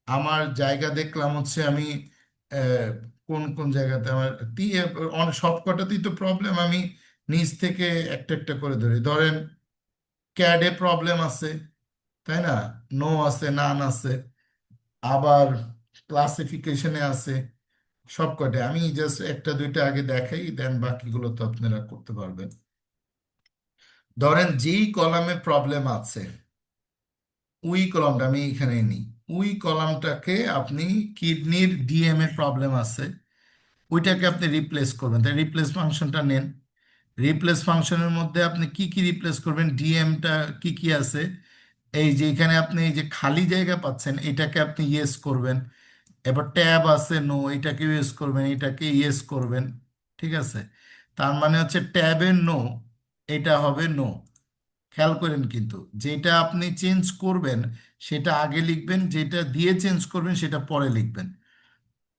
আমার জায়গা দেখলাম হচ্ছে আমি আহ, কোন কোন জায়গাতে আমার অনেক সবকটাতেই তো প্রবলেম, আমি নিজ থেকে একটা একটা করে ধরি। ধরেন ক্যাডে প্রবলেম আছে, তাই না? নো আছে, নান আছে, আবার ক্লাসিফিকেশনে আছে, সবকটা আমি জাস্ট একটা দুইটা আগে দেখাই, দেন বাকিগুলো তো আপনারা করতে পারবেন। ধরেন যেই কলামে প্রবলেম আছে ওই কলামটা আমি এখানে নিই, ওই কলামটাকে আপনি কিডনির ডিএমএ প্রবলেম আছে ওইটাকে আপনি রিপ্লেস করবেন, তাই রিপ্লেস ফাংশনটা নেন। রিপ্লেস ফাংশনের মধ্যে আপনি কি কি রিপ্লেস করবেন, ডিএমটা কি কি আছে, এই যে এখানে আপনি এই যে খালি জায়গা পাচ্ছেন এটাকে আপনি ইয়েস করবেন। এবার ট্যাব আছে নো, এটাকে ইয়েস করবেন, এটাকে ইয়েস করবেন, ঠিক আছে? তার মানে হচ্ছে ট্যাবের নো, এটা হবে নো। খেয়াল করেন কিন্তু যেটা আপনি চেঞ্জ করবেন সেটা আগে লিখবেন, যেটা দিয়ে চেঞ্জ করবেন সেটা পরে লিখবেন,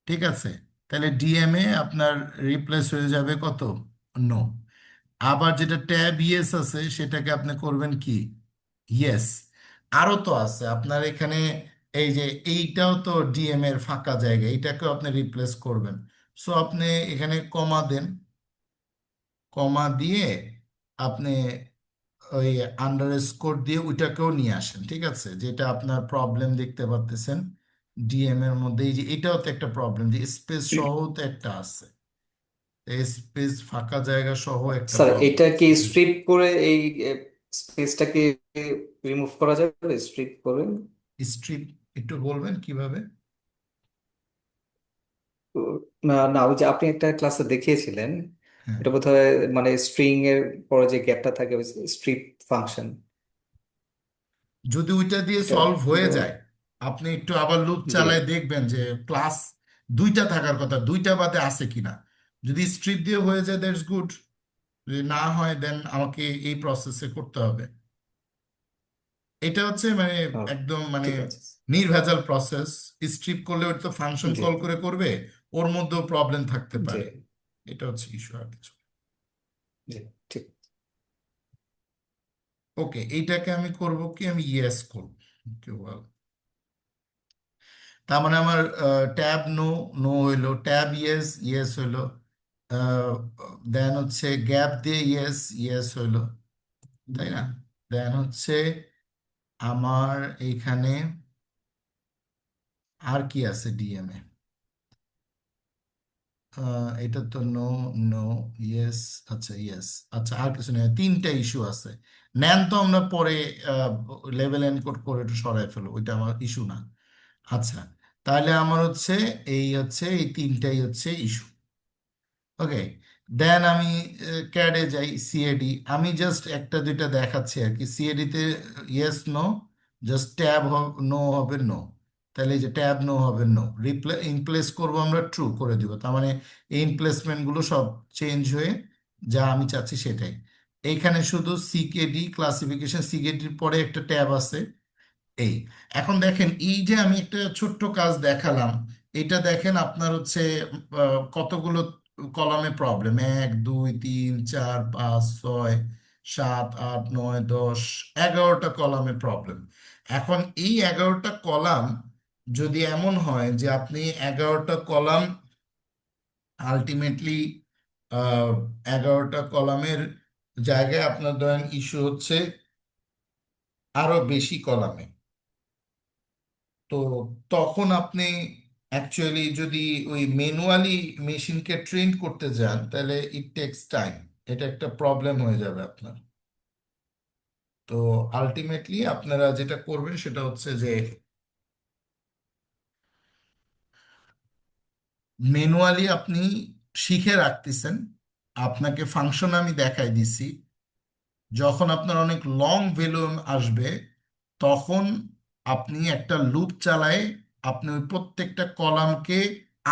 ঠিক আছে? তাহলে ডিএমএ আপনার রিপ্লেস হয়ে যাবে কত, নো। আবার যেটা ট্যাব ইয়েস আছে সেটাকে আপনি করবেন কি, ইয়েস। আরো তো আছে আপনার এখানে, এই যে এইটাও তো ডিএম এর ফাঁকা জায়গা, এটাকেও আপনি রিপ্লেস করবেন। সো আপনি এখানে কমা দেন, কমা দিয়ে আপনি ওই আন্ডার স্কোর দিয়ে ওইটাকেও নিয়ে আসেন, ঠিক আছে? যেটা আপনার প্রবলেম দেখতে পাচ্ছেন ডিএম এর মধ্যে, এই যে এটাও তো একটা প্রবলেম যে স্পেস সহ তো একটা আছে, স্পেস ফাঁকা জায়গা সহ একটা স্যার প্রবলেম এটা কি আছে। স্ট্রিপ করে এই স্পেসটাকে রিমুভ করা যাবে স্ট্রিপ করে? স্ট্রিপ একটু বলবেন কিভাবে? তো, না না, ওই যে আপনি একটা ক্লাসে দেখিয়েছিলেন, হ্যাঁ, এটা বোধহয় মানে স্ট্রিং এর পরে যে গ্যাপটা থাকে স্ট্রিপ ফাংশন। যদি ওইটা দিয়ে এটা সলভ হয়ে এটা যায় আপনি একটু আবার লুপ জি চালায় দেখবেন যে ক্লাস দুইটা থাকার কথা, দুইটা বাদে আছে কিনা। যদি স্ট্রিপ দিয়ে হয়ে যায় দ্যাটস গুড, যদি না হয় দেন আমাকে এই প্রসেসে করতে হবে। এটা হচ্ছে মানে হ্যাঁ, একদম মানে ঠিক আছে। নির্ভেজাল প্রসেস। স্ট্রিপ করলে ওটা তো ফাংশন জি কল করে করবে, ওর মধ্যেও প্রবলেম থাকতে জি পারে, এটা হচ্ছে ইস্যু আর কিছু। জি ঠিক। ওকে, এইটাকে আমি করব কি, আমি ইয়েস করব। তার মানে আমার ট্যাব নো, নো হইলো, ট্যাব ইয়েস, ইয়েস হইলো, দেন হচ্ছে গ্যাপ দিয়ে ইয়েস, ইয়েস হইলো, তাই না? দেন হচ্ছে আমার এইখানে আর কি আছে ডিএম এ? এটা তো নো, নো, ইয়েস, আচ্ছা ইয়েস, আচ্ছা আর কিছু নেই, তিনটা ইস্যু আছে। নেন তো আমরা পরে লেভেল এনকোড করে একটু সরাই ফেলো, ওইটা আমার ইস্যু না। আচ্ছা, তাহলে আমার হচ্ছে এই তিনটাই হচ্ছে ইস্যু। ওকে, দেন আমি ক্যাডে যাই, সিএডি। আমি জাস্ট একটা দুইটা দেখাচ্ছি আর কি। সিএডি তে yes no, just tab no হবে নো। তাহলে এই যে ট্যাব নো হবে নো, ইনপ্লেস করবো আমরা ট্রু করে দিব, তার মানে এই ইনপ্লেসমেন্ট গুলো সব চেঞ্জ হয়ে যা আমি চাচ্ছি সেটাই। এইখানে শুধু সিকেডি ক্লাসিফিকেশন, সিকেডির পরে একটা ট্যাব আছে। এই এখন দেখেন, এই যে আমি একটা ছোট্ট কাজ দেখালাম, এটা দেখেন আপনার হচ্ছে কতগুলো কলামে প্রবলেম, 1 2 3 4 5 6 7 8 9 10, 11টা কলামে প্রবলেম। এখন এই 11টা কলাম যদি এমন হয় যে আপনি 11টা কলাম আলটিমেটলি 11টা কলামের জায়গায় আপনার ধরেন ইস্যু হচ্ছে আরো বেশি কলামে, তো তখন আপনি অ্যাকচুয়ালি যদি ওই ম্যানুয়ালি মেশিনকে ট্রেন করতে যান তাহলে ইট টেক্স টাইম, এটা একটা প্রবলেম হয়ে যাবে আপনার। তো আলটিমেটলি আপনারা যেটা করবেন সেটা হচ্ছে যে ম্যানুয়ালি আপনি শিখে রাখতেছেন। আপনাকে ফাংশন আমি দেখাই দিছি, যখন আপনার অনেক লং ভ্যালু আসবে তখন আপনি একটা লুপ চালায় আপনি ওই প্রত্যেকটা কলামকে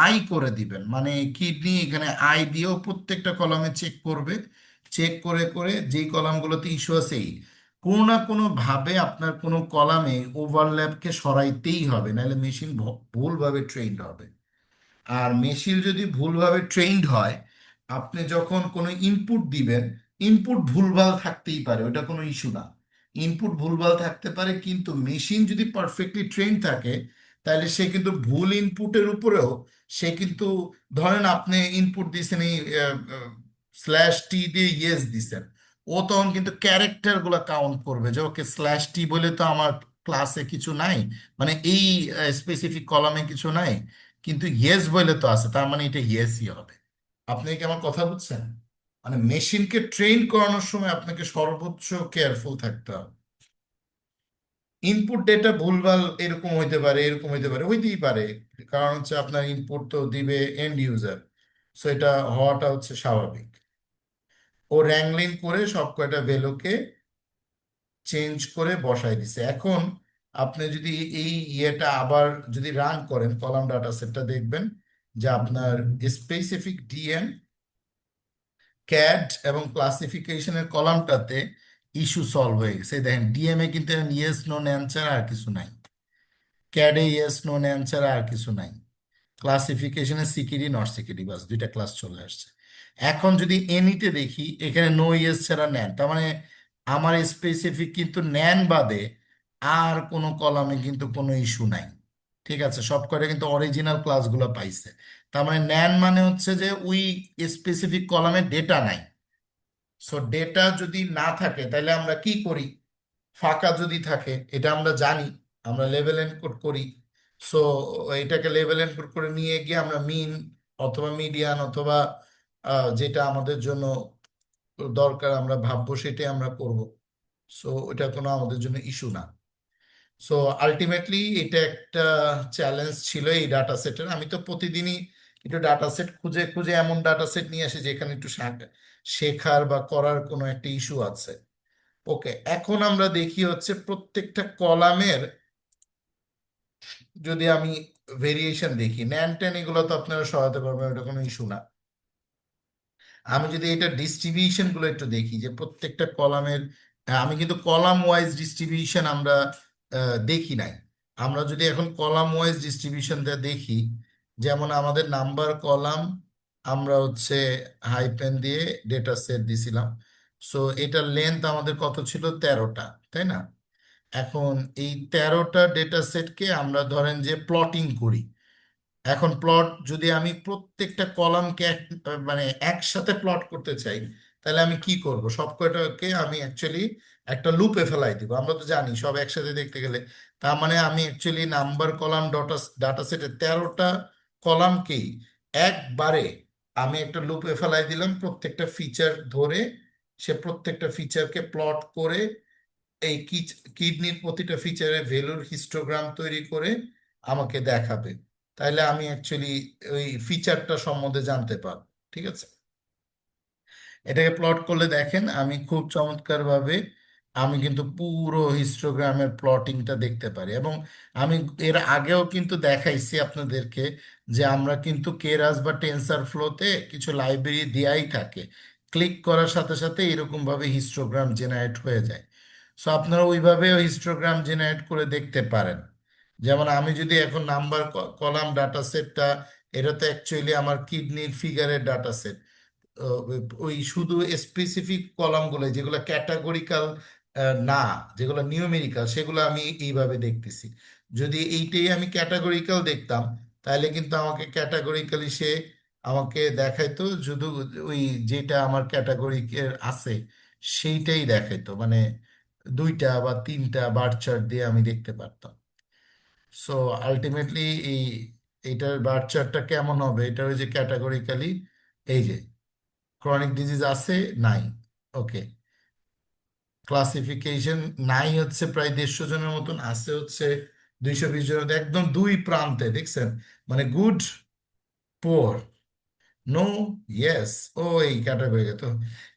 আই করে দিবেন, মানে কিডনি এখানে আই দিয়েও প্রত্যেকটা কলামে চেক করবে। চেক করে করে যেই কলামগুলোতে ইস্যু আছে কোনো না কোনো ভাবে আপনার কোনো কলামে ওভারল্যাপকে সরাইতেই হবে, নাহলে মেশিন ভুলভাবে ট্রেন্ড হবে। আর মেশিন যদি ভুলভাবে ট্রেইনড হয়, আপনি যখন কোনো ইনপুট দিবেন, ইনপুট ভুলভাল থাকতেই পারে, ওটা কোনো ইস্যু না। ইনপুট ভুলভাল থাকতে পারে, কিন্তু মেশিন যদি পারফেক্টলি ট্রেন থাকে তাহলে সে কিন্তু ভুল ইনপুটের উপরেও সে কিন্তু, ধরেন আপনি ইনপুট দিয়েছেন এই /t দিয়ে ইয়েস দিছেন, ও তখন কিন্তু ক্যারেক্টার গুলা কাউন্ট করবে যে ওকে /t বলে তো আমার ক্লাসে কিছু নাই, মানে এই স্পেসিফিক কলামে কিছু নাই, কিন্তু ইয়েস বলে তো আছে, তার মানে এটা ইয়েসই হবে। আপনি কি আমার কথা বুঝছেন? মানে মেশিনকে ট্রেন করানোর সময় আপনাকে সর্বোচ্চ কেয়ারফুল থাকতে হবে। ইনপুট ডেটা ভুলভাল এরকম হইতে পারে, এরকম হইতে পারে, হইতেই পারে, কারণ হচ্ছে আপনার ইনপুট তো দিবে এন্ড ইউজার, সো এটা হওয়াটা হচ্ছে স্বাভাবিক। ও র্যাংলিং করে সব কয়টা ভ্যালুকে চেঞ্জ করে বসাই দিছে। এখন আপনি যদি এই ইয়েটা আবার যদি রান করেন কলাম ডাটা সেটটা, দেখবেন যে আপনার স্পেসিফিক ডিএম, ক্যাড এবং ক্লাসিফিকেশনের কলামটাতে ইস্যু সলভ হয়ে গেছে। এই দেখেন ডিএমএ কিন্তু ইয়েস নো অ্যান্সার আর কিছু নাই, ক্যাডে ইয়েস নো অ্যান্সার আর কিছু নাই, ক্লাসিফিকেশনে সিকিডি নট সিকিডি বাস দুইটা ক্লাস চলে আসছে। এখন যদি এনিতে দেখি এখানে নো ইয়েস ছাড়া নেন, তার মানে আমার স্পেসিফিক কিন্তু নেন বাদে আর কোনো কলামে কিন্তু কোনো ইস্যু নাই। ঠিক আছে, সব কয়টা কিন্তু অরিজিনাল ক্লাসগুলো পাইছে। তার মানে নেন মানে হচ্ছে যে ওই স্পেসিফিক কলামে ডেটা নাই। সো ডেটা যদি না থাকে তাহলে আমরা কি করি? ফাঁকা যদি থাকে, এটা আমরা জানি, আমরা লেভেল এনকোড করি। সো এটাকে লেভেল এনকোড করে নিয়ে গিয়ে আমরা মিন অথবা মিডিয়ান অথবা যেটা আমাদের জন্য দরকার আমরা ভাববো সেটাই আমরা করব। সো এটা কোনো আমাদের জন্য ইস্যু না। সো আলটিমেটলি এটা একটা চ্যালেঞ্জ ছিল এই ডাটা সেটের। আমি তো প্রতিদিনই একটু ডাটা সেট খুঁজে খুঁজে এমন ডাটা সেট নিয়ে আসি যেখানে একটু শেখার বা করার কোনো একটা ইস্যু আছে। ওকে, এখন আমরা দেখি হচ্ছে প্রত্যেকটা কলামের যদি আমি ভেরিয়েশন দেখি, ন্যান টেন এগুলো তো আপনারা সরাতে পারবেন, এটা কোনো ইস্যু না। আমি যদি এটা ডিস্ট্রিবিউশন গুলো একটু দেখি যে প্রত্যেকটা কলামের, আমি কিন্তু কলাম ওয়াইজ ডিস্ট্রিবিউশন আমরা দেখি নাই। আমরা যদি এখন কলাম ওয়াইজ ডিস্ট্রিবিউশনটা দেখি, যেমন আমাদের নাম্বার কলাম আমরা হচ্ছে হাইপেন দিয়ে ডেটা সেট দিছিলাম। সো এটার লেন্থ আমাদের কত ছিল? 13টা, তাই না? এখন এই 13টা ডেটা সেটকে আমরা ধরেন যে প্লটিং করি। এখন প্লট যদি আমি প্রত্যেকটা কলামকে মানে একসাথে প্লট করতে চাই, তাহলে আমি কি করব, সব কয়টাকে আমি অ্যাকচুয়ালি একটা লুপে ফেলাই দিব। আমরা তো জানি সব একসাথে দেখতে গেলে, তার মানে আমি অ্যাকচুয়ালি নাম্বার কলাম ডাটা সেটের 13টা কলামকেই একবারে আমি একটা লুপে ফেলাই দিলাম, প্রত্যেকটা ফিচার ধরে সে প্রত্যেকটা ফিচারকে প্লট করে এই কিডনির প্রতিটা ফিচারে ভ্যালুর হিস্টোগ্রাম তৈরি করে আমাকে দেখাবে। তাইলে আমি অ্যাকচুয়ালি ওই ফিচারটা সম্বন্ধে জানতে পারবো। ঠিক আছে, এটাকে প্লট করলে দেখেন আমি খুব চমৎকারভাবে আমি কিন্তু পুরো হিস্টোগ্রামের প্লটিংটা দেখতে পারি। এবং আমি এর আগেও কিন্তু দেখাইছি আপনাদেরকে যে আমরা কিন্তু কেরাস বা টেনসার ফ্লোতে কিছু লাইব্রেরি দেয়াই থাকে, ক্লিক করার সাথে সাথে এরকমভাবে হিস্টোগ্রাম জেনারেট হয়ে যায়। সো আপনারা ওইভাবেও হিস্টোগ্রাম জেনারেট করে দেখতে পারেন। যেমন আমি যদি এখন নাম্বার কলাম ডাটা সেটটা, এটা তো অ্যাকচুয়ালি আমার কিডনির ফিগারের ডাটা সেট, ওই শুধু স্পেসিফিক কলামগুলো যেগুলো ক্যাটাগরিক্যাল না, যেগুলো নিউমেরিক্যাল, সেগুলো আমি এইভাবে দেখতেছি। যদি এইটাই আমি ক্যাটাগরিক্যাল দেখতাম, তাহলে কিন্তু আমাকে ক্যাটাগরিক্যালি সে আমাকে দেখাইতো শুধু ওই যেটা আমার ক্যাটাগরি আছে সেইটাই দেখাইতো, মানে দুইটা বা তিনটা বার চার্ট দিয়ে আমি দেখতে পারতাম। সো আলটিমেটলি এই এইটার বার চার্টটা কেমন হবে, এটা ওই যে ক্যাটাগরিক্যালি এই যে ক্রনিক ডিজিজ আছে নাই, ওকে, ক্লাসিফিকেশন নাই হচ্ছে প্রায় 150 জনের মতন, আছে হচ্ছে 220 জনের, একদম দুই প্রান্তে দেখছেন, মানে গুড, পোর, নো, ইয়েস, ও এই ক্যাটাগরি। তো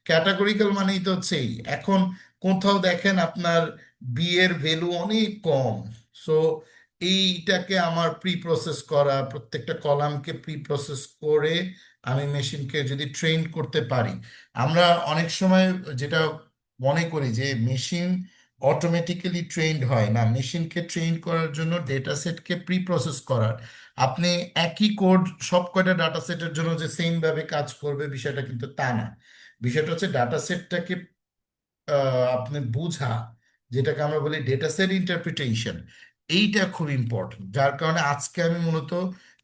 ক্যাটাগরিক্যাল মানেই তো হচ্ছে এখন কোথাও দেখেন আপনার বি এর ভ্যালু অনেক কম, সো এইটাকে আমার প্রি প্রসেস করা, প্রত্যেকটা কলামকে প্রি প্রসেস করে আমি মেশিনকে যদি ট্রেন করতে পারি। আমরা অনেক সময় যেটা মনে করি যে মেশিন অটোমেটিক্যালি ট্রেনড হয় না, মেশিনকে ট্রেন করার জন্য ডেটা সেটকে প্রি প্রসেস করার, আপনি একই কোড সব কয়টা ডাটা সেটের জন্য যে সেম ভাবে কাজ করবে বিষয়টা কিন্তু তা না। বিষয়টা হচ্ছে ডাটা সেটটাকে আপনি বুঝা, যেটাকে আমরা বলি ডেটা সেট ইন্টারপ্রিটেশন, এইটা খুব ইম্পর্টেন্ট। যার কারণে আজকে আমি মূলত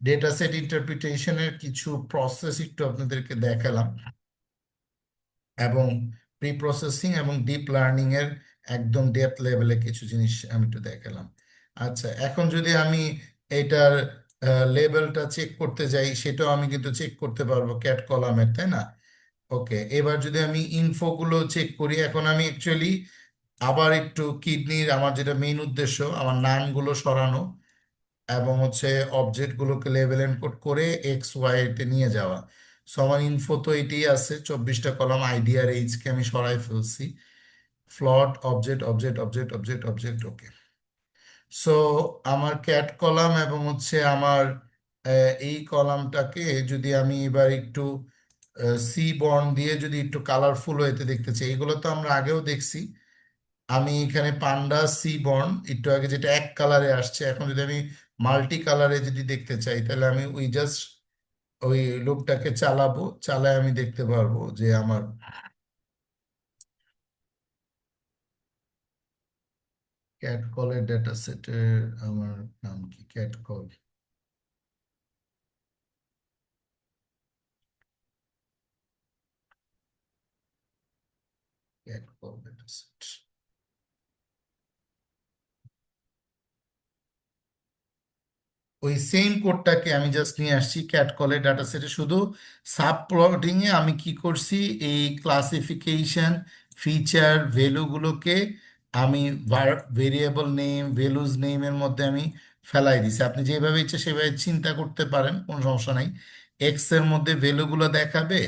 ডেটা সেট ইন্টারপ্রিটেশনের কিছু প্রসেস একটু আপনাদেরকে দেখালাম, এবং প্রি প্রসেসিং এবং ডিপ লার্নিং এর একদম ডেপথ লেভেলে কিছু জিনিস আমি একটু দেখালাম। আচ্ছা, এখন যদি আমি এটার লেভেলটা চেক করতে যাই, সেটাও আমি কিন্তু চেক করতে পারবো ক্যাট কলামের, তাই না? ওকে, এবার যদি আমি ইনফোগুলো চেক করি, এখন আমি অ্যাকচুয়ালি আবার একটু কিডনির আমার যেটা মেইন উদ্দেশ্য, আমার নামগুলো সরানো এবং হচ্ছে অবজেক্টগুলোকে লেবেল এনকোড করে এক্স ওয়াই তে নিয়ে যাওয়া। সো আমার ইনফো তো এটাই আছে, 24টা কলাম, আইডি আর এইচ কে আমি সরাই ফেলছি, float object object object object object, okay. So আমার ক্যাট কলাম এবং হচ্ছে আমার এই কলামটাকে যদি আমি এবার একটু সি বর্ন দিয়ে যদি একটু কালারফুল হইতে দেখতে চাই, এগুলো তো আমরা আগেও দেখছি। আমি এখানে পান্ডা সি বর্ন একটু আগে যেটা এক কালারে আসছে, এখন যদি আমি মাল্টি কালারে যদি দেখতে চাই, তাহলে আমি ওই জাস্ট ওই লুপটাকে চালাবো, চালায় আমি দেখতে পারবো যে আমার ক্যাট কলের ডেটা সেটের আমার নাম কি, cat call, cat call data set. ওই সেম কোডটাকে আমি জাস্ট নিয়ে আসছি ক্যাট কলের ডাটা সেটে, শুধু সাব প্লটিং এ আমি কি করছি, এই ক্লাসিফিকেশন ফিচার ভ্যালুগুলোকে আমি ভেরিয়েবল নেম ভ্যালুজ নেমের মধ্যে আমি ফেলাই দিছি। আপনি যেভাবে ইচ্ছে সেভাবে চিন্তা করতে পারেন, কোনো সমস্যা নাই। এক্স এর মধ্যে ভ্যালুগুলো দেখাবে,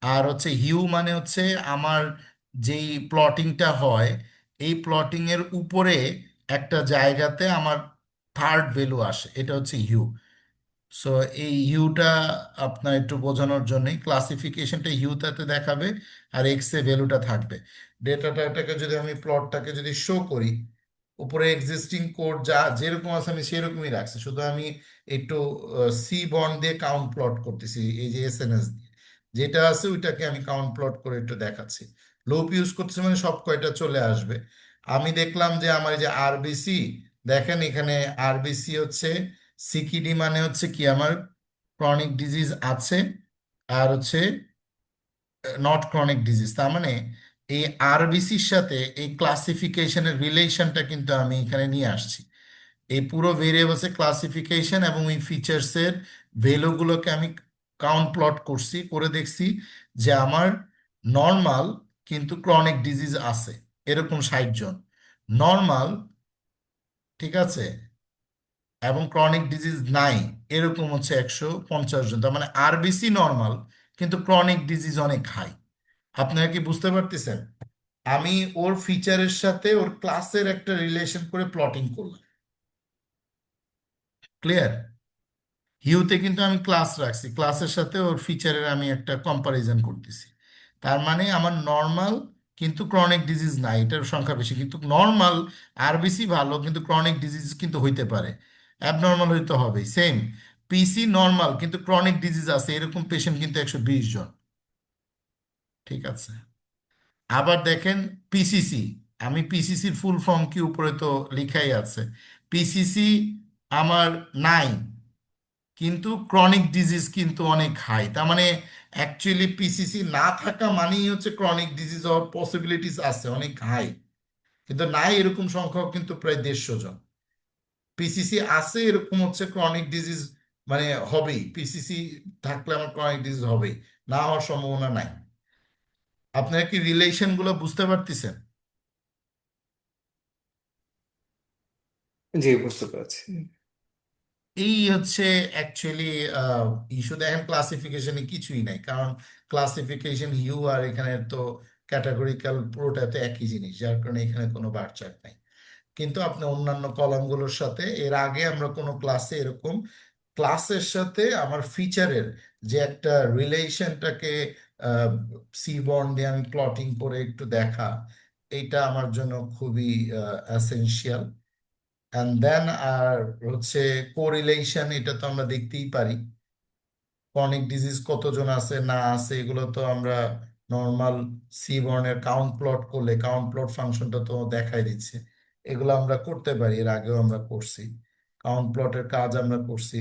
আর হচ্ছে হিউ মানে হচ্ছে আমার যেই প্লটিংটা হয়, এই প্লটিং এর উপরে একটা জায়গাতে আমার থার্ড ভ্যালু আসে, এটা হচ্ছে হিউ। সো এই হিউটা আপনার একটু বোঝানোর জন্যই ক্লাসিফিকেশনটা হিউটাতে দেখাবে, আর এক্স এ ভ্যালুটা থাকবে। ডেটাটাকে যদি আমি প্লটটাকে যদি শো করি, উপরে এক্সিস্টিং কোড যা যেরকম আছে আমি সেরকমই রাখছি, শুধু আমি একটু সি বন্ড দিয়ে কাউন্ট প্লট করতেছি, এই যে এসএনএস দিয়ে যেটা আছে ওইটাকে আমি কাউন্ট প্লট করে একটু দেখাচ্ছি। লুপ ইউজ করতেছি মানে সব কয়টা চলে আসবে। আমি দেখলাম যে আমার এই যে আরবিসি, দেখেন এখানে আরবিসি হচ্ছে, সিকিডি মানে হচ্ছে কি আমার ক্রনিক ডিজিজ আছে, আর হচ্ছে নট ক্রনিক ডিজিজ, তার মানে এই আরবিসির সাথে এই ক্লাসিফিকেশনের রিলেশনটা কিন্তু আমি এখানে নিয়ে আসছি। এই পুরো ভেরিয়েবলসের ক্লাসিফিকেশন এবং এই ফিচার্সের ভ্যালুগুলোকে আমি কাউন্ট প্লট করছি, করে দেখছি যে আমার নর্মাল কিন্তু ক্রনিক ডিজিজ আছে এরকম 60 জন, নর্মাল, ঠিক আছে, এবং ক্রনিক ডিজিজ নাই এরকম হচ্ছে 150 জন। তার মানে আরবিসি নর্মাল কিন্তু ক্রনিক ডিজিজ অনেক হাই। আপনারা কি বুঝতে পারতেছেন? আমি ওর ফিচারের সাথে ওর ক্লাসের একটা রিলেশন করে প্লটিং করলাম। ক্লিয়ার? হিউতে কিন্তু আমি ক্লাস রাখছি, ক্লাসের সাথে ওর ফিচারের আমি একটা কম্পারিজন করতেছি। তার মানে আমার নর্মাল কিন্তু ক্রনিক ডিজিজ নাই, এটার সংখ্যা বেশি, কিন্তু নর্মাল আরবিসি ভালো কিন্তু ক্রনিক ডিজিজ কিন্তু হইতে পারে, অ্যাবনর্মাল হইতে হবে। সেম পিসি নর্মাল কিন্তু ক্রনিক ডিজিজ আছে এরকম পেশেন্ট কিন্তু 120 জন। ঠিক আছে, আবার দেখেন পিসিসি, আমি পিসিসির ফুল ফর্ম কি উপরে তো লেখাই আছে, পিসিসি আমার নাই কিন্তু ক্রনিক ডিজিজ কিন্তু অনেক হাই। তার মানে অ্যাকচুয়ালি পিসিসি না থাকা মানেই হচ্ছে ক্রনিক ডিজিজ হওয়ার পসিবিলিটিস আছে অনেক হাই, কিন্তু নাই এরকম সংখ্যক কিন্তু প্রায় 150 জন। পিসিসি আছে এরকম হচ্ছে ক্রনিক ডিজিজ মানে হবেই, পিসিসি থাকলে আমার ক্রনিক ডিজিজ হবেই, না হওয়ার সম্ভাবনা নাই। আপনারা কি রিলেশন গুলো বুঝতে পারতেছেন? জি, বুঝতে পেরেছি। এই হচ্ছে অ্যাকচুয়ালি ইস্যু। দেখেন ক্লাসিফিকেশনে কিছুই নাই, কারণ ক্লাসিফিকেশন হিউ আর এখানে তো ক্যাটাগরিক্যাল পুরোটাতে একই জিনিস, যার কারণে এখানে কোনো বারচার্ট নাই। কিন্তু আপনি অন্যান্য কলামগুলোর সাথে এর আগে আমরা কোনো ক্লাসে এরকম ক্লাসের সাথে আমার ফিচারের যে একটা রিলেশনটাকে সি বন্ড দিয়ে আমি প্লটিং করে একটু দেখা, এটা আমার জন্য খুবই এসেনশিয়াল। অ্যান্ড দেন আর হচ্ছে কোরিলেশন, এটা তো আমরা দেখতেই পারি ক্রনিক ডিজিজ কতজন আছে না আছে, এগুলো তো আমরা নর্মাল সি বর্ণের কাউন্ট প্লট করলে কাউন্ট প্লট ফাংশনটা তো দেখাই দিচ্ছে। এগুলো আমরা করতে পারি, এর আগেও আমরা করছি, কাউন্ট প্লটের কাজ আমরা করছি,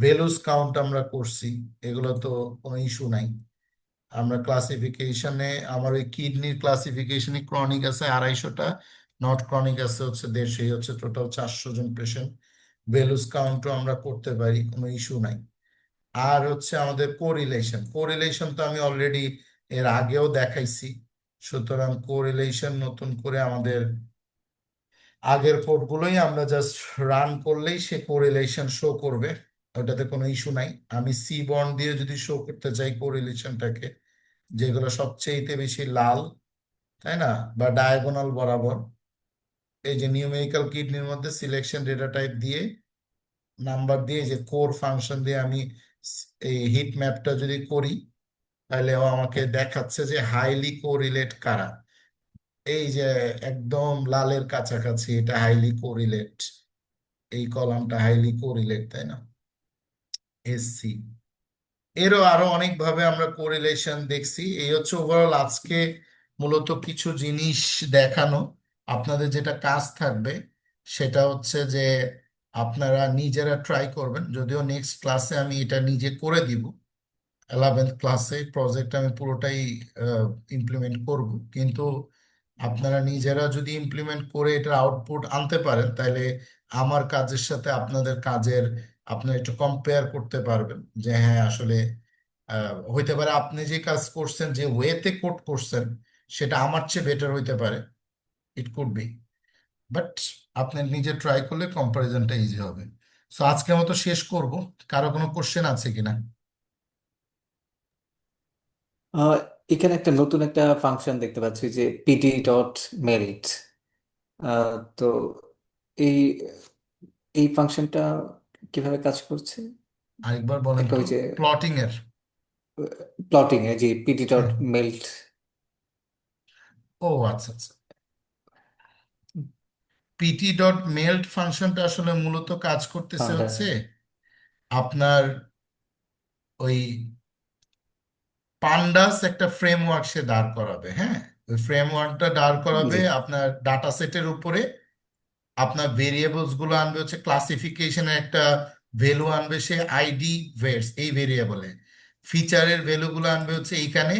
ভ্যালুস কাউন্ট আমরা করছি, এগুলো তো কোনো ইস্যু নাই। আমরা ক্লাসিফিকেশনে আমার ওই কিডনির ক্লাসিফিকেশনে ক্রনিক আছে 250টা, নট ক্রনিক আছে হচ্ছে 150, হচ্ছে টোটাল 400 জন পেশেন্ট। ভ্যালুস কাউন্টও আমরা করতে পারি, কোনো ইস্যু নাই। আর হচ্ছে আমাদের কোরিলেশন, কোরিলেশন তো আমি অলরেডি এর আগেও দেখাইছি, সুতরাং কোরিলেশন নতুন করে আমাদের আগের কোডগুলোই আমরা জাস্ট রান করলেই সে কোরিলেশন শো করবে, ওটাতে কোনো ইস্যু নাই। আমি সি বন্ড দিয়ে যদি শো করতে চাই কোরিলেশনটাকে, যেগুলো সবচেয়ে বেশি লাল, তাই না, বা ডায়াগোনাল বরাবর, এই যে নিউমেরিক্যাল কিডনির মধ্যে সিলেকশন ডেটা টাইপ দিয়ে নাম্বার দিয়ে যে কোর ফাংশন দিয়ে আমি এই হিট ম্যাপটা যদি করি, তাহলে ও আমাকে দেখাচ্ছে যে হাইলি কোরিলেট কারা। এই যে একদম লালের কাছাকাছি এটা হাইলি কোরিলেট, এই কলামটা হাইলি কোরিলেট, তাই না, এসসি। এরও আরো অনেকভাবে আমরা কোরিলেশন দেখছি। এই হচ্ছে ওভারঅল আজকে মূলত কিছু জিনিস দেখানো। আপনাদের যেটা কাজ থাকবে সেটা হচ্ছে যে আপনারা নিজেরা ট্রাই করবেন, যদিও নেক্সট ক্লাসে আমি এটা নিজে করে দিব। 11th ক্লাসে প্রজেক্ট আমি পুরোটাই ইমপ্লিমেন্ট করব, কিন্তু আপনারা নিজেরা যদি ইমপ্লিমেন্ট করে এটার আউটপুট আনতে পারেন তাহলে আমার কাজের সাথে আপনাদের কাজের আপনারা একটু কম্পেয়ার করতে পারবেন যে হ্যাঁ আসলে হইতে পারে আপনি যে কাজ করছেন যে ওয়েতে কোড করছেন সেটা আমার চেয়ে বেটার হইতে পারে, ইট কুড বি, বাট আপনি নিজে ট্রাই করলে কম্পারিজনটা ইজি হবে। সো আজকের মতো শেষ করব। কারো কোনো কোশ্চেন আছে কিনা? আহ, এখানে একটা নতুন একটা ফাংশন দেখতে পাচ্ছি যে pd.melt। তো এই এই ফাংশনটা কিভাবে কাজ করছে? আরেকবার বলেন একটা তো, ওই যে প্লটিং এর? প্লটিং এ যে হ্যাঁ, pd.melt। ও আচ্ছা আচ্ছা। পিটি ডট মেল্ট ফাংশনটা আসলে মূলত কাজ করতেছে ফাউন্ডার। হচ্ছে আপনার ওই পান্ডাস একটা ফ্রেমওয়ার্ক সে দাঁড় করাবে। হ্যাঁ, ওই ফ্রেমওয়ার্কটা দাঁড় করাবে জি। আপনার ডাটা সেটের উপরে, আপনার ভেরিয়েবলস গুলো আনবে হচ্ছে ক্লাসিফিকেশনের একটা ভ্যালু আনবে সে আইডি ভেটস এই ভেরিয়েবলে, ফিচারের ভ্যালুগুলো আনবে হচ্ছে এইখানে,